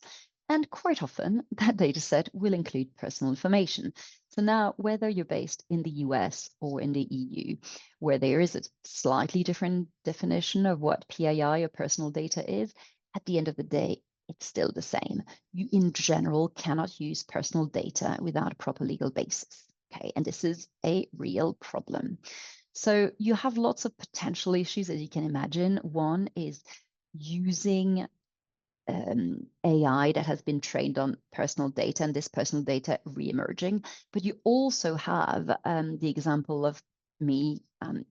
And quite often, that data set will include personal information. So now, whether you're based in the US or in the EU, where there is a slightly different definition of what PII or personal data is, at the end of the day, it's still the same. You, in general, cannot use personal data without a proper legal basis. Okay, and this is a real problem. So you have lots of potential issues, as you can imagine. One is using AI that has been trained on personal data, and this personal data re-emerging. But you also have the example of me,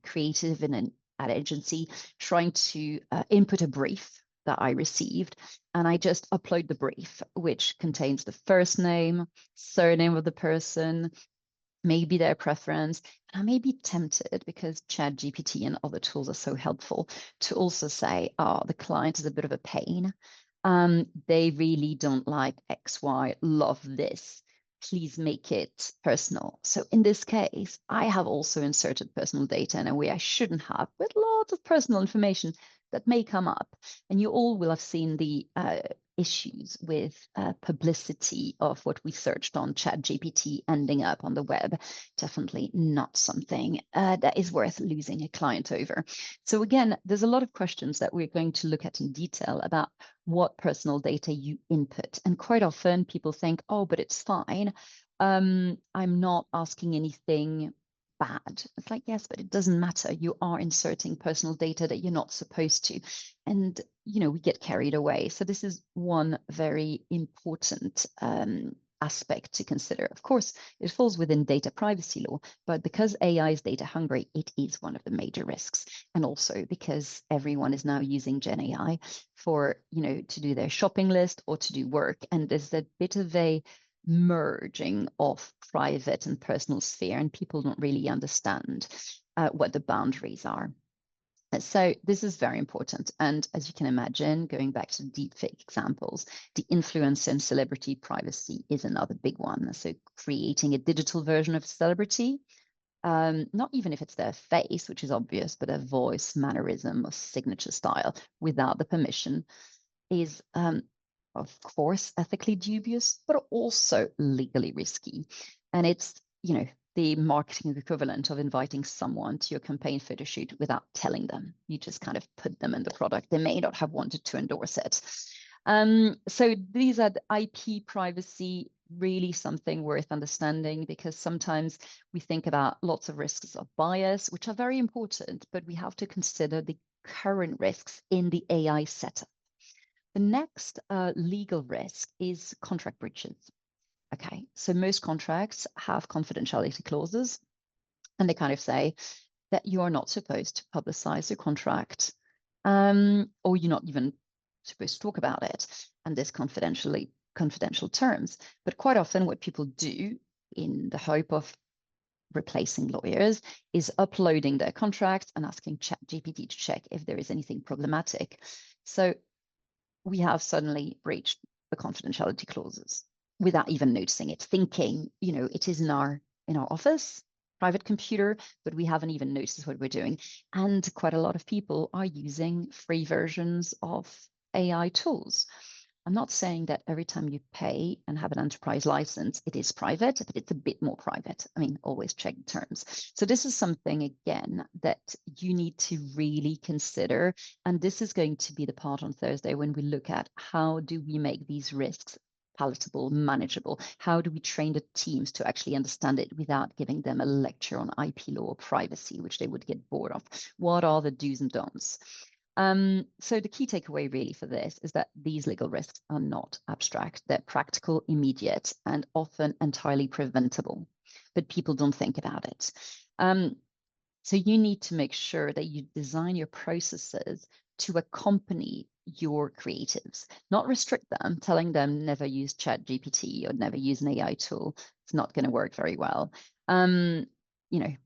creative in an ad agency, trying to input a brief that I received, and I just upload the brief, which contains the first name, surname of the person, maybe their preference. And I may be tempted, because ChatGPT and other tools are so helpful, to also say, oh, the client is a bit of a pain. They really don't like XY, love this. Please make it personal. So in this case, I have also inserted personal data in a way I shouldn't have, with lots of personal information that may come up. And you all will have seen the issues with publicity of what we searched on ChatGPT ending up on the web. Definitely not something that is worth losing a client over. So again, there's a lot of questions that we're going to look at in detail about what personal data you input. And quite often people think, oh, but it's fine. I'm not asking anything bad. It's like, yes, but it doesn't matter. You are inserting personal data that you're not supposed to. And, we get carried away. So this is one very important aspect to consider. Of course, it falls within data privacy law, but because AI is data hungry, it is one of the major risks. And also because everyone is now using Gen AI for, to do their shopping list or to do work. And there's a bit of a merging of private and personal sphere, and people don't really understand what the boundaries are. So this is very important. And as you can imagine, going back to deepfake examples, the influencer and celebrity privacy is another big one. So creating a digital version of a celebrity, not even if it's their face, which is obvious, but their voice, mannerism, or signature style without the permission is, of course, ethically dubious, but also legally risky. And it's, the marketing equivalent of inviting someone to your campaign photo shoot without telling them. You just kind of put them in the product. They may not have wanted to endorse it. So these are the IP privacy really something worth understanding, because sometimes we think about lots of risks of bias, which are very important, but we have to consider the current risks in the AI setup. The next legal risk is contract breaches. Okay, so most contracts have confidentiality clauses, and they kind of say that you are not supposed to publicize your contract, or you're not even supposed to talk about it, and there's confidential terms. But quite often what people do in the hope of replacing lawyers is uploading their contracts and asking ChatGPT to check if there is anything problematic. So we have suddenly breached the confidentiality clauses without even noticing it, thinking, it is in our office, private computer, but we haven't even noticed what we're doing. And quite a lot of people are using free versions of AI tools. I'm not saying that every time you pay and have an enterprise license, it is private, but it's a bit more private. I mean, always check the terms. So this is something, again, that you need to really consider. And this is going to be the part on Thursday when we look at how do we make these risks palatable, manageable? How do we train the teams to actually understand it without giving them a lecture on IP law or privacy, which they would get bored of? What are the do's and don'ts? So the key takeaway really for this is that these legal risks are not abstract. They're practical, immediate, and often entirely preventable, but people don't think about it. So you need to make sure that you design your processes to accompany your creatives, not restrict them, telling them never use ChatGPT or never use an AI tool. It's not going to work very well.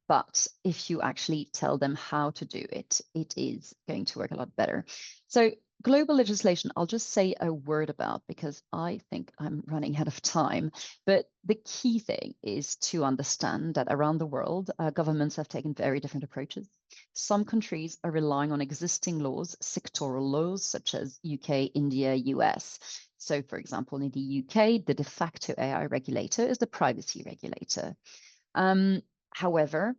But if you actually tell them how to do it, it is going to work a lot better. So global legislation, I'll just say a word about, because I think I'm running out of time. But the key thing is to understand that around the world, governments have taken very different approaches. Some countries are relying on existing laws, sectoral laws, such as UK, India, US. So, for example, in the UK, the de facto AI regulator is the privacy regulator. However,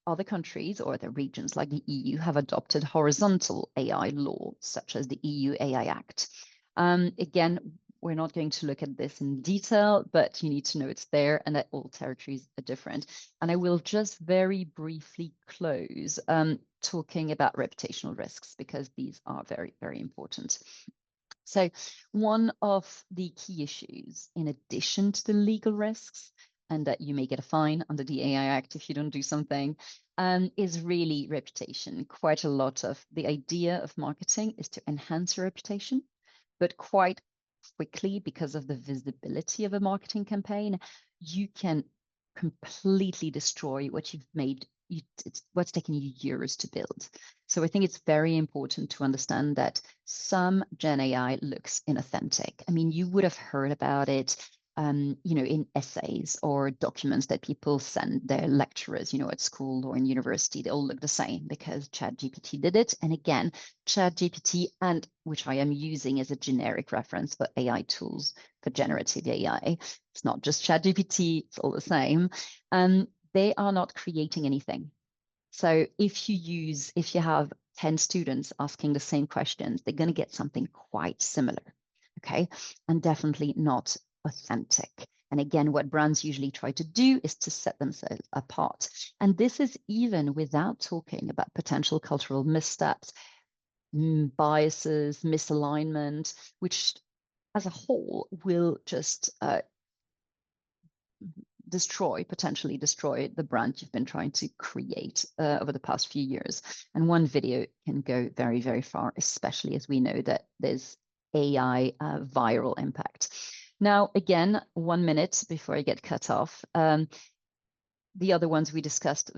other countries or other regions like the EU have adopted horizontal AI law, such as the EU AI Act. Again, we're not going to look at this in detail, but you need to know it's there and that all territories are different. And I will just very briefly close talking about reputational risks, because these are very, very important. So one of the key issues, in addition to the legal risks, and that you may get a fine under the AI Act if you don't do something, is really reputation. Quite a lot of the idea of marketing is to enhance your reputation, but quite quickly, because of the visibility of a marketing campaign, you can completely destroy what you've made. It's what's taken you years to build. So I think it's very important to understand that some Gen AI looks inauthentic. I mean, you would have heard about it in essays or documents that people send their lecturers, at school or in university. They all look the same because ChatGPT did it. And again, ChatGPT, and which I am using as a generic reference for AI tools for generative AI. It's not just ChatGPT, it's all the same. They are not creating anything. So if you have 10 students asking the same questions, they're going to get something quite similar, okay? And definitely not authentic. And again, what brands usually try to do is to set themselves apart. And this is even without talking about potential cultural missteps, biases, misalignment, which as a whole will just potentially destroy the brand you've been trying to create over the past few years. And one video can go very, very far, especially as we know that there's AI viral impact. Now, again, 1 minute before I get cut off. The other ones we discussed,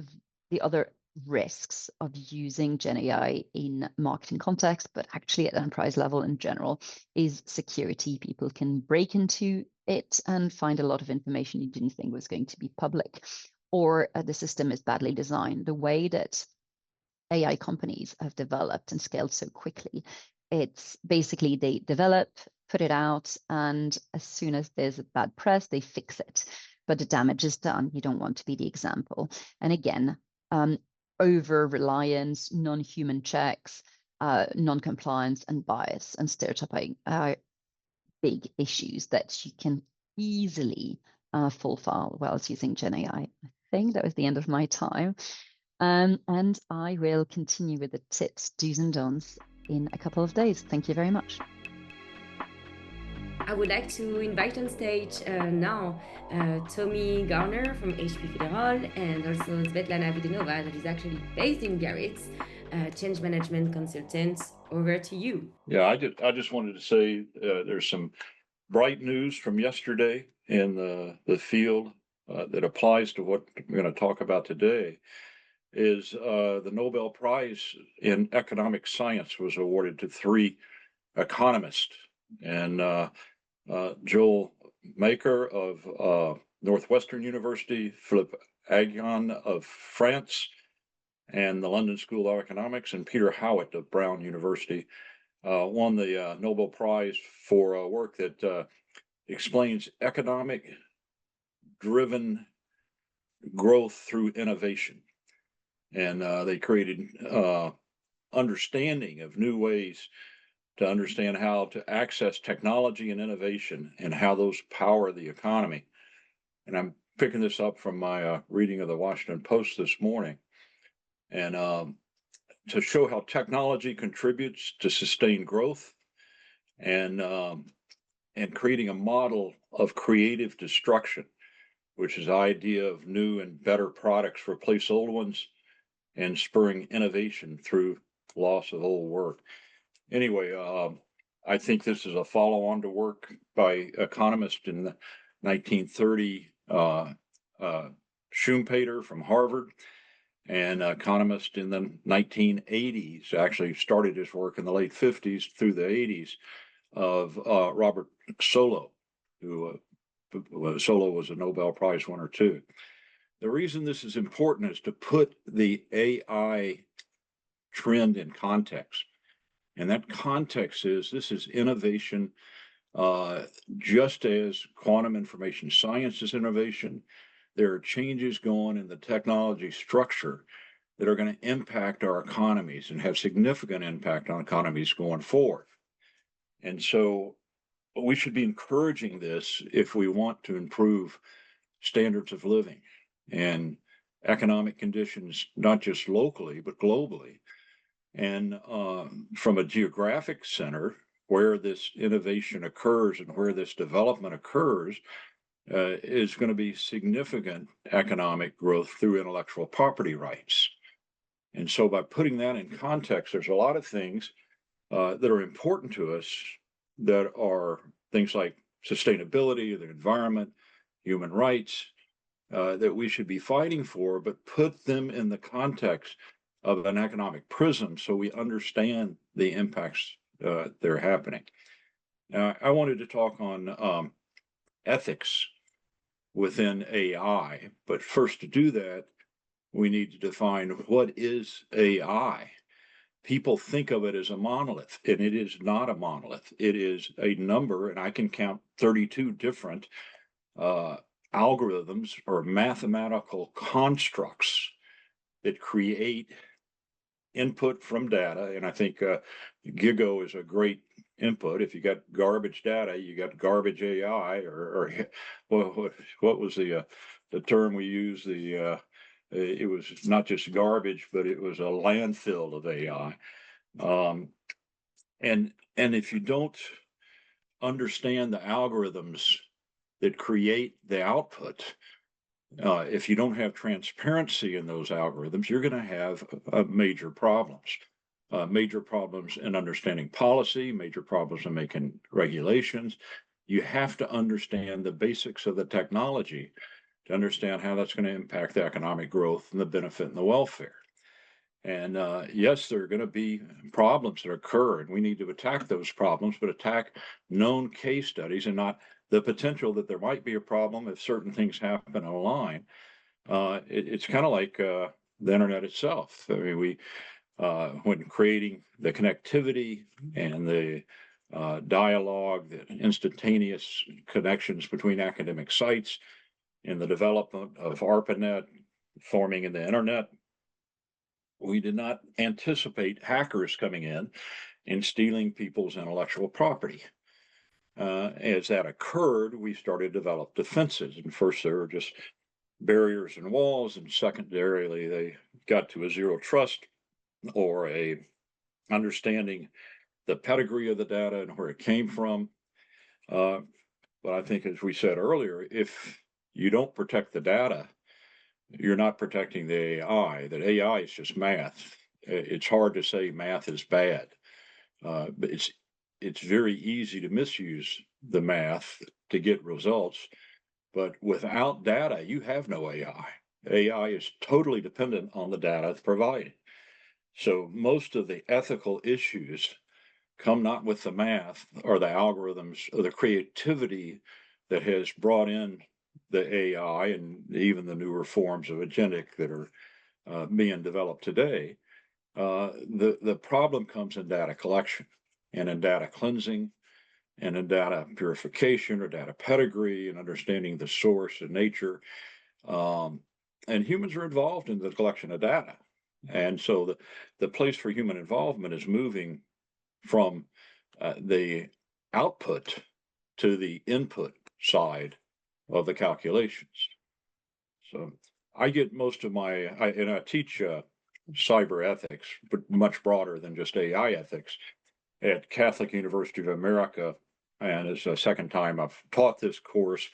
the other risks of using Gen AI in marketing context, but actually at enterprise level in general, is security. People can break into it and find a lot of information you didn't think was going to be public, or the system is badly designed. The way that AI companies have developed and scaled so quickly, it's basically they develop, put it out, and as soon as there's a bad press, they fix it. But the damage is done. You don't want to be the example. And again, over-reliance, non-human checks, non-compliance, and bias and stereotyping are big issues that you can easily full file whilst using Gen AI. I think that was the end of my time. And I will continue with the tips, do's and don'ts in a couple of days. Thank you very much. I would like to invite on stage now Tommy Garner from HP Federal and also Svetlana Vidinova, that is actually based in Biarritz, change management consultant. Over to you. Yeah, I just wanted to say there's some bright news from yesterday in the field that applies to what we're going to talk about today. Is the Nobel Prize in Economic Science was awarded to 3 economists, and Joel Maker of Northwestern University, Philippe Aghion of France, and the London School of Economics, and Peter Howitt of Brown University won the Nobel Prize for work that explains economic-driven growth through innovation. And they created understanding of new ways to understand how to access technology and innovation and how those power the economy. And I'm picking this up from my reading of the Washington Post this morning. And to show how technology contributes to sustained growth and creating a model of creative destruction, which is the idea of new and better products replace old ones and spurring innovation through loss of old work. Anyway, I think this is a follow-on to work by economists in the 1930, Schumpeter from Harvard, and economist in the 1980s, actually started his work in the late 50s through the 80s, of Robert Solow, who Solow was a Nobel Prize winner too. The reason this is important is to put the AI trend in context. And that context is this is innovation, just as quantum information science is innovation. There are changes going in the technology structure that are going to impact our economies and have significant impact on economies going forward. And so we should be encouraging this if we want to improve standards of living and economic conditions, not just locally, but globally. And from a geographic center where this innovation occurs and where this development occurs, is going to be significant economic growth through intellectual property rights. And so by putting that in context, there's a lot of things that are important to us that are things like sustainability, the environment, human rights, that we should be fighting for, but put them in the context of an economic prism so we understand the impacts that are happening. Now, I wanted to talk on ethics within AI, but first to do that, we need to define what is AI. People think of it as a monolith, and it is not a monolith. It is a number, and I can count 32 different algorithms or mathematical constructs that create input from data. And I think GIGO is a great input. If you got garbage data, you got garbage AI, or what was the term we used? It was not just garbage, but it was a landfill of AI. And if you don't understand the algorithms that create the output, if you don't have transparency in those algorithms, you're going to have major problems. Major problems in understanding policy, major problems in making regulations. You have to understand the basics of the technology to understand how that's going to impact the economic growth and the benefit and the welfare. And yes, there are going to be problems that occur, and we need to attack those problems, but attack known case studies and not the potential that there might be a problem if certain things happen online. It's kind of like the internet itself. I mean, when creating the connectivity and the dialogue, the instantaneous connections between academic sites, in the development of ARPANET, forming in the internet, we did not anticipate hackers coming in and stealing people's intellectual property. As that occurred, we started to develop defenses. And first, there were just barriers and walls, and secondarily, they got to a zero trust or a understanding the pedigree of the data and where it came from. But I think, as we said earlier, if you don't protect the data, you're not protecting the AI. That AI is just math. It's hard to say math is bad, but it's very easy to misuse the math to get results. But without data, you have no AI. AI is totally dependent on the data it's provided. So most of the ethical issues come not with the math or the algorithms or the creativity that has brought in the AI and even the newer forms of agentic that are being developed today. The problem comes in data collection and in data cleansing and in data purification or data pedigree and understanding the source and nature. And humans are involved in the collection of data. And so the place for human involvement is moving from the output to the input side of the calculations. So I get most of and I teach cyber ethics, but much broader than just AI ethics at Catholic University of America. And it's the second time I've taught this course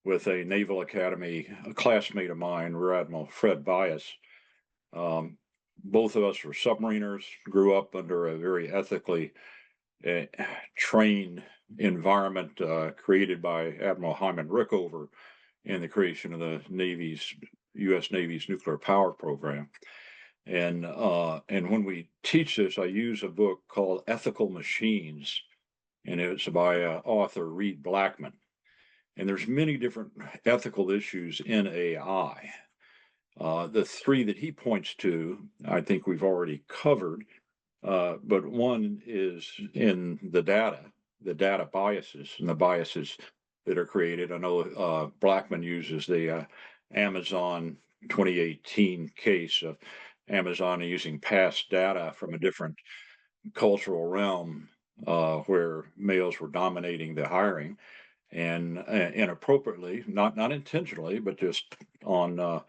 with a Naval Academy, a classmate of mine, Rear Admiral Fred Bias. Both of us were submariners, grew up under a very ethically trained environment created by Admiral Hyman Rickover in the creation of the U.S. Navy's nuclear power program. And when we teach this, I use a book called Ethical Machines, and it's by author Reed Blackman. And there's many different ethical issues in AI. The three that he points to, I think we've already covered, but one is in the data biases and the biases that are created. I know Blackman uses the Amazon 2018 case of Amazon using past data from a different cultural realm where males were dominating the hiring and inappropriately, not intentionally, but just on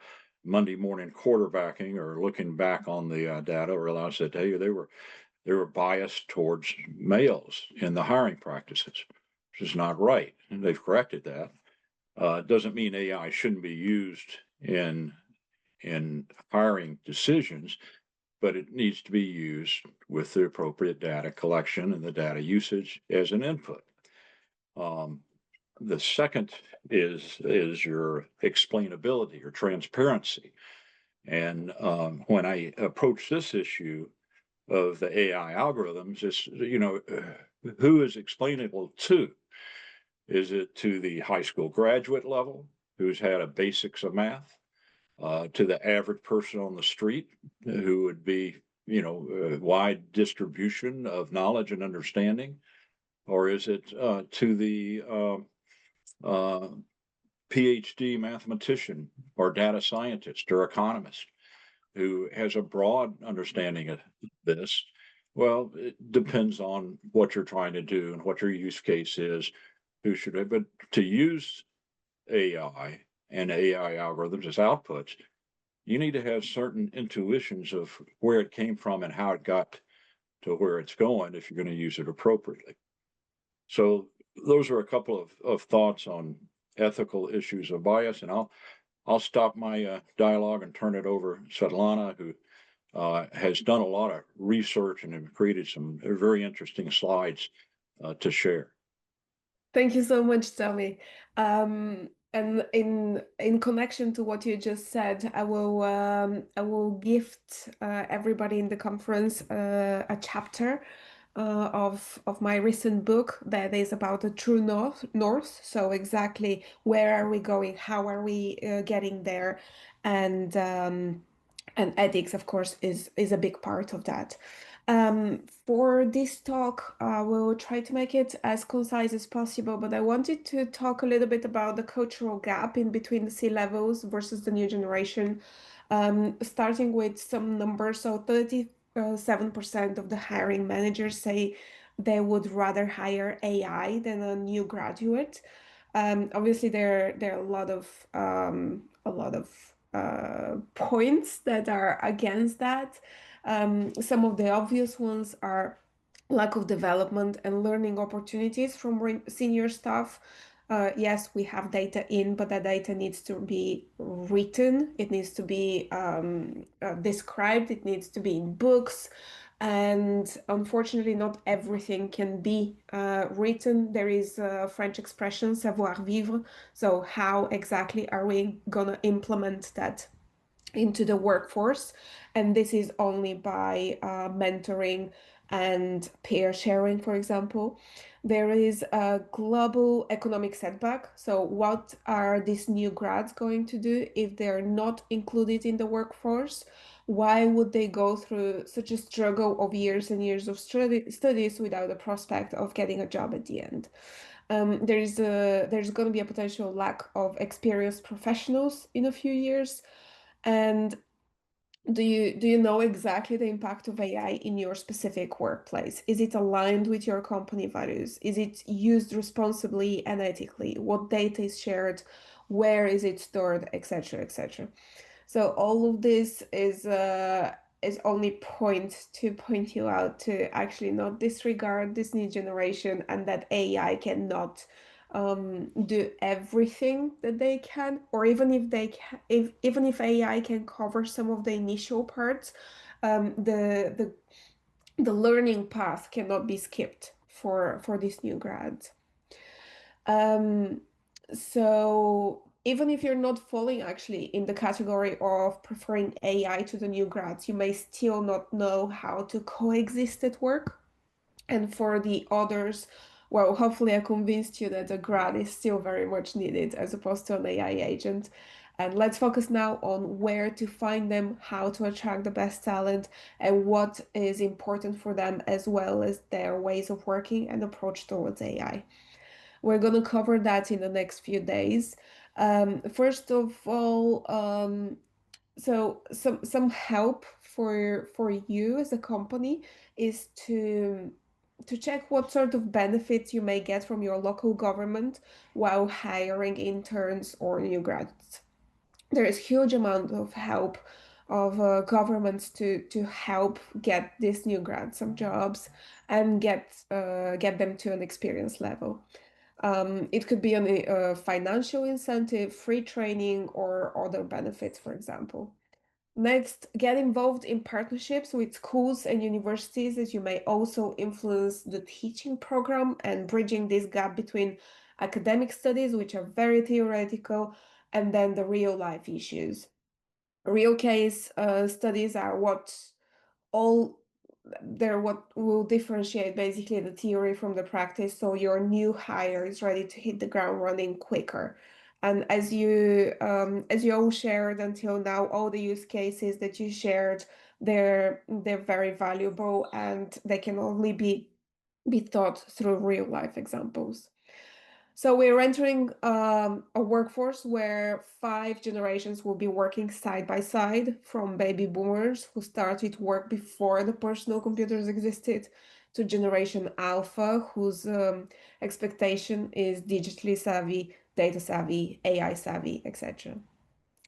Monday morning quarterbacking or looking back on the data, realized that hey, they were biased towards males in the hiring practices, which is not right, and they've corrected that. Doesn't mean AI shouldn't be used in hiring decisions, but it needs to be used with the appropriate data collection and the data usage as an input. The second is your explainability or transparency. And when I approach this issue of the AI algorithms, it's, who is explainable to? Is it to the high school graduate level who's had a basics of math? To the average person on the street who would be, a wide distribution of knowledge and understanding? Or is it to the PhD mathematician or data scientist or economist who has a broad understanding of this? Well, it depends on what you're trying to do and what your use case is, who should it, but to use AI and AI algorithms as outputs, you need to have certain intuitions of where it came from and how it got to where it's going if you're going to use it appropriately. So those are a couple of thoughts on ethical issues of bias, and I'll stop my dialogue and turn it over to Svetlana, who has done a lot of research and have created some very interesting slides to share. Thank you so much, Tommy. And in connection to what you just said, I will gift everybody in the conference a chapter of my recent book that is about the true north. So exactly where are we going? How are we getting there? And ethics, of course, is a big part of that. For this talk, we'll try to make it as concise as possible, but I wanted to talk a little bit about the cultural gap in between the C-levels versus the new generation, starting with some numbers. So 37% of the hiring managers say they would rather hire AI than a new graduate. Obviously, there are a lot of points that are against that. Some of the obvious ones are lack of development and learning opportunities from senior staff. Yes, we have data in, but that data needs to be written. It needs to be described. It needs to be in books. And unfortunately, not everything can be written. There is a French expression, savoir vivre. So how exactly are we gonna implement that into the workforce? And this is only by mentoring and peer sharing, for example. There is a global economic setback. So what are these new grads going to do if they're not included in the workforce? Why would they go through such a struggle of years and years of studies without the prospect of getting a job at the end? There's going to be a potential lack of experienced professionals in a few years. And do you know exactly the impact of AI in your specific workplace? Is it aligned with your company values? Is it used responsibly and ethically? What data is shared? Where is it stored, etc., etc.? So all of this is only point you out to actually not disregard this new generation, and that AI cannot do everything that they can, or even if they can, if even if AI can cover some of the initial parts, the learning path cannot be skipped for these new grads. So even if you're not falling actually in the category of preferring AI to the new grads, you may still not know how to coexist at work. And for the others, well, hopefully I convinced you that a grad is still very much needed as opposed to an AI agent. And let's focus now on where to find them, how to attract the best talent, and what is important for them, as well as their ways of working and approach towards AI. We're going to cover that in the next few days. First of all, so some help for you as a company is to check what sort of benefits you may get from your local government while hiring interns or new grads. There is huge amount of help of governments to help get these new grads some jobs and get them to an experience level. It could be a financial incentive, free training, or other benefits, for example. Next, get involved in partnerships with schools and universities, as you may also influence the teaching program and bridging this gap between academic studies, which are very theoretical, and then the real life issues. Real case studies are what will differentiate basically the theory from the practice, so your new hire is ready to hit the ground running quicker. And as you all shared until now, all the use cases that you shared, they're very valuable, and they can only be taught through real life examples. So we're entering a workforce where 5 generations will be working side by side, from baby boomers who started work before the personal computers existed, to Generation Alpha, whose expectation is digitally savvy, data savvy, AI savvy, etc.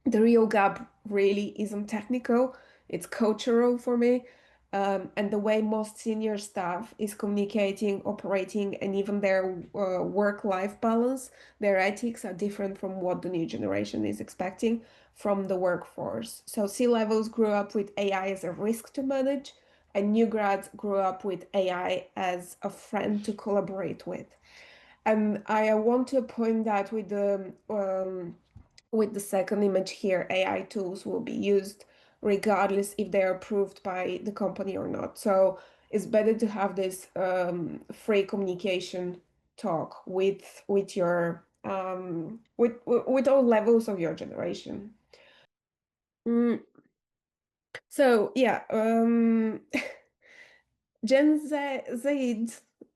The real gap really isn't technical, it's cultural for me. And the way most senior staff is communicating, operating, and even their work-life balance, their ethics are different from what the new generation is expecting from the workforce. So C-levels grew up with AI as a risk to manage, and new grads grew up with AI as a friend to collaborate with. And I want to point that with the second image here, AI tools will be used regardless if they are approved by the company or not. So it's better to have this free communication talk with your with all levels of your generation. So yeah, Gen Z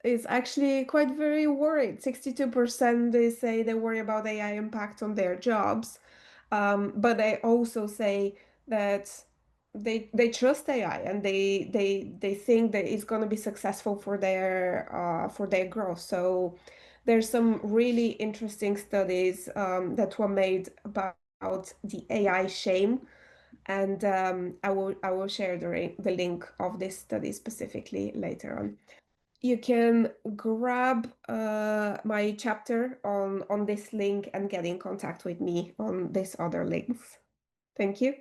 is actually quite very worried. 62% they say they worry about AI impact on their jobs. But they also say that they trust AI, and they think that it's going to be successful for their growth. So there's some really interesting studies that were made about the AI shame, and I will share the link of this study specifically later on. You can grab my chapter on this link and get in contact with me on these other links. Thank you.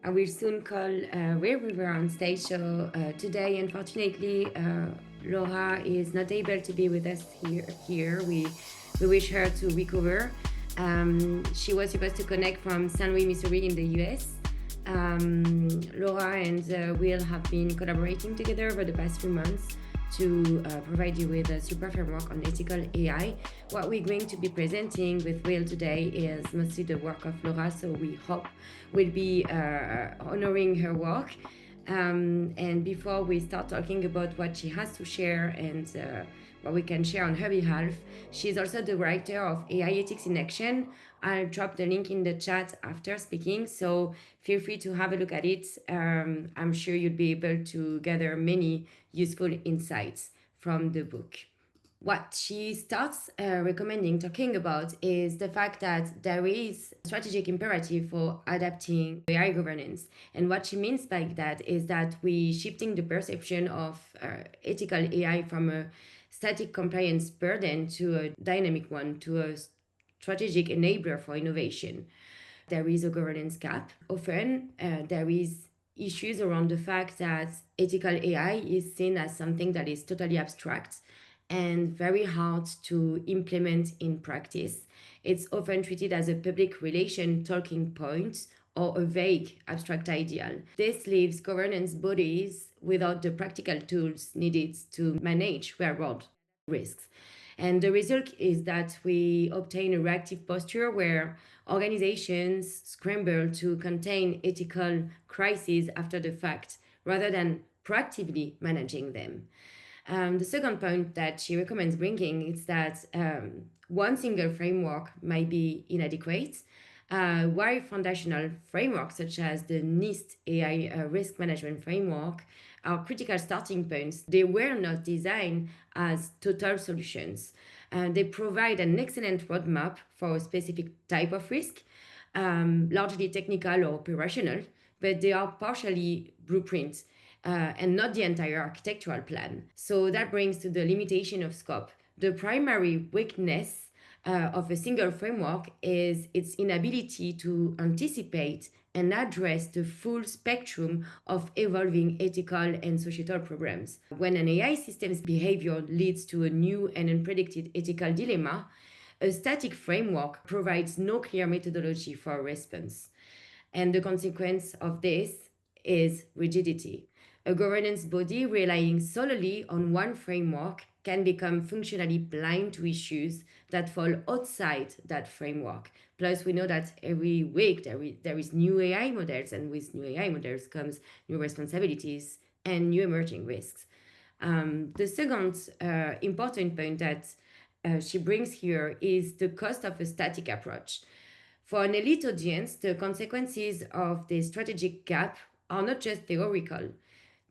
I will soon call Ray River on stage. So today, unfortunately, Laura is not able to be with us here. We wish her to recover. She was supposed to connect from St. Louis, Missouri in the US. Laura and Will have been collaborating together over the past few months to provide you with a super framework on ethical AI. What we're going to be presenting with Will today is mostly the work of Laura, so we hope we'll be honoring her work. And before we start talking about what she has to share and what we can share on her behalf, she's also the writer of AI Ethics in Action. I'll drop the link in the chat after speaking, so feel free to have a look at it. I'm sure you'll be able to gather many useful insights from the book. What she starts recommending, talking about, is the fact that there is a strategic imperative for adapting AI governance. And what she means by that is that we shifting the perception of ethical AI from a static compliance burden to a dynamic one, to a strategic enabler for innovation. There is a governance gap. Often there is issues around the fact that ethical AI is seen as something that is totally abstract and very hard to implement in practice. It's often treated as a public relation talking point or a vague abstract ideal. This leaves governance bodies without the practical tools needed to manage real-world risks. And the result is that we obtain a reactive posture where organizations scramble to contain ethical crises after the fact rather than proactively managing them. The second point that she recommends bringing is that one single framework might be inadequate, while foundational frameworks such as the NIST AI risk management framework are critical starting points. They were not designed as total solutions. They provide an excellent roadmap for a specific type of risk, largely technical or operational, but they are partially blueprints and not the entire architectural plan. So that brings to the limitation of scope. The primary weakness of a single framework is its inability to anticipate and address the full spectrum of evolving ethical and societal problems. When an AI system's behavior leads to a new and unpredicted ethical dilemma, a static framework provides no clear methodology for a response. And the consequence of this is rigidity. A governance body relying solely on one framework can become functionally blind to issues that fall outside that framework. Plus, we know that every week there is new AI models, and with new AI models comes new responsibilities and new emerging risks. The second important point that she brings here is the cost of a static approach. For an elite audience, the consequences of the strategic gap are not just theoretical.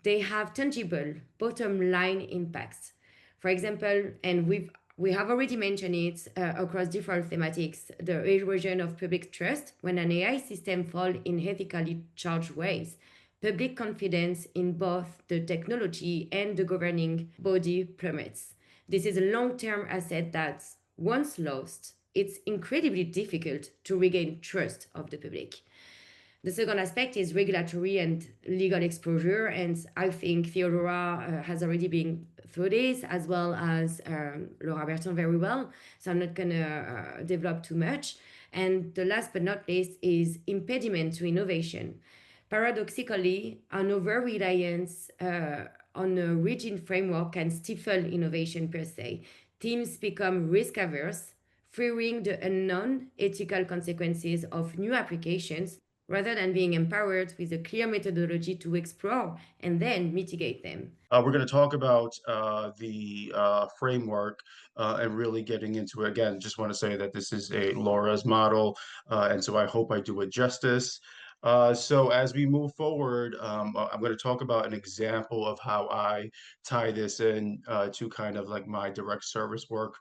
They have tangible bottom line impacts. For example, and we have already mentioned it across different thematics, the erosion of public trust when an AI system falls in ethically charged ways. Public confidence in both the technology and the governing body plummets. This is a long-term asset that, once lost, it's incredibly difficult to regain trust of the public. The second aspect is regulatory and legal exposure, and I think Theodora has already been through this, as well as Laura Berton very well, so I'm not going to develop too much. And the last but not least is impediment to innovation. Paradoxically, an over-reliance on a rigid framework can stifle innovation per se. Teams become risk-averse, fearing the unknown ethical consequences of new applications rather than being empowered with a clear methodology to explore and then mitigate them. We're going to talk about the framework and really getting into it. Again, just want to say that this is a Laura's model, and so I hope I do it justice. So as we move forward, I'm going to talk about an example of how I tie this in to kind of like my direct service work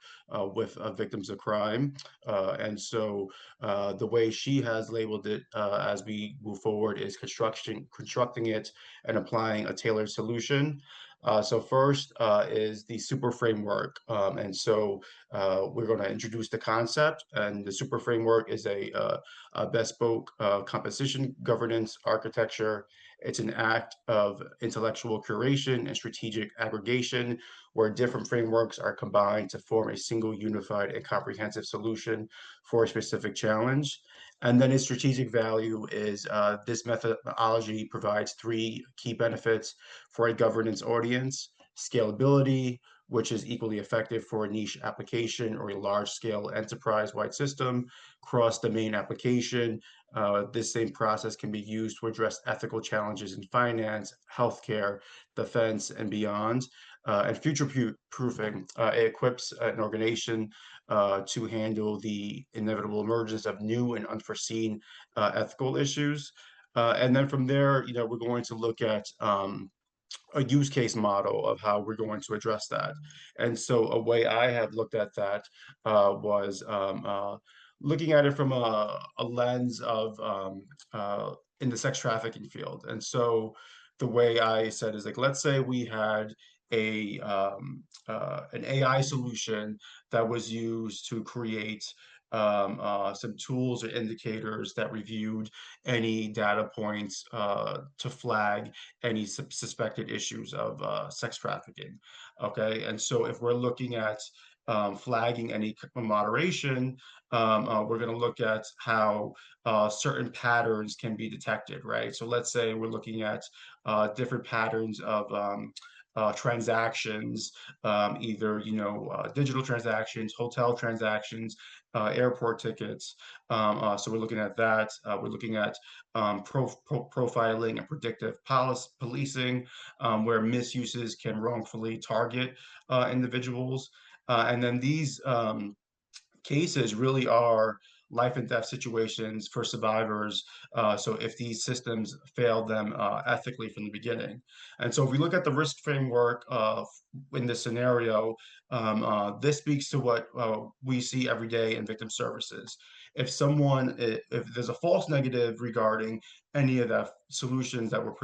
with victims of crime. And so the way she has labeled it as we move forward is constructing it and applying a tailored solution. So first is the super framework. And so we're going to introduce the concept, and the super framework is a bespoke composition governance architecture. It's an act of intellectual curation and strategic aggregation where different frameworks are combined to form a single unified and comprehensive solution for a specific challenge. And then its strategic value is this methodology provides three key benefits for a governance audience: scalability, which is equally effective for a niche application or a large-scale enterprise-wide system; cross-domain application. This same process can be used to address ethical challenges in finance, healthcare, defense, and beyond. And future-proofing. It equips an organization to handle the inevitable emergence of new and unforeseen ethical issues. And then from there, we're going to look at a use case model of how we're going to address that. And so a way I have looked at that was looking at it from a lens of in the sex trafficking field. And so the way I said is like, let's say we had an AI solution that was used to create some tools or indicators that reviewed any data points to flag any suspected issues of sex trafficking. Okay, and so if we're looking at flagging any moderation, we're going to look at how certain patterns can be detected, right? So let's say we're looking at different patterns of transactions, either digital transactions, hotel transactions, airport tickets. So we're looking at that. We're looking at profiling and predictive policing, where misuses can wrongfully target individuals. And then these cases really are life and death situations for survivors. So if these systems failed them ethically from the beginning. And so if we look at the risk framework in this scenario, this speaks to what we see every day in victim services. If there's a false negative regarding any of the solutions that were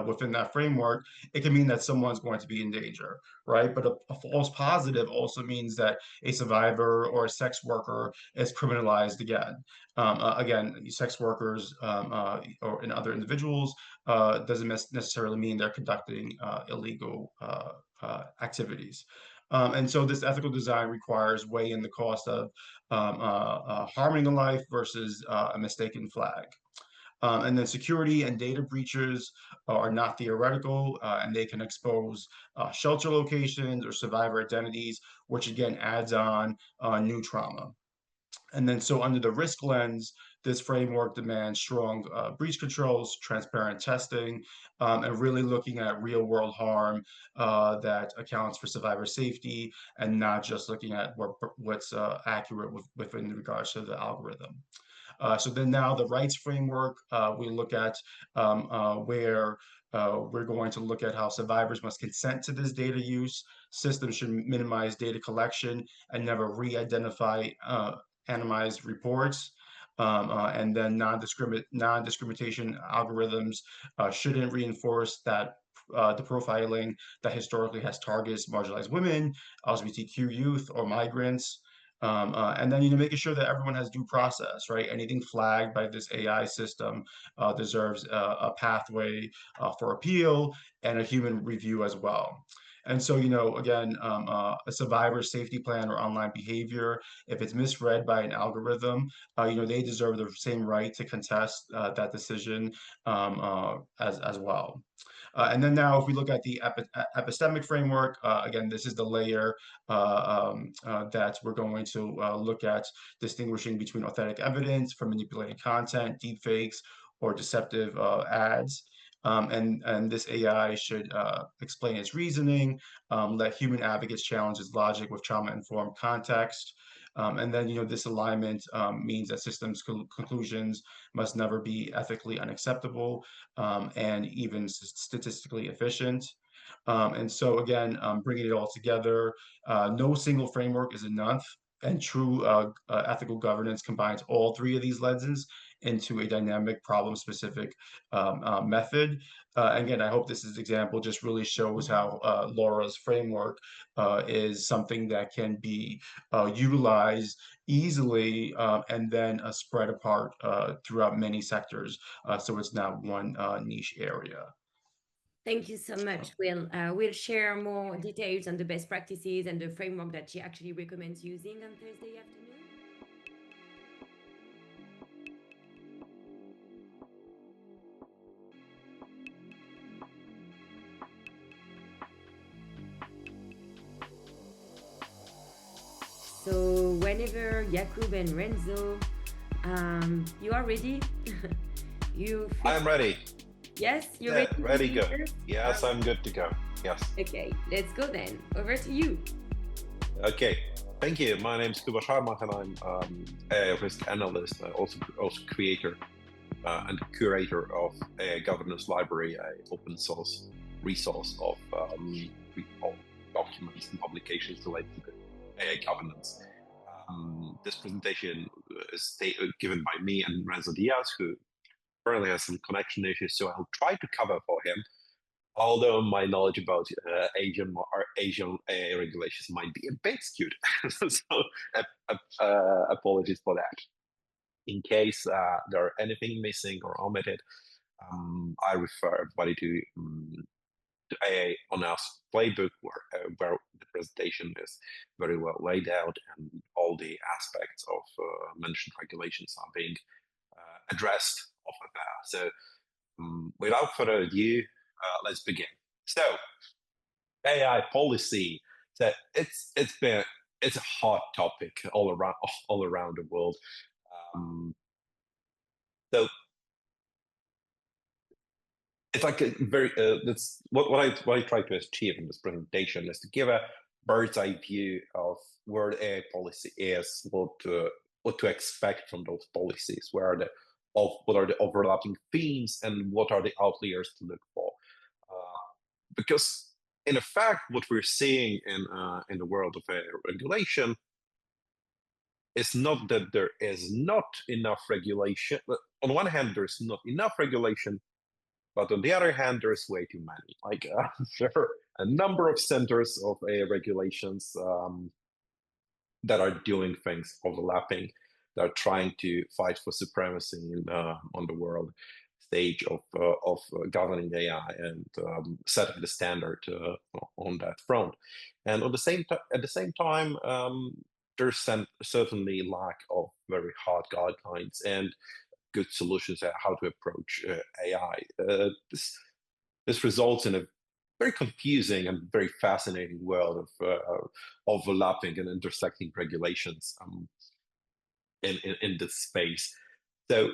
within that framework, it can mean that someone's going to be in danger, right? But a false positive also means that a survivor or a sex worker is criminalized again. Again, sex workers or in other individuals doesn't necessarily mean they're conducting illegal activities. And so this ethical design requires weighing the cost of harming a life versus a mistaken flag. And then security and data breaches are not theoretical, and they can expose shelter locations or survivor identities, which again adds on new trauma. And then so under the risk lens, this framework demands strong breach controls, transparent testing, and really looking at real world harm that accounts for survivor safety, and not just looking at what's accurate within regards to the algorithm. So then now the rights framework, we look at where we're going to look at how survivors must consent to this data use. Systems should minimize data collection and never re-identify anonymized reports. And then non-discrimination algorithms shouldn't reinforce that the profiling that historically has targets marginalized women, LGBTQ youth, or migrants. And then making sure that everyone has due process, right? Anything flagged by this AI system deserves a pathway for appeal and a human review as well. And so, again, a survivor safety plan or online behavior, if it's misread by an algorithm, they deserve the same right to contest that decision as well. And then now if we look at the epistemic framework, again, this is the layer that we're going to look at distinguishing between authentic evidence from manipulated content, deepfakes, or deceptive ads. And this AI should explain its reasoning, let human advocates challenge its logic with trauma-informed context. And then, this alignment means that systems conclusions must never be ethically unacceptable and even statistically efficient. And so again, bringing it all together, no single framework is enough, and true ethical governance combines all three of these lenses into a dynamic problem-specific method. Again, I hope this example just really shows how Laura's framework is something that can be utilized easily and then spread apart throughout many sectors. So it's not one niche area. Thank you so much, Will. We'll share more details on the best practices and the framework that she actually recommends using on Thursday afternoon. So whenever Jakub and Renzo, you are ready? I'm ready. Yes, you're Yeah, ready? ready, go. Yes, I'm good to go. Yes. Okay, let's go then. Over to you. Okay, thank you. My name is Kuba Sharma, and I'm a risk analyst, also creator and curator of a governance library, an open source resource of documents and publications related to AI governance. This presentation is given by me and Renzo Diaz, who currently has some connection issues, so I'll try to cover for him. Although my knowledge about Asian AI regulations might be a bit skewed, so apologies for that. In case there are anything missing or omitted, I refer everybody to AI on Us playbook, where the presentation is very well laid out and all the aspects of mentioned regulations are being addressed over there. So without further ado, let's begin. So AI policy, so it's a hot topic all around the world. So it's like a very that's what I try to achieve in this presentation is to give a bird's eye view of where the AI policy is, what to expect from those policies, what are the overlapping themes, and what are the outliers to look for. Because in effect, what we're seeing in the world of AI regulation is not that there is not enough regulation. On one hand, there's not enough regulation, but on the other hand, there's way too many. Like there are a number of centers of AI regulations that are doing things overlapping, that are trying to fight for supremacy on the world stage of governing AI and setting the standard on that front. And at the same time, there's certainly lack of very hard guidelines and good solutions at how to approach AI. This results in a very confusing and very fascinating world of overlapping and intersecting regulations in this space. So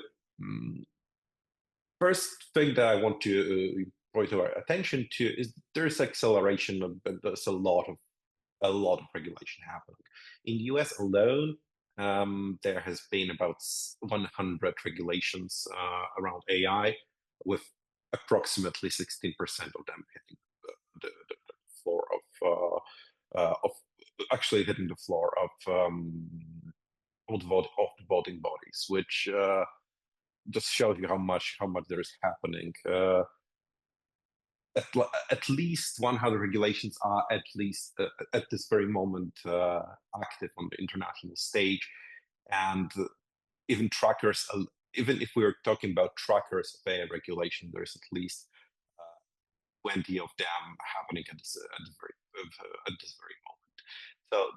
first thing that I want to point our attention to is there's acceleration of there's a lot of regulation happening. In the US alone, there has been about 100 regulations around AI, with approximately 16% of them hitting the floor of actually hitting the floor of the voting bodies, which just shows you how much there is happening. At least 100 regulations are at least at this very moment active on the international stage, and even trackers. Even if we're talking about trackers of AI regulation, there's at least 20 of them happening at this very moment. So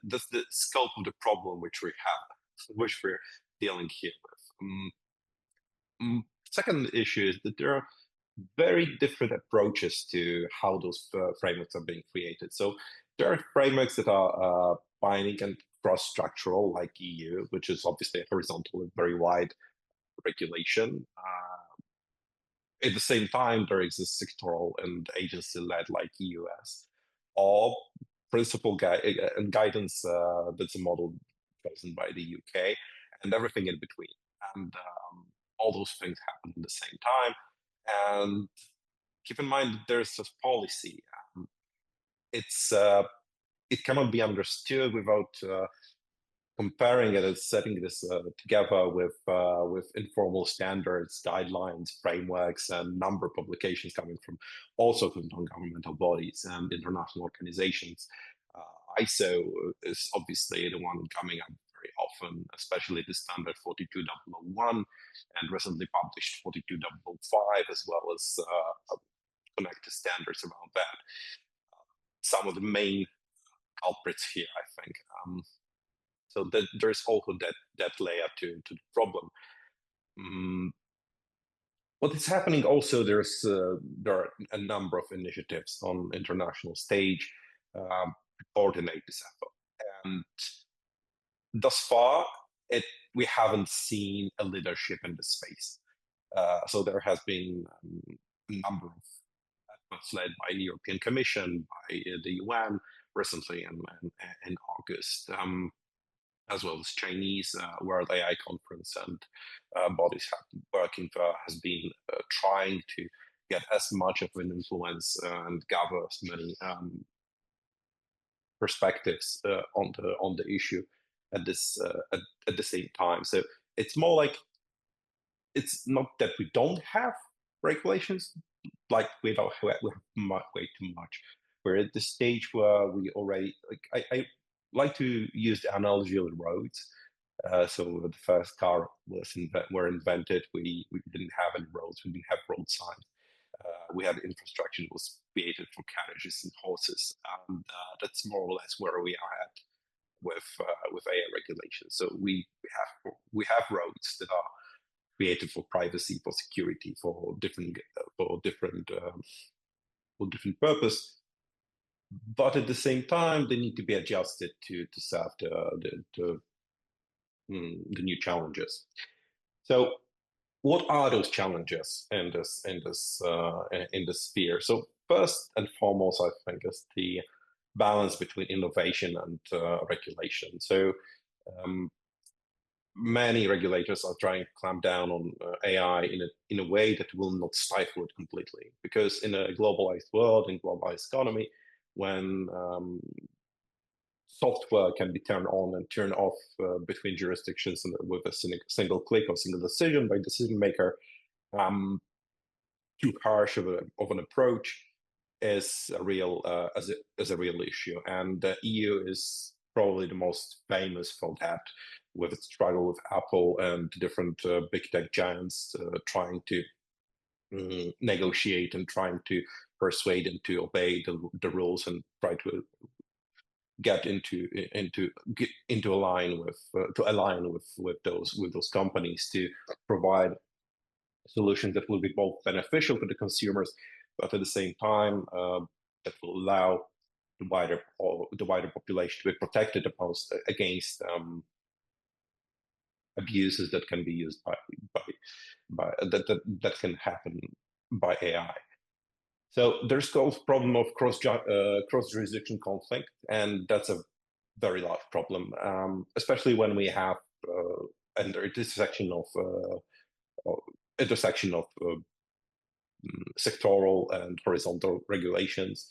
that's the scope of the problem which we're dealing here with. Second issue is that there are very different approaches to how those frameworks are being created. So there are frameworks that are binding and cross-structural, like EU, which is obviously a horizontal and very wide regulation. at the same time, there exists sectoral and agency-led like US, or principal and guidance that's a model chosen by the UK, and everything in between. And all those things happen at the same time. And keep in mind that there's this policy. It cannot be understood without comparing it and setting this together with informal standards, guidelines, frameworks, and number of publications coming from all sorts of non-governmental bodies and international organizations. ISO is obviously the one coming up very often, especially the standard 42001 and recently published 42005, as well as connected standards around that. Some of the main culprits here, I think. So there's also that layer to the problem. What is happening also, there are a number of initiatives on international stage to coordinate this effort. And thus far, we haven't seen a leadership in this space. So there has been a number of efforts led by the European Commission, by the UN recently in August, as well as Chinese World AI Conference and bodies working there has been trying to get as much of an influence and gather as many perspectives on the issue at the same time. So it's more like, it's not that we don't have regulations, like we have way too much. We're at the stage where we already, like, I like to use the analogy of the roads. So the first car were invented, we didn't have any roads, we didn't have road signs. We had infrastructure that was created for carriages and horses, and that's more or less where we are at with AI regulation. So we have roads that are created for privacy, for security, for different purpose. But at the same time, they need to be adjusted to serve the new challenges. So, what are those challenges in this sphere? So, first and foremost, I think is the balance between innovation and regulation. So, many regulators are trying to clamp down on AI in a way that will not stifle it completely, because in a globalized world, in globalized economy, when software can be turned on and turned off between jurisdictions and with a single click or single decision by decision maker, too harsh of an approach is a real issue. And the EU is probably the most famous for that, with its struggle with Apple and different big tech giants trying to negotiate and trying to persuade them to obey the rules and try to get into align with those companies to provide solutions that will be both beneficial to the consumers, but at the same time that will allow the wider population to be protected against abuses that can be used that can happen by AI. So there's the problem of cross jurisdiction conflict, and that's a very large problem, especially when we have an intersection of sectoral and horizontal regulations.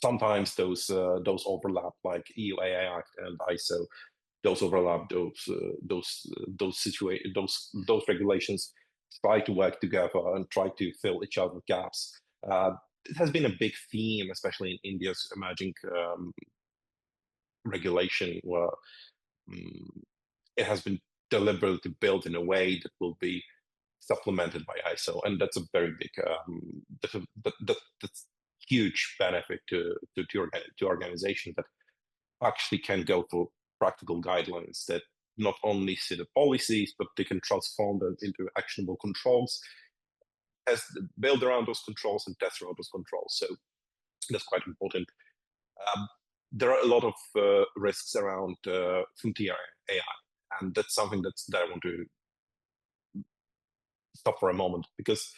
Sometimes those overlap, like EU AI Act and ISO. Those overlap. Those regulations try to work together and try to fill each other's gaps. It has been a big theme, especially in India's emerging regulation, where it has been deliberately built in a way that will be supplemented by ISO, and that's a very big, that's huge benefit to organizations that actually can go for practical guidelines that not only see the policies, but they can transform them into actionable controls, build around those controls and test around those controls. So that's quite important. There are a lot of risks around frontier AI, and that's something that I want to stop for a moment, because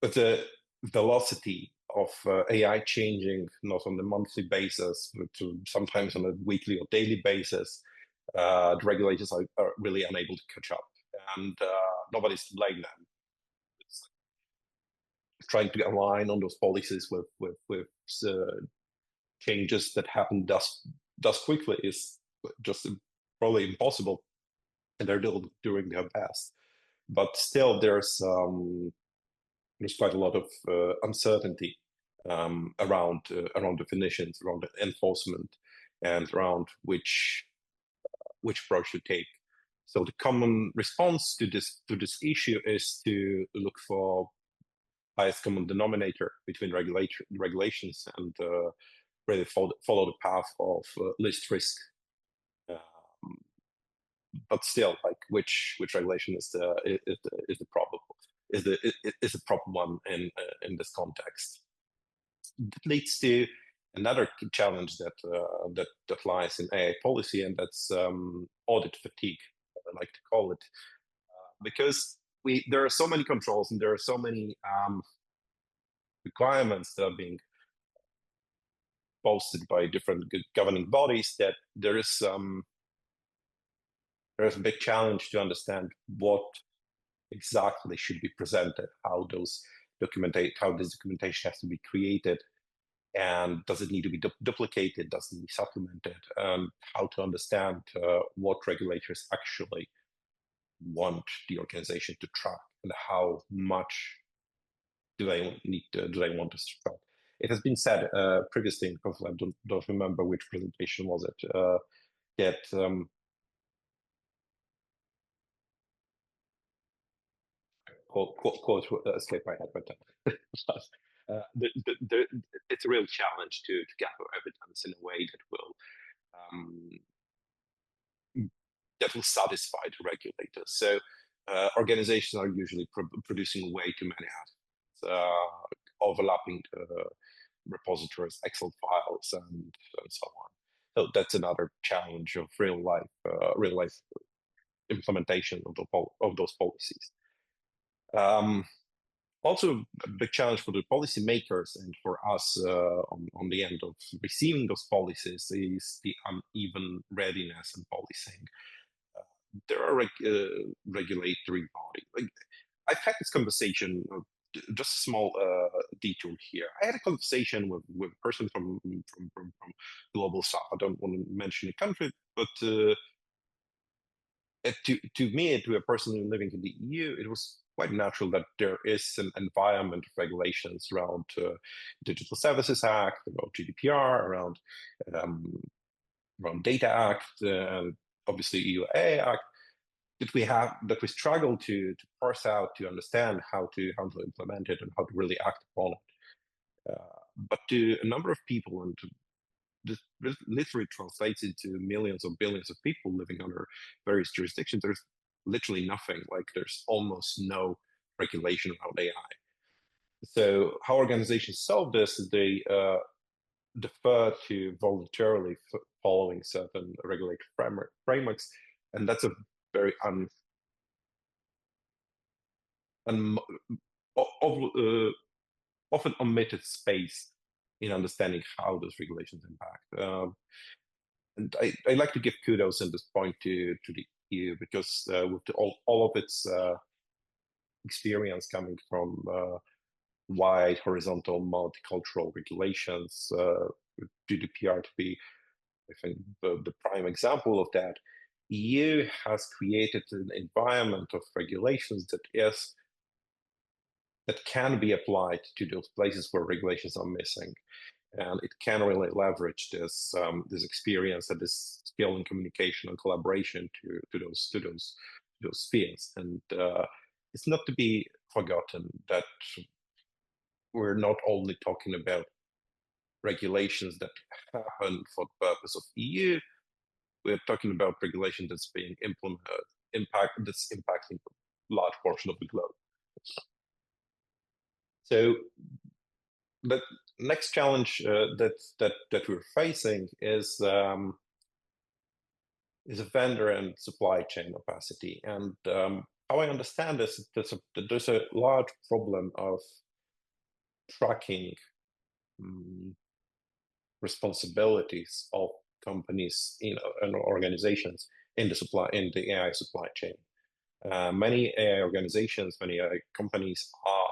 with the velocity of AI changing, not on a monthly basis, but sometimes on a weekly or daily basis, the regulators are really unable to catch up, and nobody's to blame them. It's trying to align on those policies with changes that happen thus quickly is just probably impossible, and they're doing their best. But still, there's quite a lot of uncertainty around definitions, around enforcement, and around which approach to take. So the common response to this issue is to look for highest common denominator between regulations and really follow the path of least risk. But still, like which regulation is the proper one in this context. That leads to another challenge that lies in AI policy, and that's audit fatigue, I like to call it, because there are so many controls and there are so many requirements that are being posted by different governing bodies that there is a big challenge to understand what exactly should be presented, how this documentation has to be created, and does it need to be duplicated, does it need to be supplemented, how to understand what regulators actually want the organization to track, and how much do they want to track. It has been said previously in conference, I don't remember which presentation was it, that quote escape my head, but it's a real challenge to gather evidence in a way that will satisfy the regulators. So organizations are usually producing way too many assets, overlapping repositories, Excel files, and so on. So that's another challenge of real life implementation of those policies. Also, a big challenge for the policymakers and for us on the end of receiving those policies is the uneven readiness and policing. There are regulatory bodies. Like, I've had this conversation, just a small detour here. I had a conversation with a person from Global South. I don't want to mention the country, but to me, to a person living in the EU, it was quite natural that there is an environment of regulations around Digital Services Act, about GDPR, around Data Act, and obviously EU AI Act, that we struggle to parse out, to understand how to implement it and how to really act upon it. But to a number of people, and this literally translates into millions or billions of people living under various jurisdictions, there's literally nothing. Like, there's almost no regulation around AI. So how organizations solve this is they defer to voluntarily following certain regulatory frameworks, and that's a very often omitted space in understanding how those regulations impact. And I like to give kudos at this point to the EU, because with all of its experience coming from wide, horizontal, multicultural regulations, GDPR to be, I think, the prime example of that, EU has created an environment of regulations that can be applied to those places where regulations are missing, and it can really leverage this experience and this skill in communication and collaboration to those spheres. And it's not to be forgotten that we're not only talking about regulations that happen for the purpose of EU. We're talking about regulation that's being that's impacting a large portion of the globe. So the next challenge that we're facing is a vendor and supply chain opacity. And how I understand this, there's a large problem of tracking responsibilities of companies, and organizations in the AI supply chain. Many AI organizations, many AI companies are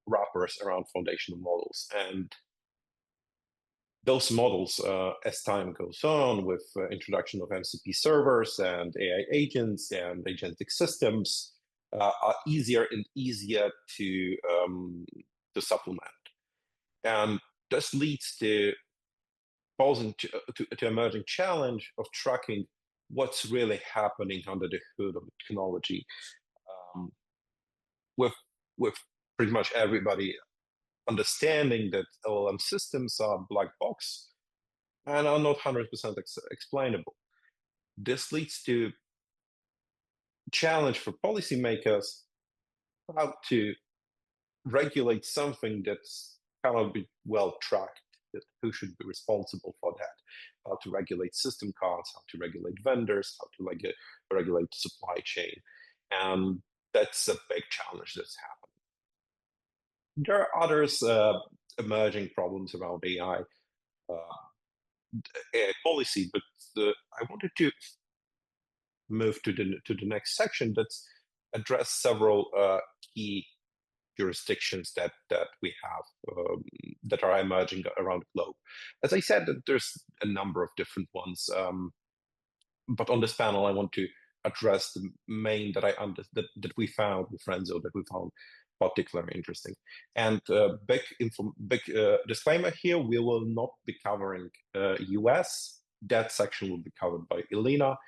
wrappers around foundational models, and those models, as time goes on, with introduction of MCP servers and AI agents and agentic systems, are easier and easier to supplement. And this leads to posing to emerging challenge of tracking what's really happening under the hood of the technology, with pretty much everybody understanding that LLM systems are black box and are not 100% explainable. This leads to challenge for policymakers how to regulate something that's cannot be well tracked, that who should be responsible for that, how to regulate system costs, how to regulate vendors, how to regulate the supply chain. And that's a big challenge that's happening. There are others emerging problems around AI policy, but I wanted to move to the next section that's address several key jurisdictions that we have that are emerging around the globe. As I said, there's a number of different ones, but on this panel, I want to address the main that we found with Renzo, that we found particularly interesting. And big disclaimer here: we will not be covering US. That section will be covered by Elena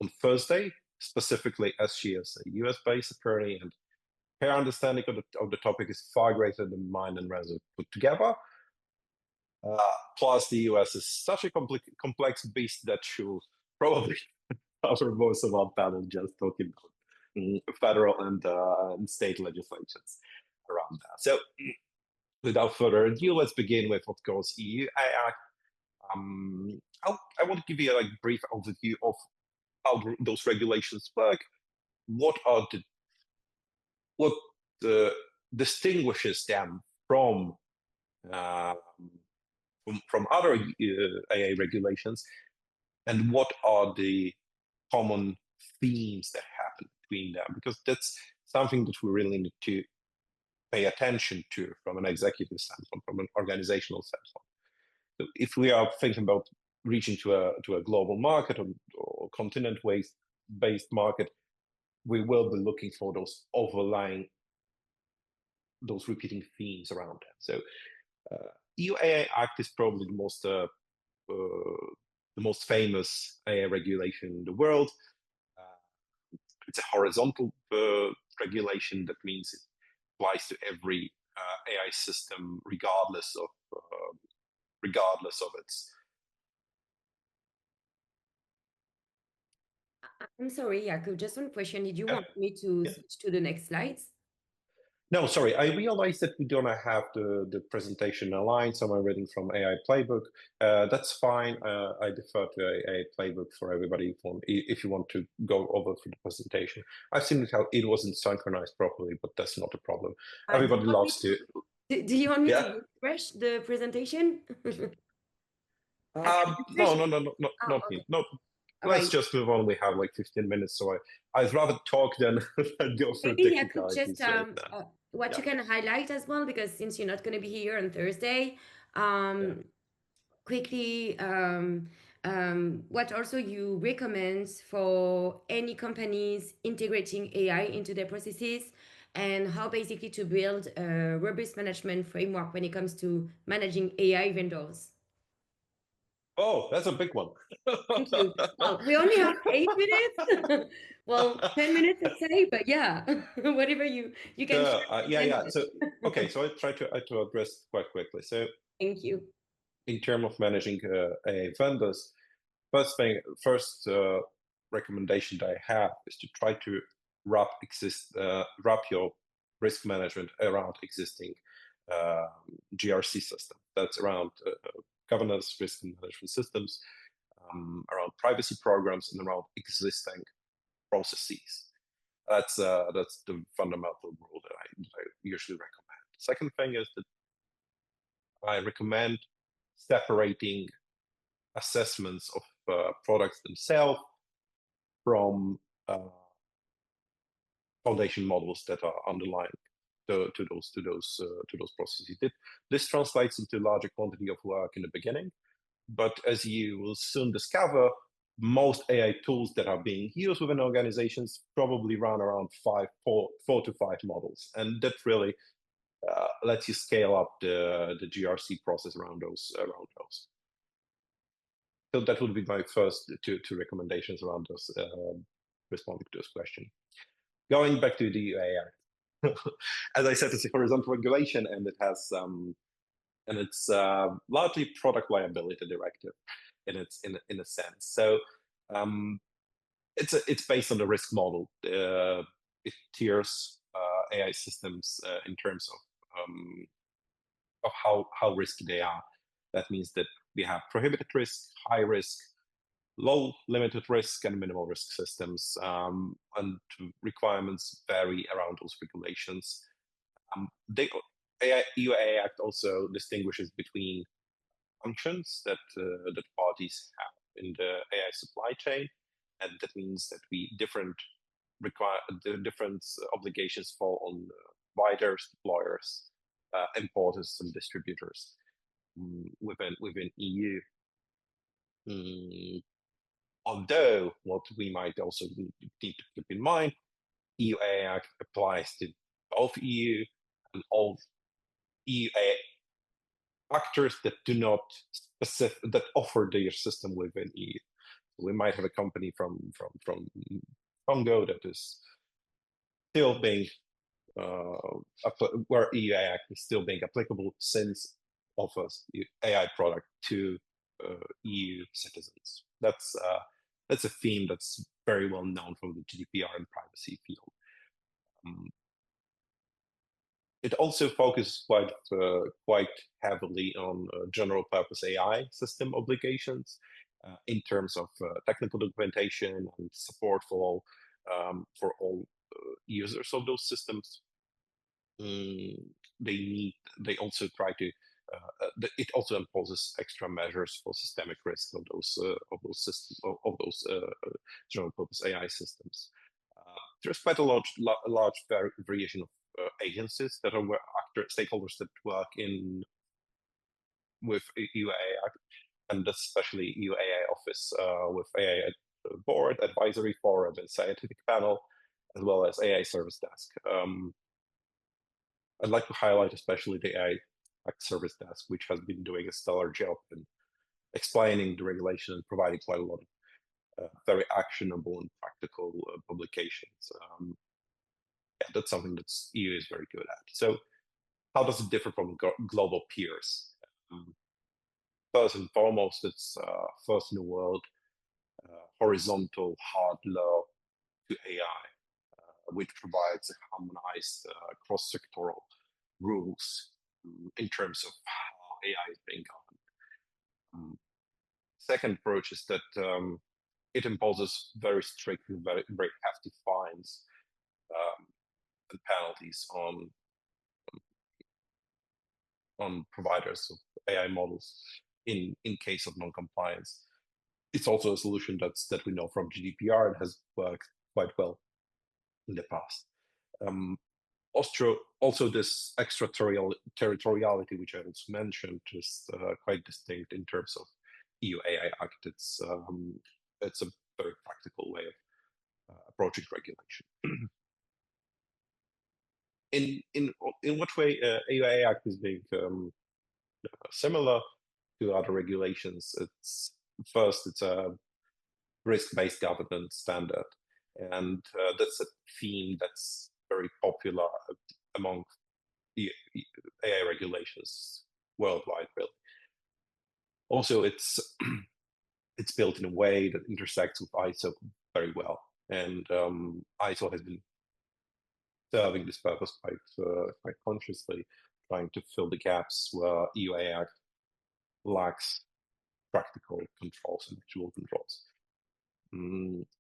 on Thursday, specifically as she is a US-based attorney, and her understanding of the topic is far greater than mine and Renzo put together. Plus, the US is such a complex beast that she'll probably cover most of our panel just talking about federal and state legislations around that. So, without further ado, let's begin with, of course, EU AI Act. I want to give you a brief overview of how those regulations work. What distinguishes them from other AI regulations, and what are the common themes that happen between them? Because that's something that we really need to pay attention to from an executive standpoint, from an organizational standpoint. So if we are thinking about reaching to a global market or continent-based market, we will be looking for those overlying, those repeating themes around that. So EU AI Act is probably the most famous AI regulation in the world. It's a horizontal regulation. That means it applies to every AI system, regardless of its. I'm sorry, Jakub, just one question. Did you want me to switch to the next slides? No, sorry. I realized that we don't have the presentation aligned, so I'm reading from AI Playbook. That's fine. I defer to AI Playbook for everybody if you want to go over for the presentation. I've seen how it wasn't synchronized properly, but that's not a problem. Everybody loves to. Do you want me to refresh the presentation? No, not me. No. Let's just move on. We have like 15 minutes, so I'd rather talk than go through technicalities. What you can highlight as well, because since you're not going to be here on Thursday, quickly, what also you recommend for any companies integrating AI into their processes, and how basically to build a robust management framework when it comes to managing AI vendors. Oh, that's a big one. Thank you. Well, we only have 8 minutes. Well, 10 minutes, let's say, but yeah, whatever you can share. So, okay, so I try to address quite quickly. So, thank you. In terms of managing AI vendors, first recommendation that I have is to try to wrap your risk management around existing GRC system. That's around governance, risk management systems, around privacy programs, and around existing processes. That's the fundamental rule that I usually recommend. Second thing is that I recommend separating assessments of products themselves from foundation models that are underlying to those processes. This translates into a larger quantity of work in the beginning, but as you will soon discover, most AI tools that are being used within organizations probably run around four to five models, and that really lets you scale up the GRC process around those. So that would be my first two recommendations around those, responding to this question. Going back to the AI, as I said, it's a horizontal regulation, and it has and it's largely product liability directive in a sense. So it's based on the risk model. It tiers AI systems in terms of how risky they are. That means that we have prohibited risk, high risk, low limited risk, and minimal risk systems, and requirements vary around those regulations. The EU AI Act also distinguishes between functions that parties have in the AI supply chain, and that means that different obligations fall on providers, deployers, importers, and distributors within EU. Although what we might also need to keep in mind, EU AI Act applies to both EU and all EU actors that do not that offer their system within EU. We might have a company from Congo that is still being where EU AI Act is still being applicable, since offers AI product to EU citizens. That's a theme that's very well known from the GDPR and privacy field. It also focuses quite heavily on general purpose AI system obligations in terms of technical documentation and support for all users of those systems. They also try to. It also imposes extra measures for systemic risk of those systems of those general purpose AI systems. There's quite a large variation of agencies that are stakeholders that work with EU AI Act, and especially EU AI Office with AI Board, Advisory Forum, and Scientific Panel, as well as AI Service Desk. I'd like to highlight especially the AI Act Service Desk, which has been doing a stellar job in explaining the regulation and providing quite a lot of very actionable and practical publications. That's something that EU is very good at. So how does it differ from global peers? First and foremost, it's first in the world horizontal hard law to AI, which provides a harmonized cross-sectoral rules in terms of how AI is being governed. Second approach is that it imposes very strict and very hefty fines and penalties on providers of AI models in case of non-compliance. It's also a solution that we know from GDPR and has worked quite well in the past. Also, this extraterritoriality, which I also mentioned, is quite distinct in terms of EU AI Act. It's a very practical way of approaching regulation. In what way EU AI Act is being similar to other regulations? It's a risk-based governance standard, and that's a theme that's very popular among the AI regulations worldwide, really. Also, it's built in a way that intersects with ISO very well, and ISO has been serving this purpose quite consciously, trying to fill the gaps where EU AI Act lacks practical controls and actual controls.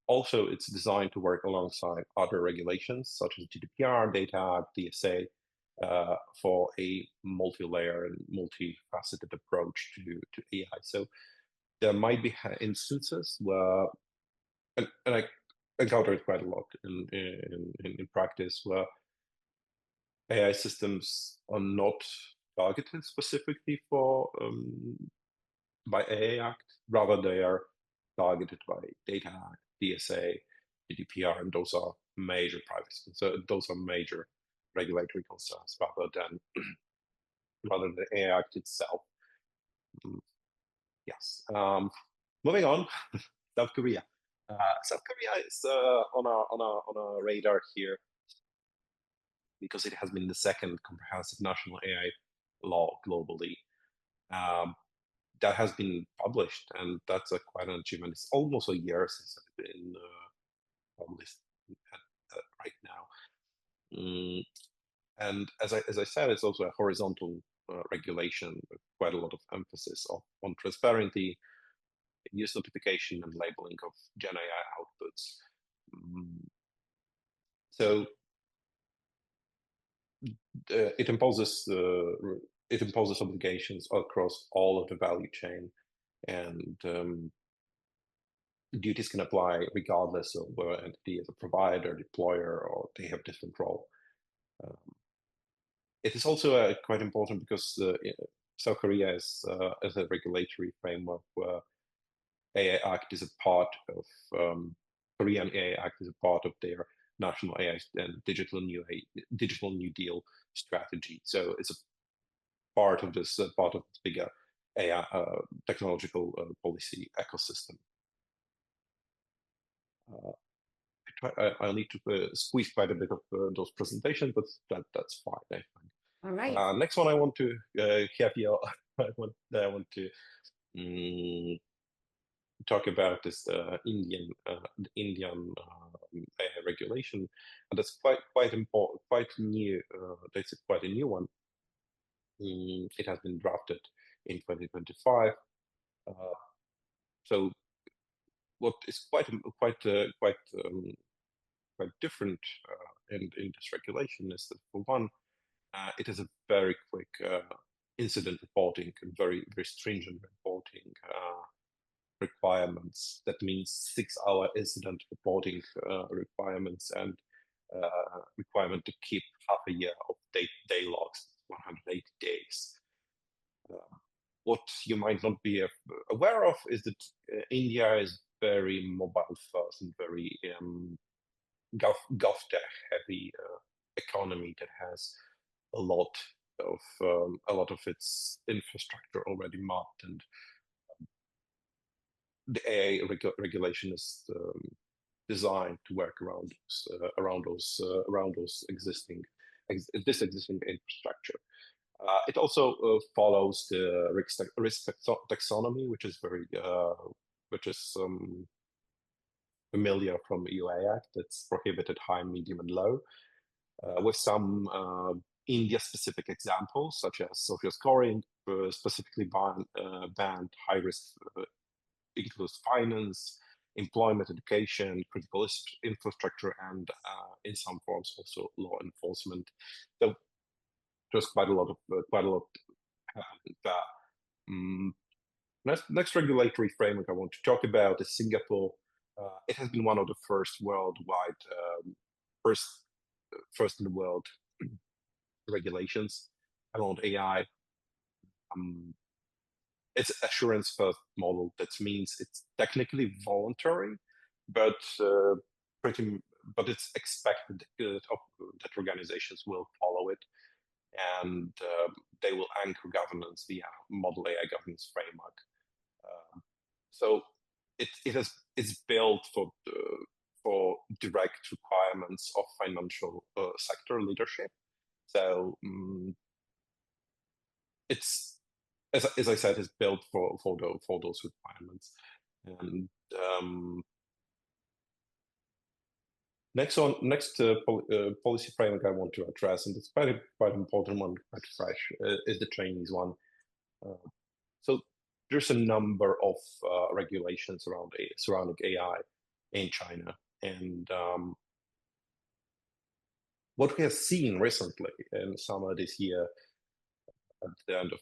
Also, it's designed to work alongside other regulations such as GDPR, Data Act, DSA, for a multi-layer and multifaceted approach to AI. So there might be instances where, and I encounter it quite a lot in practice, where AI systems are not targeted specifically for by AI Act, rather they are targeted by Data Act, DSA, GDPR, and those are major privacy. So those are major regulatory concerns rather than the AI Act itself. Yes. Moving on, South Korea. South Korea is on our radar here because it has been the second comprehensive national AI law globally. That has been published, and that's quite an achievement. It's almost a year since it's been published right now. And as I said, it's also a horizontal regulation with quite a lot of emphasis on transparency, use notification, and labeling of Gen AI outputs. So it imposes obligations across all of the value chain, and duties can apply regardless of whether entity is a provider, deployer, or they have different role. It is also quite important because South Korea is a regulatory framework where AI Act is a part of Korean AI Act is a part of their national AI and digital New Deal strategy. So it's a part of this bigger AI technological policy ecosystem. I'll need to squeeze quite a bit of those presentations, but that's fine, I think. All right. Next one I want to have you. I want to talk about this Indian regulation, and that's quite important, quite new. That's quite a new one. It has been drafted in 2025. So what is quite different in this regulation is that, for one, it is a very quick incident reporting and very stringent reporting requirements. That means 6-hour incident reporting requirements and requirement to keep half a year of day logs, 180 days. What you might not be aware of is that India is very mobile first and very GovTech heavy economy that has a lot of its infrastructure already mapped, and the AI regulation is designed to work around those existing infrastructure. It also follows the risk taxonomy, which is familiar from EU AI Act. That's prohibited high, medium, and low, with some India-specific examples, such as social scoring, specifically banned high risk, includes finance, employment, education, critical infrastructure, and in some forms also law enforcement. So there's quite a lot happening there. Next regulatory framework I want to talk about is Singapore. It has been one of the first worldwide, first in the world regulations around AI. It's assurance first model. That means it's technically voluntary, but it's expected that organizations will follow it, and they will anchor governance via model AI governance framework. So it's built for direct requirements of financial sector leadership. So it's, as I said, it's built for those requirements. And next policy framework I want to address, and it's quite important one, quite fresh, is the Chinese one. So there's a number of regulations surrounding AI. in China. And what we have seen recently in summer this year, at the end of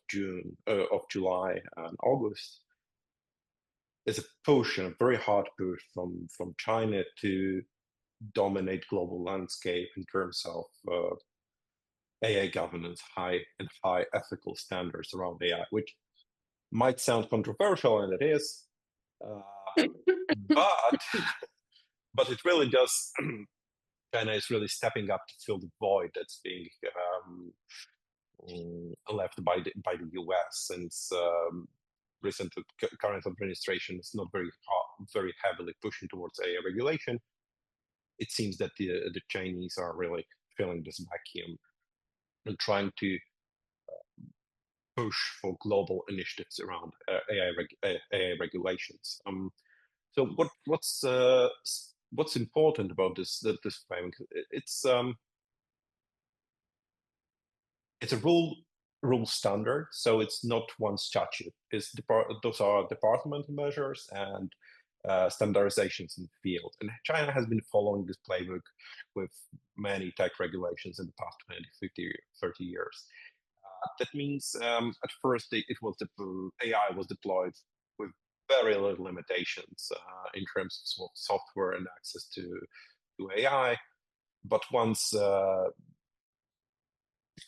July and August, is a push, and a very hard push from China to dominate global landscape in terms of AI governance, high ethical standards around AI, which might sound controversial, and it is, but it really does. China is really stepping up to fill the void that's being left by the US, since current administration is not very heavily pushing towards AI regulation. It seems that the Chinese are really filling this vacuum and trying to push for global initiatives around AI regulations. So what's important about this framework? It's a rule standard, so it's not one statute. Those are departmental measures and standardizations in the field. And China has been following this playbook with many tech regulations in the past 20, 50, 30 years. That means at first AI was deployed with very little limitations in terms of software and access to AI. But once the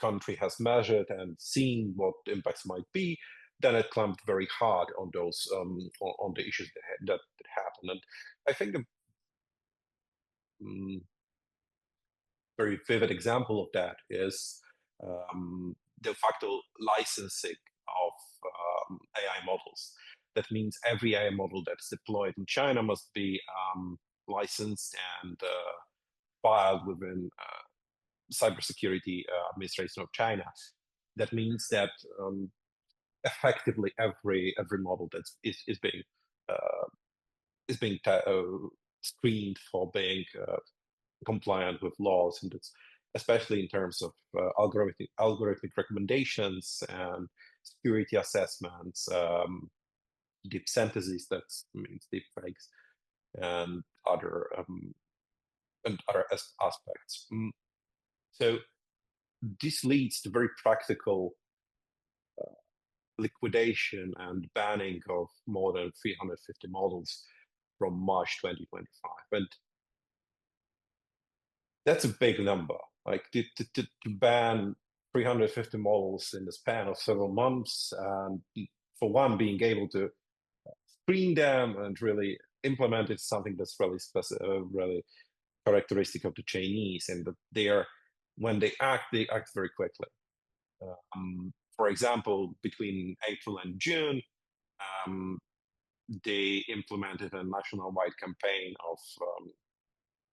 country has measured and seen what the impacts might be, then it clamped very hard on those on the issues that happen. And I think a very vivid example of that is de facto licensing of AI models. That means every AI model that's deployed in China must be licensed and filed within Cybersecurity Administration of China. That means that effectively every model that is being screened for being compliant with laws, and it's especially in terms of algorithmic recommendations and security assessments, deep synthesis, that means deep fakes, and other aspects. So this leads to very practical liquidation and banning of more than 350 models from March 2025. And that's a big number. Like to ban 350 models in the span of several months, and for one, being able to screen them and really implement it, something that's really really characteristic of the Chinese, and that when they act very quickly. For example, between April and June, they implemented a national-wide campaign of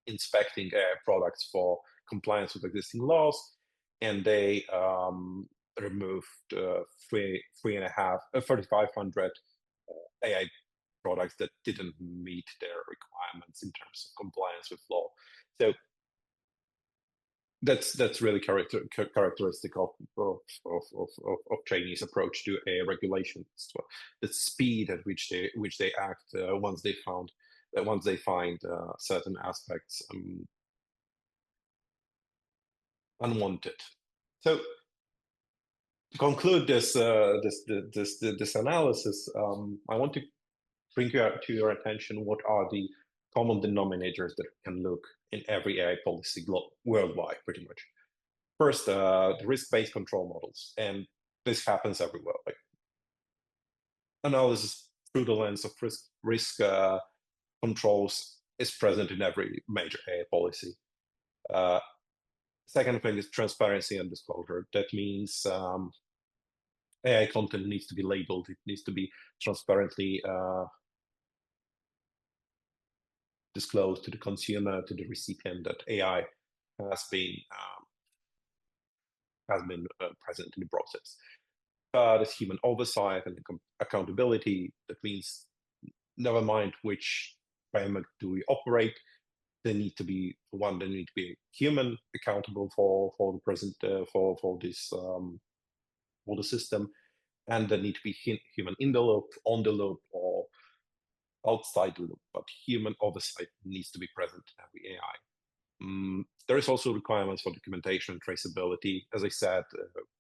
inspecting products for compliance with existing laws, and they removed 3,500 AI products that didn't meet their requirements in terms of compliance with law. So that's really characteristic of Chinese approach to AI regulation. So the speed at which they act once they find certain aspects unwanted. So to conclude this analysis, I want to bring to your attention what are the common denominators that can look in every AI policy worldwide, pretty much. First, the risk-based control models, and this happens everywhere. Like analysis through the lens of risk controls is present in every major AI policy. Second thing is transparency and disclosure. That means AI content needs to be labeled. It needs to be transparently disclosed to the consumer, to the recipient, that AI has been present in the process. There's human oversight and accountability. That means never mind which framework do we operate, they need to be human accountable for the present for the system, and there need to be human in the loop, on the loop, or outside the loop, but human oversight needs to be present in every AI. There is also requirements for documentation and traceability. As I said,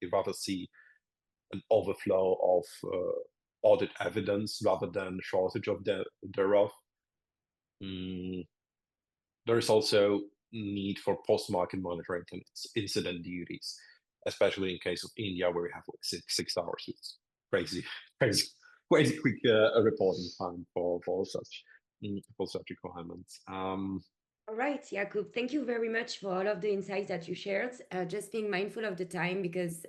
we rather see an overflow of audit evidence rather than shortage of thereof. There is also need for post-market monitoring and incident duties, especially in case of India, where we have like 6 hours. It's crazy quick reporting time for such requirements. All right, Jakub, thank you very much for all of the insights that you shared. Just being mindful of the time because,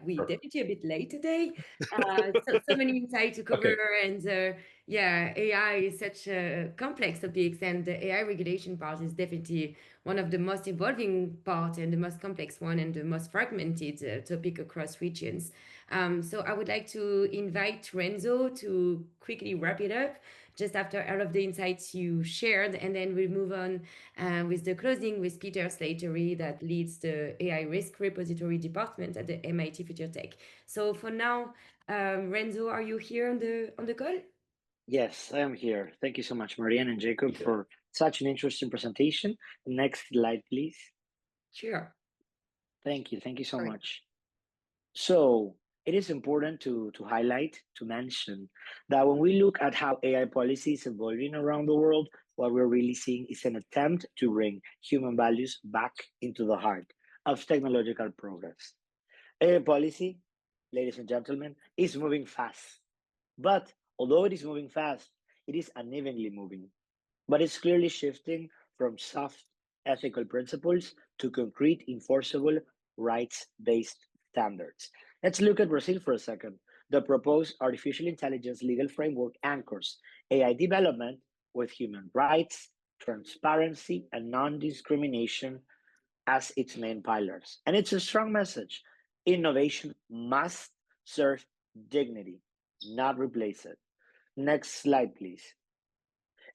we definitely a bit late today. So many insights to cover, okay. And AI is such a complex topic, and the AI regulation part is definitely one of the most evolving part and the most complex one and the most fragmented topic across regions. So I would like to invite Renzo to quickly wrap it up just after all of the insights you shared, and then we'll move on with the closing with Peter Slattery, that leads the AI Risk Repository Department at the MIT Future Tech. So for now, Renzo, are you here on the call? Yes, I am here. Thank you so much, Marianne and Jacob, for such an interesting presentation. Next slide, please. Sure. Thank you. Thank you so much. So it is important to highlight, to mention that when we look at how AI policy is evolving around the world, what we're really seeing is an attempt to bring human values back into the heart of technological progress. AI policy, ladies and gentlemen, is moving fast. But although it is moving fast, it is unevenly moving. But it's clearly shifting from soft ethical principles to concrete, enforceable, rights-based standards. Let's look at Brazil for a second. The proposed artificial intelligence legal framework anchors AI development with human rights, transparency, and non-discrimination as its main pillars. And it's a strong message. Innovation must serve dignity, not replace it. Next slide, please.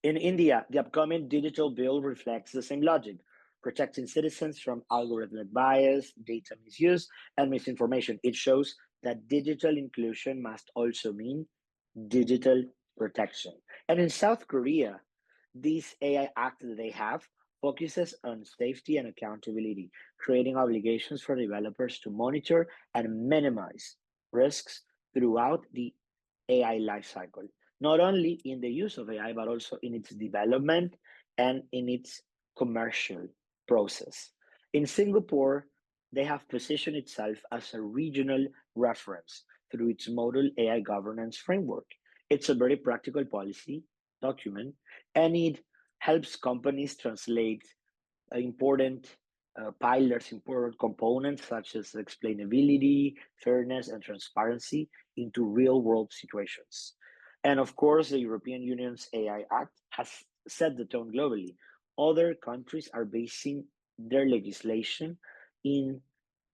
In India, the upcoming digital bill reflects the same logic, protecting citizens from algorithmic bias, data misuse, and misinformation. It shows that digital inclusion must also mean digital protection. And in South Korea, this AI Act that they have focuses on safety and accountability, creating obligations for developers to monitor and minimize risks throughout the AI lifecycle, not only in the use of AI, but also in its development and in its commercial process. In Singapore, they have positioned itself as a regional reference through its model AI governance framework. It's a very practical policy document, and it helps companies translate important pillars, important components such as explainability, fairness, and transparency into real-world situations. And of course, the European Union's AI Act has set the tone globally. Other countries are basing their legislation in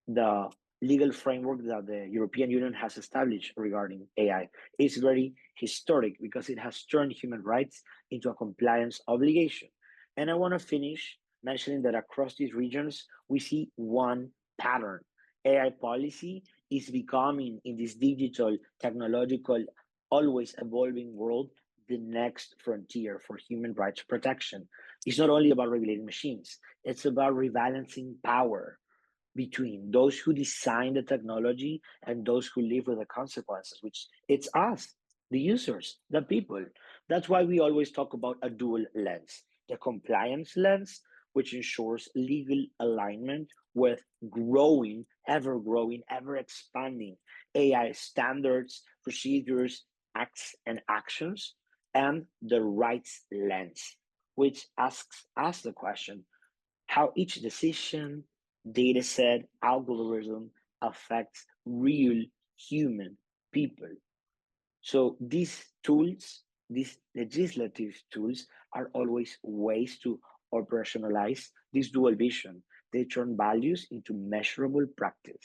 the legal framework that the European Union has established regarding AI. It's very historic because it has turned human rights into a compliance obligation. And I want to finish mentioning that across these regions, we see one pattern. AI policy is becoming, in this digital, technological, always evolving world, the next frontier for human rights protection. It's not only about regulating machines, it's about rebalancing power between those who design the technology and those who live with the consequences, which it's us, the users, the people. That's why we always talk about a dual lens, the compliance lens, which ensures legal alignment with growing, ever expanding AI standards, procedures, acts, and actions, and the rights lens, which asks us the question, how each decision, data set, algorithm affects real human people. So these tools, these legislative tools, are always ways to operationalize this dual vision. They turn values into measurable practice.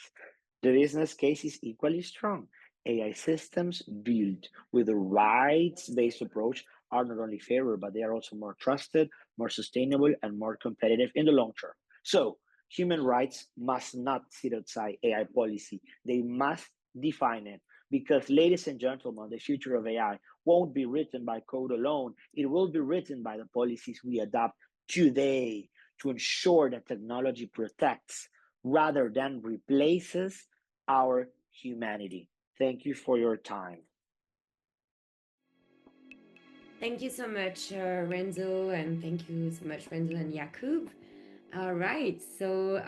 The business case is equally strong. AI systems built with a rights-based approach are not only fairer, but they are also more trusted, more sustainable, and more competitive in the long term. So human rights must not sit outside AI policy. They must define it Because, ladies and gentlemen, the future of AI won't be written by code alone. It will be written by the policies we adopt today to ensure that technology protects rather than replaces our humanity. Thank you for your time. Thank you so much, Renzo, and thank you so much, Renzo and Jakub. All right, so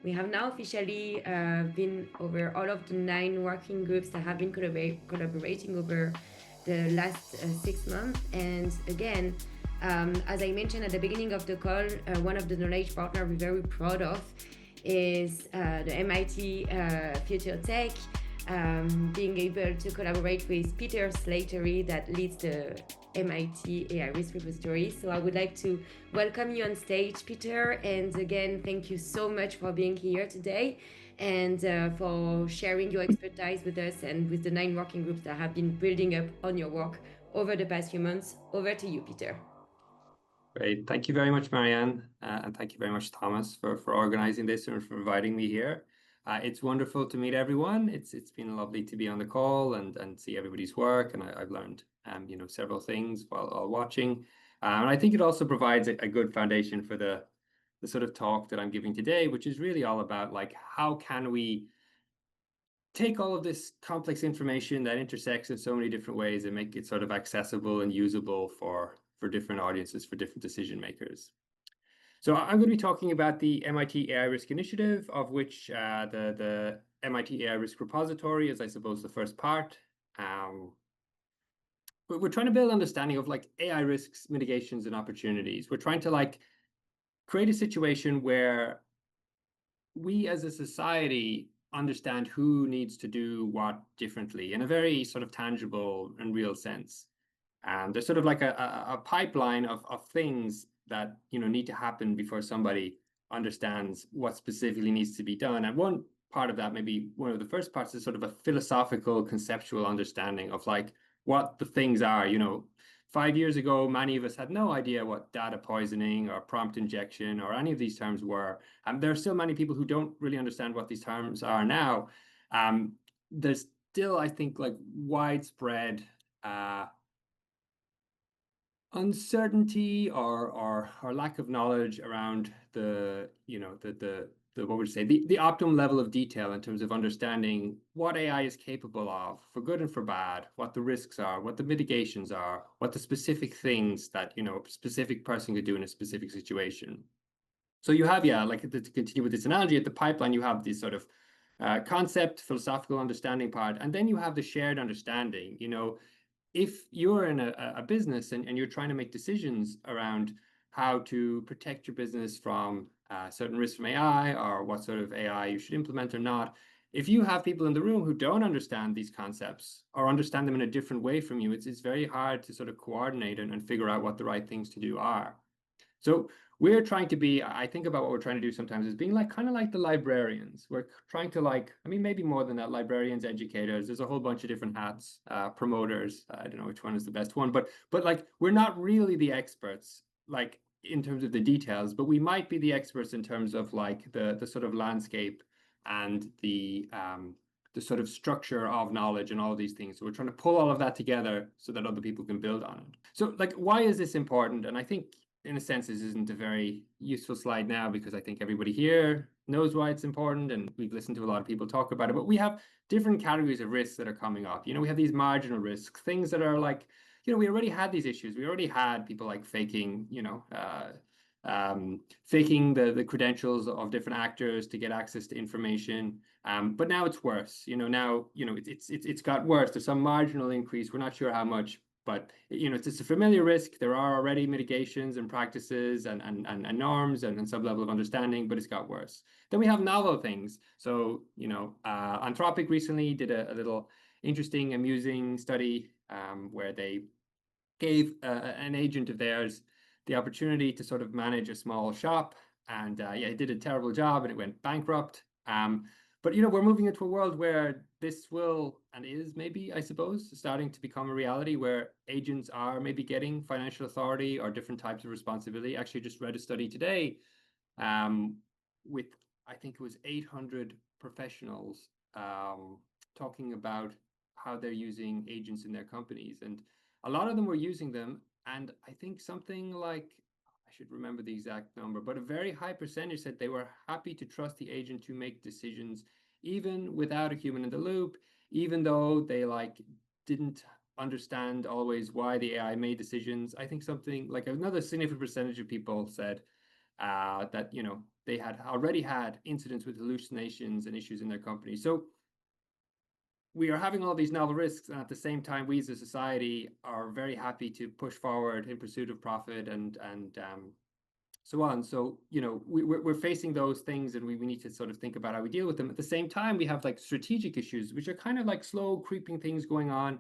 we have now officially been over all of the 9 working groups that have been collaborating over the last 6 months. And again, as I mentioned at the beginning of the call, one of the knowledge partners we're very proud of is the MIT Future Tech, being able to collaborate with Peter Slattery that leads the MIT AI Risk Repository. So I would like to welcome you on stage, Peter, and again, thank you so much for being here today and for sharing your expertise with us and with the 9 working groups that have been building up on your work over the past few months. Over to you, Peter. Great. Thank you very much, Marianne, and thank you very much, Thomas, for organizing this and for inviting me here. It's wonderful to meet everyone. It's been lovely to be on the call and see everybody's work, and I've learned several things while watching. And I think it also provides a good foundation for the sort of talk that I'm giving today, which is really all about like how can we take all of this complex information that intersects in so many different ways and make it sort of accessible and usable for different audiences, for different decision makers. So I'm going to be talking about the MIT AI Risk Initiative, of which the MIT AI Risk Repository is, I suppose, the first part. We're trying to build understanding of like AI risks, mitigations, and opportunities. We're trying to like create a situation where we as a society understand who needs to do what differently in a very sort of tangible and real sense. And there's sort of like a pipeline of things that need to happen before somebody understands what specifically needs to be done. And one part of that, maybe one of the first parts, is sort of a philosophical, conceptual understanding of like what the things are. 5 years ago, many of us had no idea what data poisoning or prompt injection or any of these terms were. And there are still many people who don't really understand what these terms are now. There's still, I think, like widespread uncertainty or lack of knowledge around the what would you say, the optimum level of detail in terms of understanding what AI is capable of, for good and for bad, what the risks are, what the mitigations are, what the specific things that a specific person could do in a specific situation. So you have, like to continue with this analogy, at the pipeline you have this sort of concept, philosophical understanding part, and then you have the shared understanding. If you're in a business and you're trying to make decisions around how to protect your business from certain risks from AI or what sort of AI you should implement or not, if you have people in the room who don't understand these concepts or understand them in a different way from you, it's very hard to sort of coordinate and figure out what the right things to do are. So we're trying to be, I think about what we're trying to do sometimes is being like kind of like the librarians. We're trying to maybe more than that, librarians, educators. There's a whole bunch of different hats, promoters. I don't know which one is the best one, but like we're not really the experts, like in terms of the details, but we might be the experts in terms of like the sort of landscape and the sort of structure of knowledge and all of these things. So we're trying to pull all of that together so that other people can build on it. So like, why is this important? And I think in a sense, this isn't a very useful slide now because I think everybody here knows why it's important and we've listened to a lot of people talk about it, but we have different categories of risks that are coming up. We have these marginal risks, things that are like, we already had these issues. We already had people like faking, faking the credentials of different actors to get access to information. But now it's worse. It's got worse. There's some marginal increase. We're not sure how much. But it's a familiar risk. There are already mitigations and practices and norms and some level of understanding, but it's got worse. Then we have novel things. So Anthropic recently did a little interesting, amusing study where they gave an agent of theirs the opportunity to sort of manage a small shop, and it did a terrible job and it went bankrupt. But we're moving into a world where this will and is maybe, I suppose, starting to become a reality where agents are maybe getting financial authority or different types of responsibility. Actually, just read a study today with, I think it was 800 professionals talking about how they're using agents in their companies. And a lot of them were using them. And I think something like, I should remember the exact number, but a very high percentage said they were happy to trust the agent to make decisions, even without a human in the loop, even though they didn't understand always why the AI made decisions. I think something like another significant percentage of people said that they had already had incidents with hallucinations and issues in their company. So we are having all these novel risks, and at the same time, we as a society are very happy to push forward in pursuit of profit and so on. So we're facing those things, and we need to sort of think about how we deal with them. At the same time, we have strategic issues, which are kind of slow creeping things going on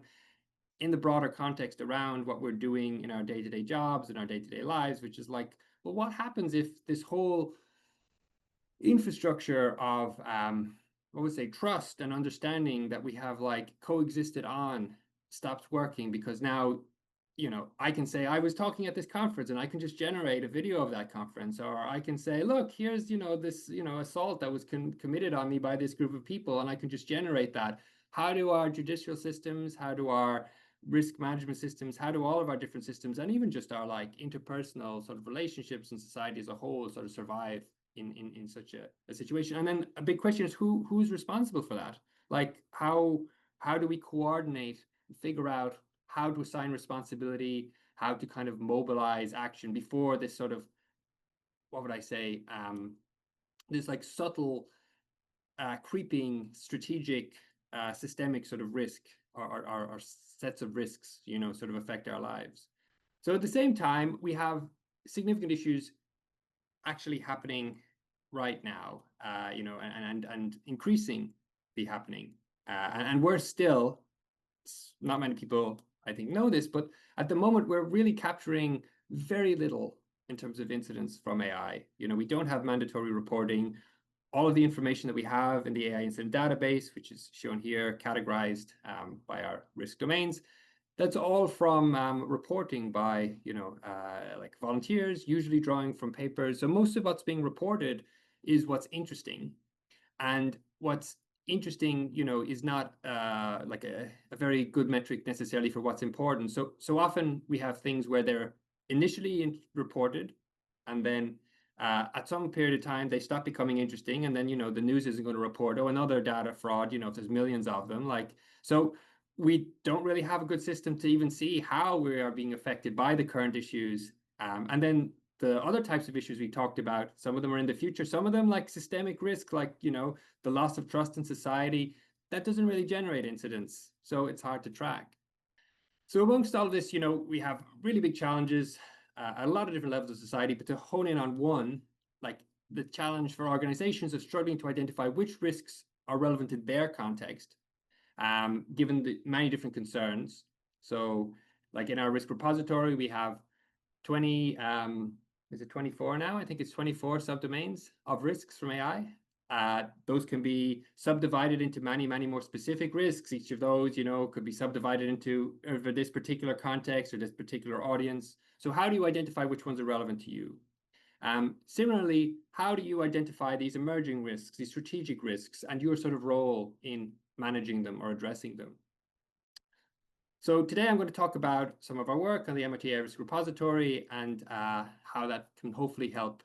in the broader context around what we're doing in our day-to-day jobs and our day-to-day lives, which is well, what happens if this whole infrastructure of I would say trust and understanding that we have coexisted on stops working? Because now I can say I was talking at this conference, and I can just generate a video of that conference, or I can say, look, here's this assault that was committed on me by this group of people, and I can just generate that. How do our judicial systems, how do our risk management systems, how do all of our different systems, and even just our interpersonal sort of relationships in society as a whole sort of survive in such a situation? And then a big question is who's responsible for that? How do we coordinate and figure out how to assign responsibility, how to kind of mobilize action before this sort of, what would I say, this subtle creeping strategic systemic sort of risk or sets of risks sort of affect our lives. So at the same time, we have significant issues actually happening right now, and increasingly happening, and we're still, not many people I think know this, but at the moment we're really capturing very little in terms of incidents from AI. We don't have mandatory reporting. All of the information that we have in the AI incident database, which is shown here, categorized by our risk domains, that's all from reporting by volunteers, usually drawing from papers. So most of what's being reported is what's interesting, and what's interesting is not a very good metric necessarily for what's important. So often we have things where they're initially reported, and then at some period of time they stop becoming interesting, and then the news isn't going to report, oh, another data fraud, if there's millions of them. So we don't really have a good system to even see how we are being affected by the current issues. And then the other types of issues we talked about, some of them are in the future, some of them like systemic risk, the loss of trust in society, that doesn't really generate incidents. So it's hard to track. So amongst all of this, we have really big challenges at a lot of different levels of society, but to hone in on one, the challenge for organizations of struggling to identify which risks are relevant in their context, given the many different concerns. So in our risk repository, we have 20, is it 24 now? I think it's 24 subdomains of risks from AI. Those can be subdivided into many, many more specific risks. Each of those, could be subdivided into for this particular context or this particular audience. So how do you identify which ones are relevant to you? Similarly, how do you identify these emerging risks, these strategic risks, and your sort of role in managing them or addressing them? So today I'm going to talk about some of our work on the MIT AI Risk Repository, and how that can hopefully help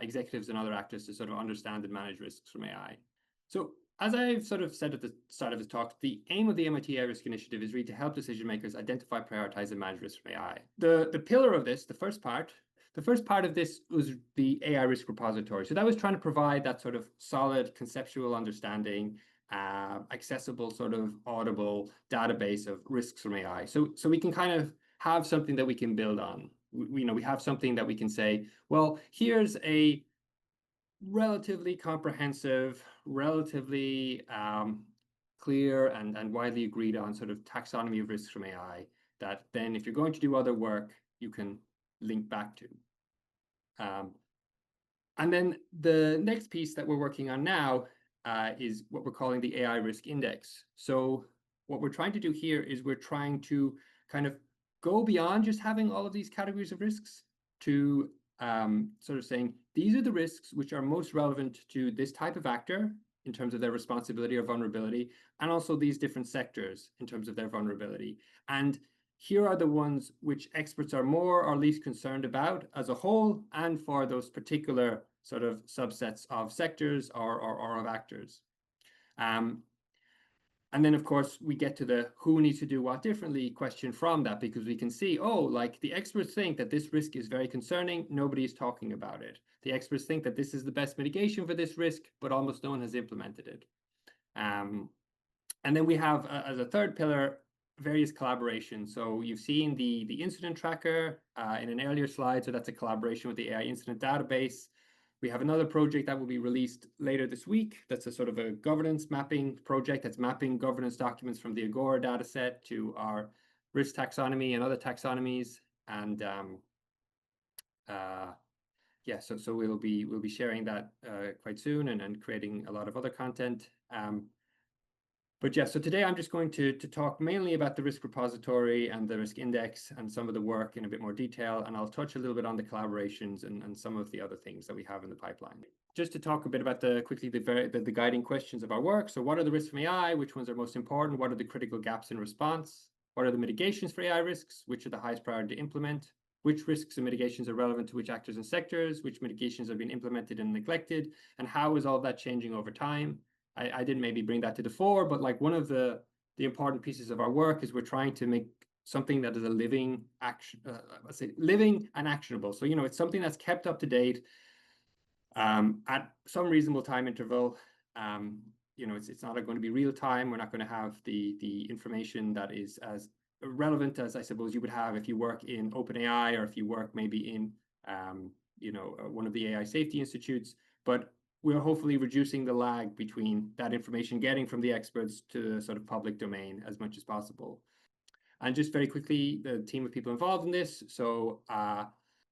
executives and other actors to sort of understand and manage risks from AI. So as I've sort of said at the start of this talk, the aim of the MIT AI Risk Initiative is really to help decision makers identify, prioritize, and manage risks from AI. The pillar of this, the first part of this was the AI Risk Repository. So that was trying to provide that sort of solid conceptual understanding, accessible, sort of audible database of risks from AI. So we can kind of have something that we can build on. We have something that we can say, well, here's a relatively comprehensive, relatively clear and widely agreed on sort of taxonomy of risks from AI that then if you're going to do other work, you can link back to. And then the next piece that we're working on now is what we're calling the AI Risk Index. So what we're trying to do here is we're trying to kind of go beyond just having all of these categories of risks to sort of saying, these are the risks which are most relevant to this type of actor in terms of their responsibility or vulnerability, and also these different sectors in terms of their vulnerability. And here are the ones which experts are more or least concerned about as a whole, and for those particular sort of subsets of sectors or of actors. And then, of course, we get to the who needs to do what differently question from that, because we can see, oh, like the experts think that this risk is very concerning. Nobody is talking about it. The experts think that this is the best mitigation for this risk, but almost no one has implemented it. And then we have, as a third pillar, various collaborations. So you've seen the incident tracker in an earlier slide. So that's a collaboration with the AI incident database. We have another project that will be released later this week. That's a sort of a governance mapping project that's mapping governance documents from the Agora dataset to our risk taxonomy and other taxonomies. And yeah, so we'll be sharing that quite soon and creating a lot of other content. But yeah, so today I'm just going to talk mainly about the risk repository and the risk index and some of the work in a bit more detail. And I'll touch a little bit on the collaborations and some of the other things that we have in the pipeline. Just to talk a bit about the guiding questions of our work. So what are the risks from AI? Which ones are most important? What are the critical gaps in response? What are the mitigations for AI risks? Which are the highest priority to implement? Which risks and mitigations are relevant to which actors and sectors? Which mitigations have been implemented and neglected? And how is all that changing over time? I didn't maybe bring that to the fore, but like one of the important pieces of our work is we're trying to make something that is a living action, let's say living and actionable. So, it's something that's kept up to date at some reasonable time interval. It's not going to be real time. We're not going to have the information that is as relevant as I suppose you would have if you work in OpenAI or if you work maybe in, one of the AI safety institutes, but we're hopefully reducing the lag between that information getting from the experts to the sort of public domain as much as possible. And just very quickly, the team of people involved in this. So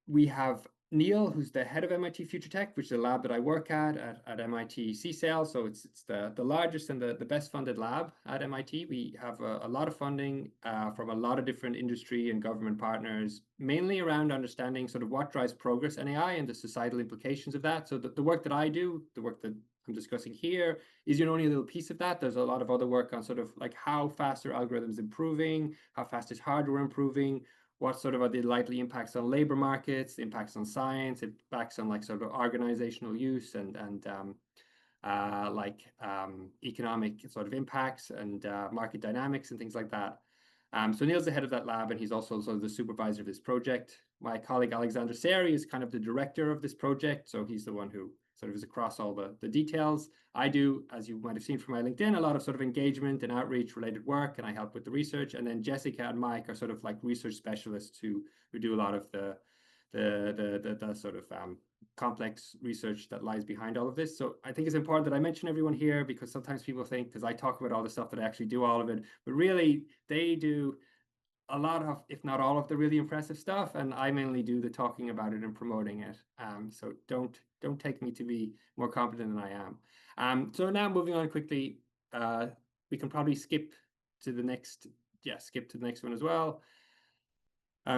we have Neil, who's the head of MIT Future Tech, which is a lab that I work at MIT CSAIL. So it's the largest and the best funded lab at MIT. We have a lot of funding from a lot of different industry and government partners, mainly around understanding sort of what drives progress in AI and the societal implications of that. So the work that I do, the work that I'm discussing here, is only a little piece of that. There's a lot of other work on sort of like how fast are algorithms improving, how fast is hardware improving, what sort of are the likely impacts on labor markets, impacts on science, impacts on like sort of organizational use and economic sort of impacts and market dynamics and things like that. So Neil's the head of that lab, and he's also sort of the supervisor of this project. My colleague Alexander Seri is kind of the director of this project, so he's the one who sort of is across all the details. I do, as you might have seen from my LinkedIn, a lot of sort of engagement and outreach related work, and I help with the research. And then Jessica and Mike are sort of like research specialists who do a lot of the sort of complex research that lies behind all of this. So I think it's important that I mention everyone here, because sometimes people think, because I talk about all the stuff, that I actually do all of it, but really they do a lot of, if not all of the really impressive stuff, and I mainly do the talking about it and promoting it. So don't take me to be more competent than I am. So now moving on quickly, we can probably skip to the next one as well.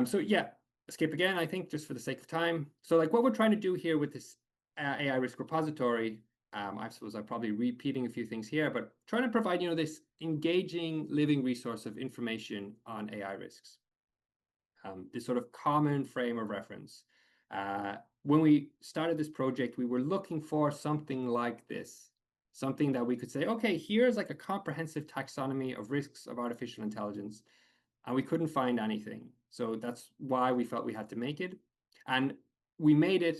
So yeah, skip again, I think, just for the sake of time. So like what we're trying to do here with this AI risk repository, I suppose I'm probably repeating a few things here, but trying to provide, this engaging living resource of information on AI risks. This sort of common frame of reference. When we started this project, we were looking for something like this, something that we could say, okay, here's like a comprehensive taxonomy of risks of artificial intelligence, and we couldn't find anything. So that's why we felt we had to make it. And we made it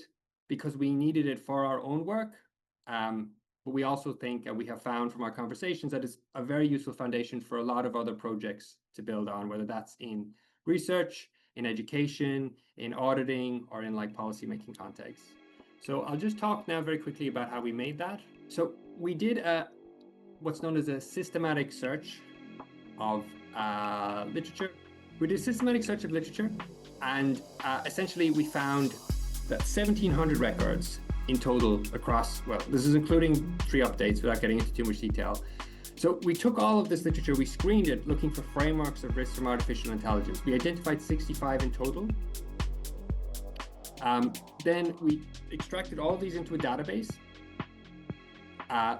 because we needed it for our own work. But we also think, and we have found from our conversations, that it's a very useful foundation for a lot of other projects to build on, whether that's in research, in education, in auditing, or in like policymaking contexts. So I'll just talk now very quickly about how we made that. So we did what's known as a systematic search of literature. We did a systematic search of literature, and essentially we found that 1,700 records in total across, well, this is including 3 updates without getting into too much detail. So we took all of this literature, we screened it looking for frameworks of risks from artificial intelligence. We identified 65 in total. Then we extracted all of these into a database.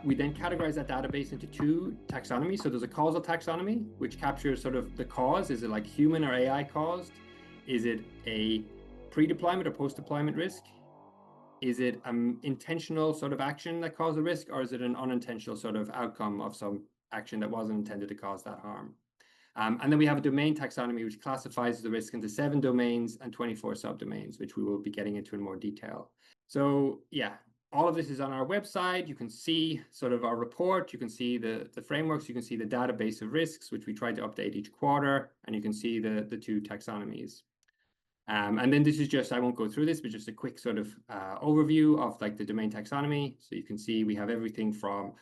We then categorize that database into two taxonomies. So there's a causal taxonomy, which captures sort of the cause. Is it like human or AI caused? Is it a pre-deployment or post-deployment risk? Is it an intentional sort of action that caused the risk, or is it an unintentional sort of outcome of some action that wasn't intended to cause that harm? And then we have a domain taxonomy, which classifies the risk into 7 domains and 24 subdomains, which we will be getting into in more detail. So yeah, all of this is on our website. You can see sort of our report. You can see the frameworks. You can see the database of risks, which we try to update each quarter. And you can see the two taxonomies. And then this is just, I won't go through this, but just a quick sort of overview of like the domain taxonomy. So you can see we have everything from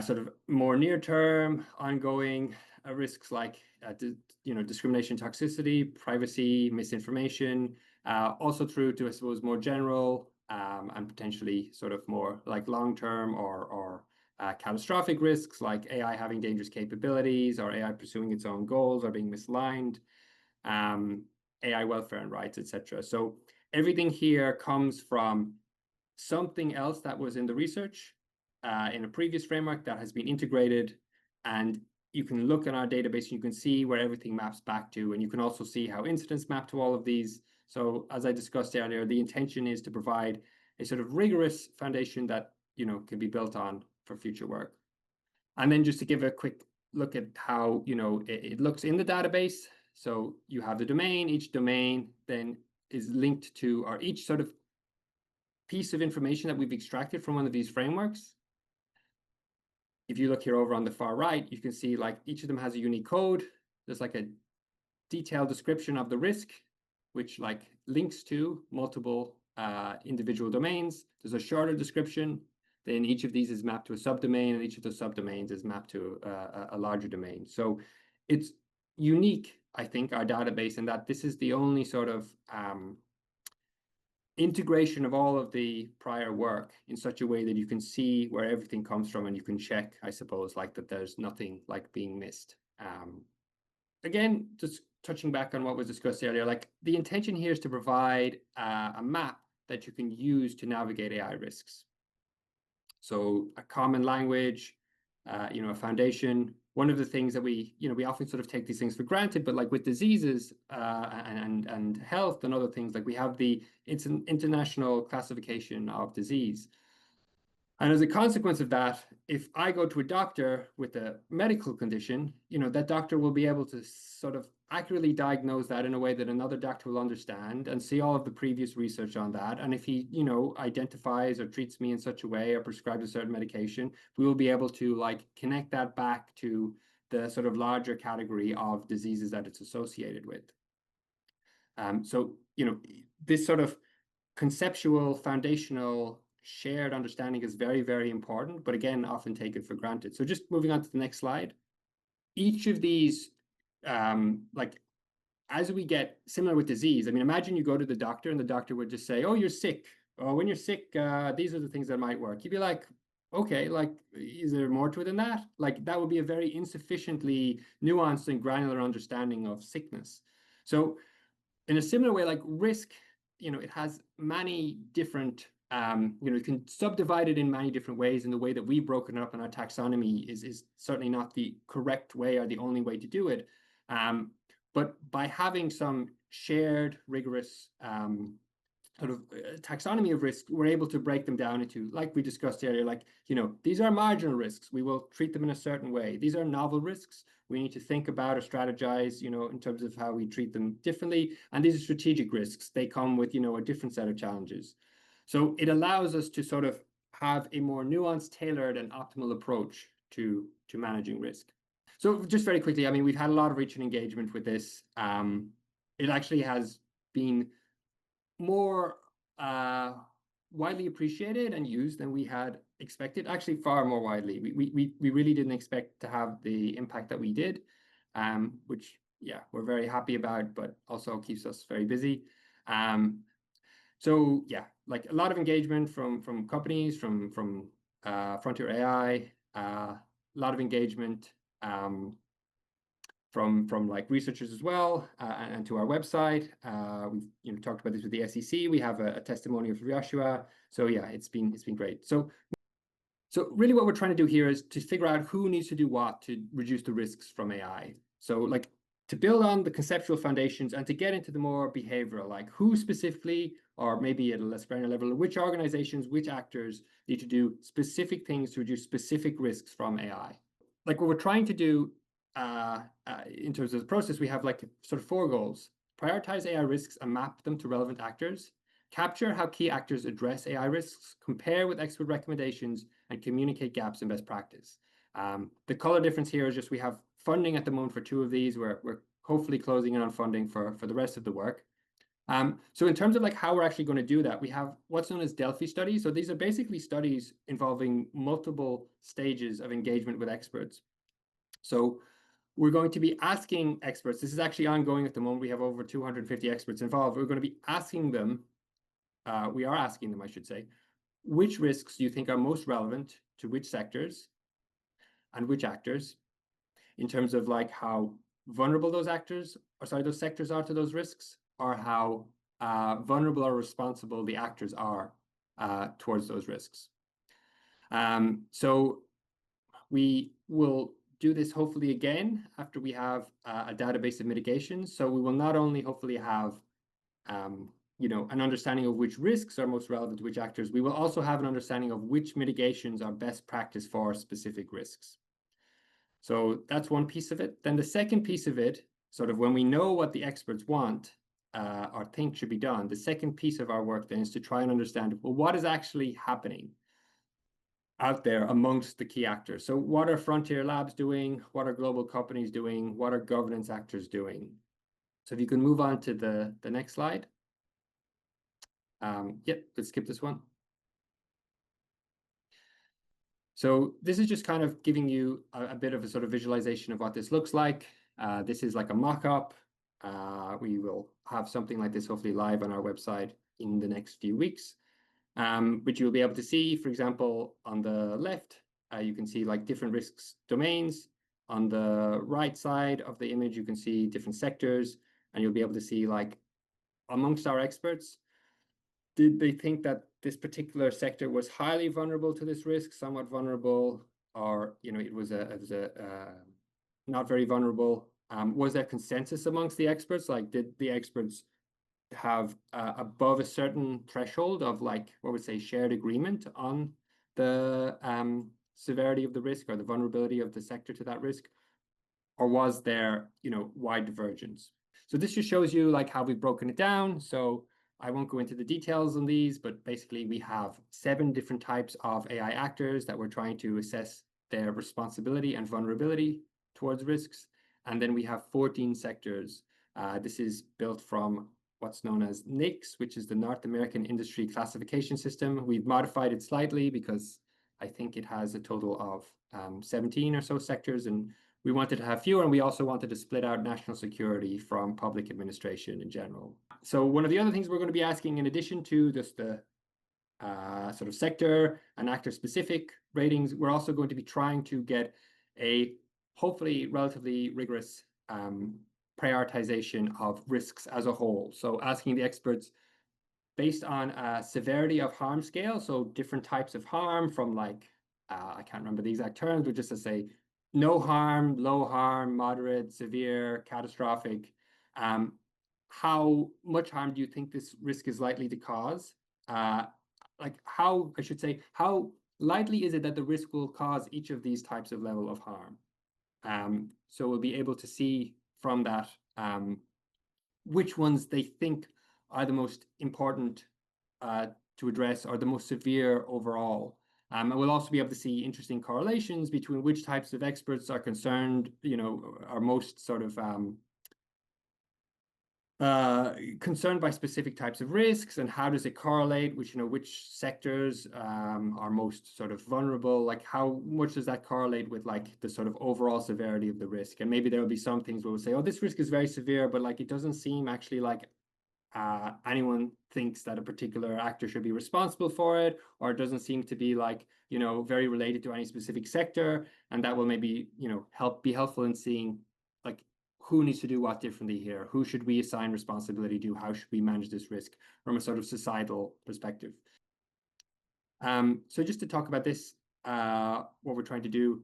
sort of more near-term, ongoing risks like discrimination, toxicity, privacy, misinformation, also through to, I suppose, more general and potentially sort of more like long-term or catastrophic risks like AI having dangerous capabilities or AI pursuing its own goals or being misaligned. AI welfare and rights, etc. So everything here comes from something else that was in the research in a previous framework that has been integrated, and you can look in our database and you can see where everything maps back to, and you can also see how incidents map to all of these. So as I discussed earlier, the intention is to provide a sort of rigorous foundation that can be built on for future work. And then just to give a quick look at how it looks in the database. So you have the domain. Each domain then is linked to, or each sort of piece of information that we've extracted from one of these frameworks. If you look here over on the far right, you can see like each of them has a unique code. There's like a detailed description of the risk, which like links to multiple individual domains. There's a shorter description. Then each of these is mapped to a subdomain, and each of the subdomains is mapped to a larger domain. So it's unique, I think, our database, in that this is the only sort of integration of all of the prior work in such a way that you can see where everything comes from, and you can check, I suppose, like that there's nothing like being missed. Again, just touching back on what was discussed earlier, like the intention here is to provide a map that you can use to navigate AI risks. So a common language, a foundation. One of the things that we often sort of take these things for granted, but like with diseases and health and other things, like we have the international classification of disease. And as a consequence of that, if I go to a doctor with a medical condition, that doctor will be able to sort of accurately diagnose that in a way that another doctor will understand and see all of the previous research on that. And if he, identifies or treats me in such a way or prescribes a certain medication, we will be able to like connect that back to the sort of larger category of diseases that it's associated with. So, this sort of conceptual, foundational, shared understanding is very, very important, but again, often taken for granted. So just moving on to the next slide. Each of these, as we get similar with disease, I mean, imagine you go to the doctor and the doctor would just say, oh, you're sick. Oh, when you're sick, these are the things that might work. You'd be like, okay, like, is there more to it than that? Like, that would be a very insufficiently nuanced and granular understanding of sickness. So in a similar way, like risk, it has many different, you can subdivide it in many different ways, and the way that we've broken it up in our taxonomy is certainly not the correct way or the only way to do it. But by having some shared, rigorous sort of taxonomy of risk, we're able to break them down into, like we discussed earlier, like, these are marginal risks. We will treat them in a certain way. These are novel risks. We need to think about or strategize, in terms of how we treat them differently. And these are strategic risks. They come with, a different set of challenges. So it allows us to sort of have a more nuanced, tailored, and optimal approach to managing risk. So just very quickly, I mean, we've had a lot of reach and engagement with this. It actually has been more widely appreciated and used than we had expected, actually far more widely. We really didn't expect to have the impact that we did, which, yeah, we're very happy about, but also keeps us very busy. So yeah, like a lot of engagement from companies, from Frontier AI, a lot of engagement from like researchers as well, and to our website. We've talked about this with the SEC. We have a testimonial from Joshua. So yeah, it's been great. So So really what we're trying to do here is to figure out who needs to do what to reduce the risks from AI. So like to build on the conceptual foundations and to get into the more behavioral, like who specifically, or maybe at a less granular level, which organizations, which actors need to do specific things to reduce specific risks from AI. Like what we're trying to do in terms of the process, we have like sort of 4 goals. Prioritize AI risks and map them to relevant actors. Capture how key actors address AI risks, compare with expert recommendations, and communicate gaps in best practice. The color difference here is just we have funding at the moment for 2 of these. We're hopefully closing in on funding for the rest of the work. So in terms of like how we're actually going to do that, we have what's known as Delphi studies. So these are basically studies involving multiple stages of engagement with experts. So we're going to be asking experts, this is actually ongoing at the moment, we have over 250 experts involved. We're going to be asking them, we are asking them, I should say, which risks do you think are most relevant to which sectors and which actors in terms of like how vulnerable those actors, or sorry, those sectors are to those risks, or how vulnerable or responsible the actors are towards those risks. So we will do this hopefully again after we have a database of mitigations. So we will not only hopefully have an understanding of which risks are most relevant to which actors, we will also have an understanding of which mitigations are best practice for specific risks. So that's one piece of it. Then the second piece of it, sort of when we know what the experts want or think should be done, the second piece of our work then is to try and understand, well, what is actually happening out there amongst the key actors? So what are frontier labs doing? What are global companies doing? What are governance actors doing? So if you can move on to the next slide. Yep, let's skip this one. So this is just kind of giving you a bit of a sort of visualization of what this looks like. This is like a mock-up. We will have something like this hopefully live on our website in the next few weeks. But you'll be able to see, for example, on the left, you can see like different risks domains. On the right side of the image, you can see different sectors, and you'll be able to see like amongst our experts, did they think that this particular sector was highly vulnerable to this risk, somewhat vulnerable, or it was not very vulnerable? Was there consensus amongst the experts? Like, did the experts have above a certain threshold of like what would say shared agreement on the severity of the risk or the vulnerability of the sector to that risk, or was there wide divergence? So this just shows you like how we've broken it down. So I won't go into the details on these, but basically we have 7 different types of AI actors that we're trying to assess their responsibility and vulnerability towards risks. And then we have 14 sectors. This is built from what's known as NAICS, which is the North American Industry Classification System. We've modified it slightly because I think it has a total of 17 or so sectors, and we wanted to have fewer, and we also wanted to split out national security from public administration in general. So one of the other things we're going to be asking, in addition to just the sort of sector and actor-specific ratings, we're also going to be trying to get a hopefully relatively rigorous prioritization of risks as a whole. So asking the experts based on a severity of harm scale, so different types of harm from like, I can't remember the exact terms, but just to say no harm, low harm, moderate, severe, catastrophic. How much harm do you think this risk is likely to cause? Like how, I should say, how likely is it that the risk will cause each of these types of level of harm? So we'll be able to see from that which ones they think are the most important to address or the most severe overall. And we'll also be able to see interesting correlations between which types of experts are concerned, are most sort of concerned by specific types of risks, and how does it correlate, which sectors are most sort of vulnerable, like how much does that correlate with like the sort of overall severity of the risk? And maybe there will be some things where we'll say, oh, this risk is very severe, but like it doesn't seem actually like anyone thinks that a particular actor should be responsible for it, or it doesn't seem to be like, very related to any specific sector. And that will maybe, be helpful in seeing like who needs to do what differently here, who should we assign responsibility to, how should we manage this risk from a sort of societal perspective. So just to talk about this what we're trying to do,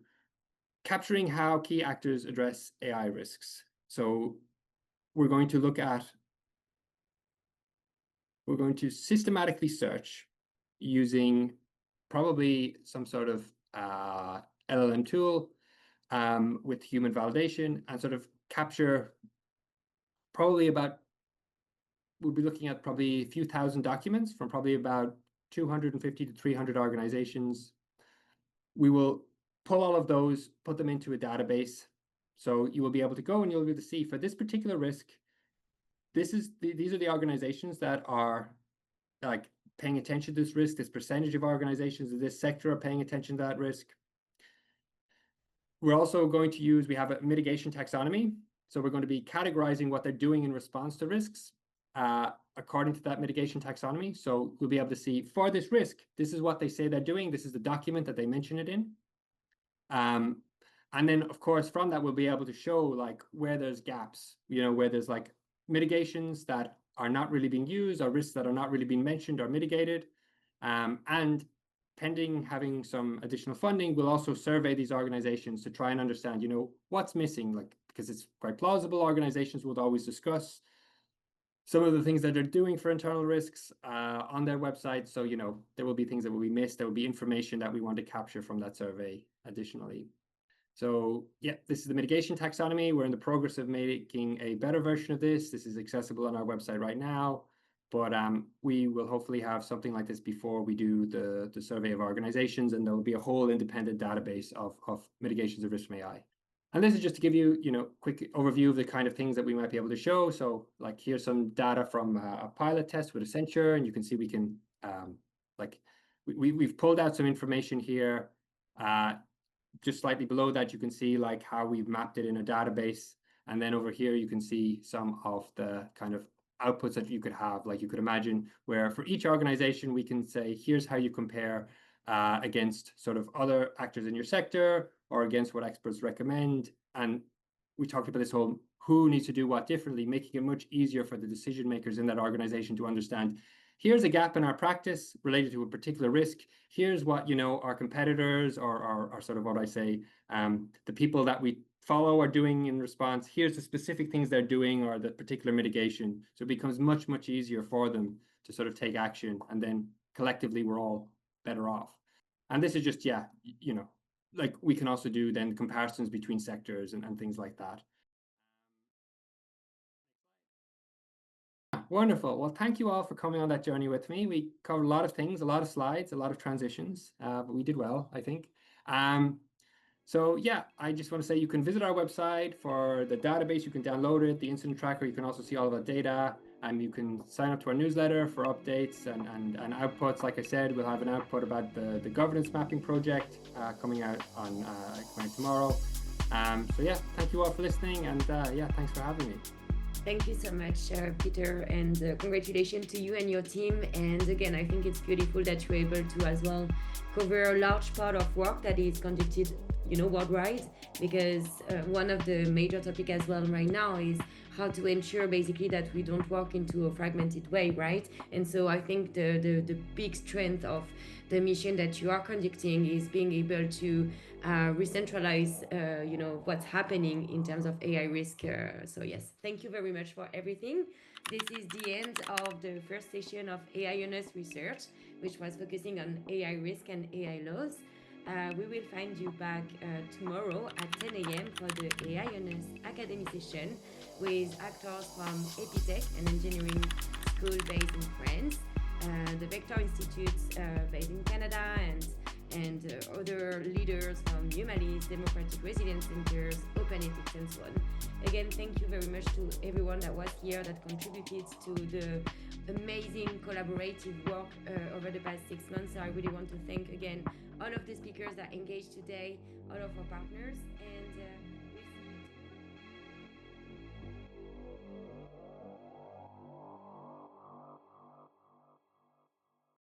capturing how key actors address AI risks. So we're going to systematically search using probably some sort of LLM tool with human validation, and sort of capture probably we'll be looking at probably a few thousand documents from probably about 250 to 300 organizations. We will pull all of those, put them into a database. So you will be able to go and you'll be able to see for this particular risk, these are the organizations that are like paying attention to this risk. This percentage of organizations in this sector are paying attention to that risk. We're also going to we have a mitigation taxonomy. So we're going to be categorizing what they're doing in response to risks according to that mitigation taxonomy. So we'll be able to see for this risk, this is what they say they're doing. This is the document that they mention it in. And then, of course, from that, we'll be able to show like where there's gaps, where there's like mitigations that are not really being used, or risks that are not really being mentioned or mitigated. And pending having some additional funding, we'll also survey these organizations to try and understand, what's missing, because it's quite plausible. Organizations would always discuss some of the things that they're doing for internal risks on their website. So, there will be things that will be missed. There will be information that we want to capture from that survey additionally. So yeah, this is the mitigation taxonomy. We're in the progress of making a better version of this. This is accessible on our website right now, but we will hopefully have something like this before we do the survey of organizations, and there will be a whole independent database of mitigations of risk from AI. And this is just to give you, quick overview of the kind of things that we might be able to show. So like here's some data from a pilot test with Accenture, and you can see we can, we've pulled out some information here. Just slightly below that, you can see like how we've mapped it in a database. And then over here, you can see some of the kind of outputs that you could have, like you could imagine, where for each organization, we can say, here's how you compare against sort of other actors in your sector or against what experts recommend. And we talked about this whole who needs to do what differently, making it much easier for the decision makers in that organization to understand, here's a gap in our practice related to a particular risk. Here's what, our competitors or sort of what I say, the people that we follow are doing in response. Here's the specific things they're doing or the particular mitigation. So it becomes much, much easier for them to sort of take action. And then collectively, we're all better off. And this is just, like we can also do then comparisons between sectors and things like that. Wonderful. Well, thank you all for coming on that journey with me. We covered a lot of things, a lot of slides, a lot of transitions, but we did well, I think. So yeah, I just want to say you can visit our website for the database. You can download it, the incident tracker. You can also see all of our data, and you can sign up to our newsletter for updates and outputs. Like I said, we'll have an output about the governance mapping project coming out tomorrow. So yeah, thank you all for listening, and yeah, thanks for having me. Thank you so much, Peter, and congratulations to you and your team. And again, I think it's beautiful that you're able to as well cover a large part of work that is conducted, worldwide, because one of the major topics as well right now is how to ensure basically that we don't work into a fragmented way, right? And so I think the big strength of the mission that you are conducting is being able to re-centralize, what's happening in terms of AI risk. So yes, thank you very much for everything. This is the end of the first session of AI Honest Research, which was focusing on AI risk and AI laws. We will find you back tomorrow at 10 a.m. for the AI Honest Academy session with actors from Epitech, an engineering school based in France, the Vector Institute based in Canada, and other leaders from Numalis, Democratic Resilience Centers, Open Ethics, and so on. Again, thank you very much to everyone that was here, that contributed to the amazing collaborative work over the past 6 months. So I really want to thank again all of the speakers that engaged today, all of our partners, and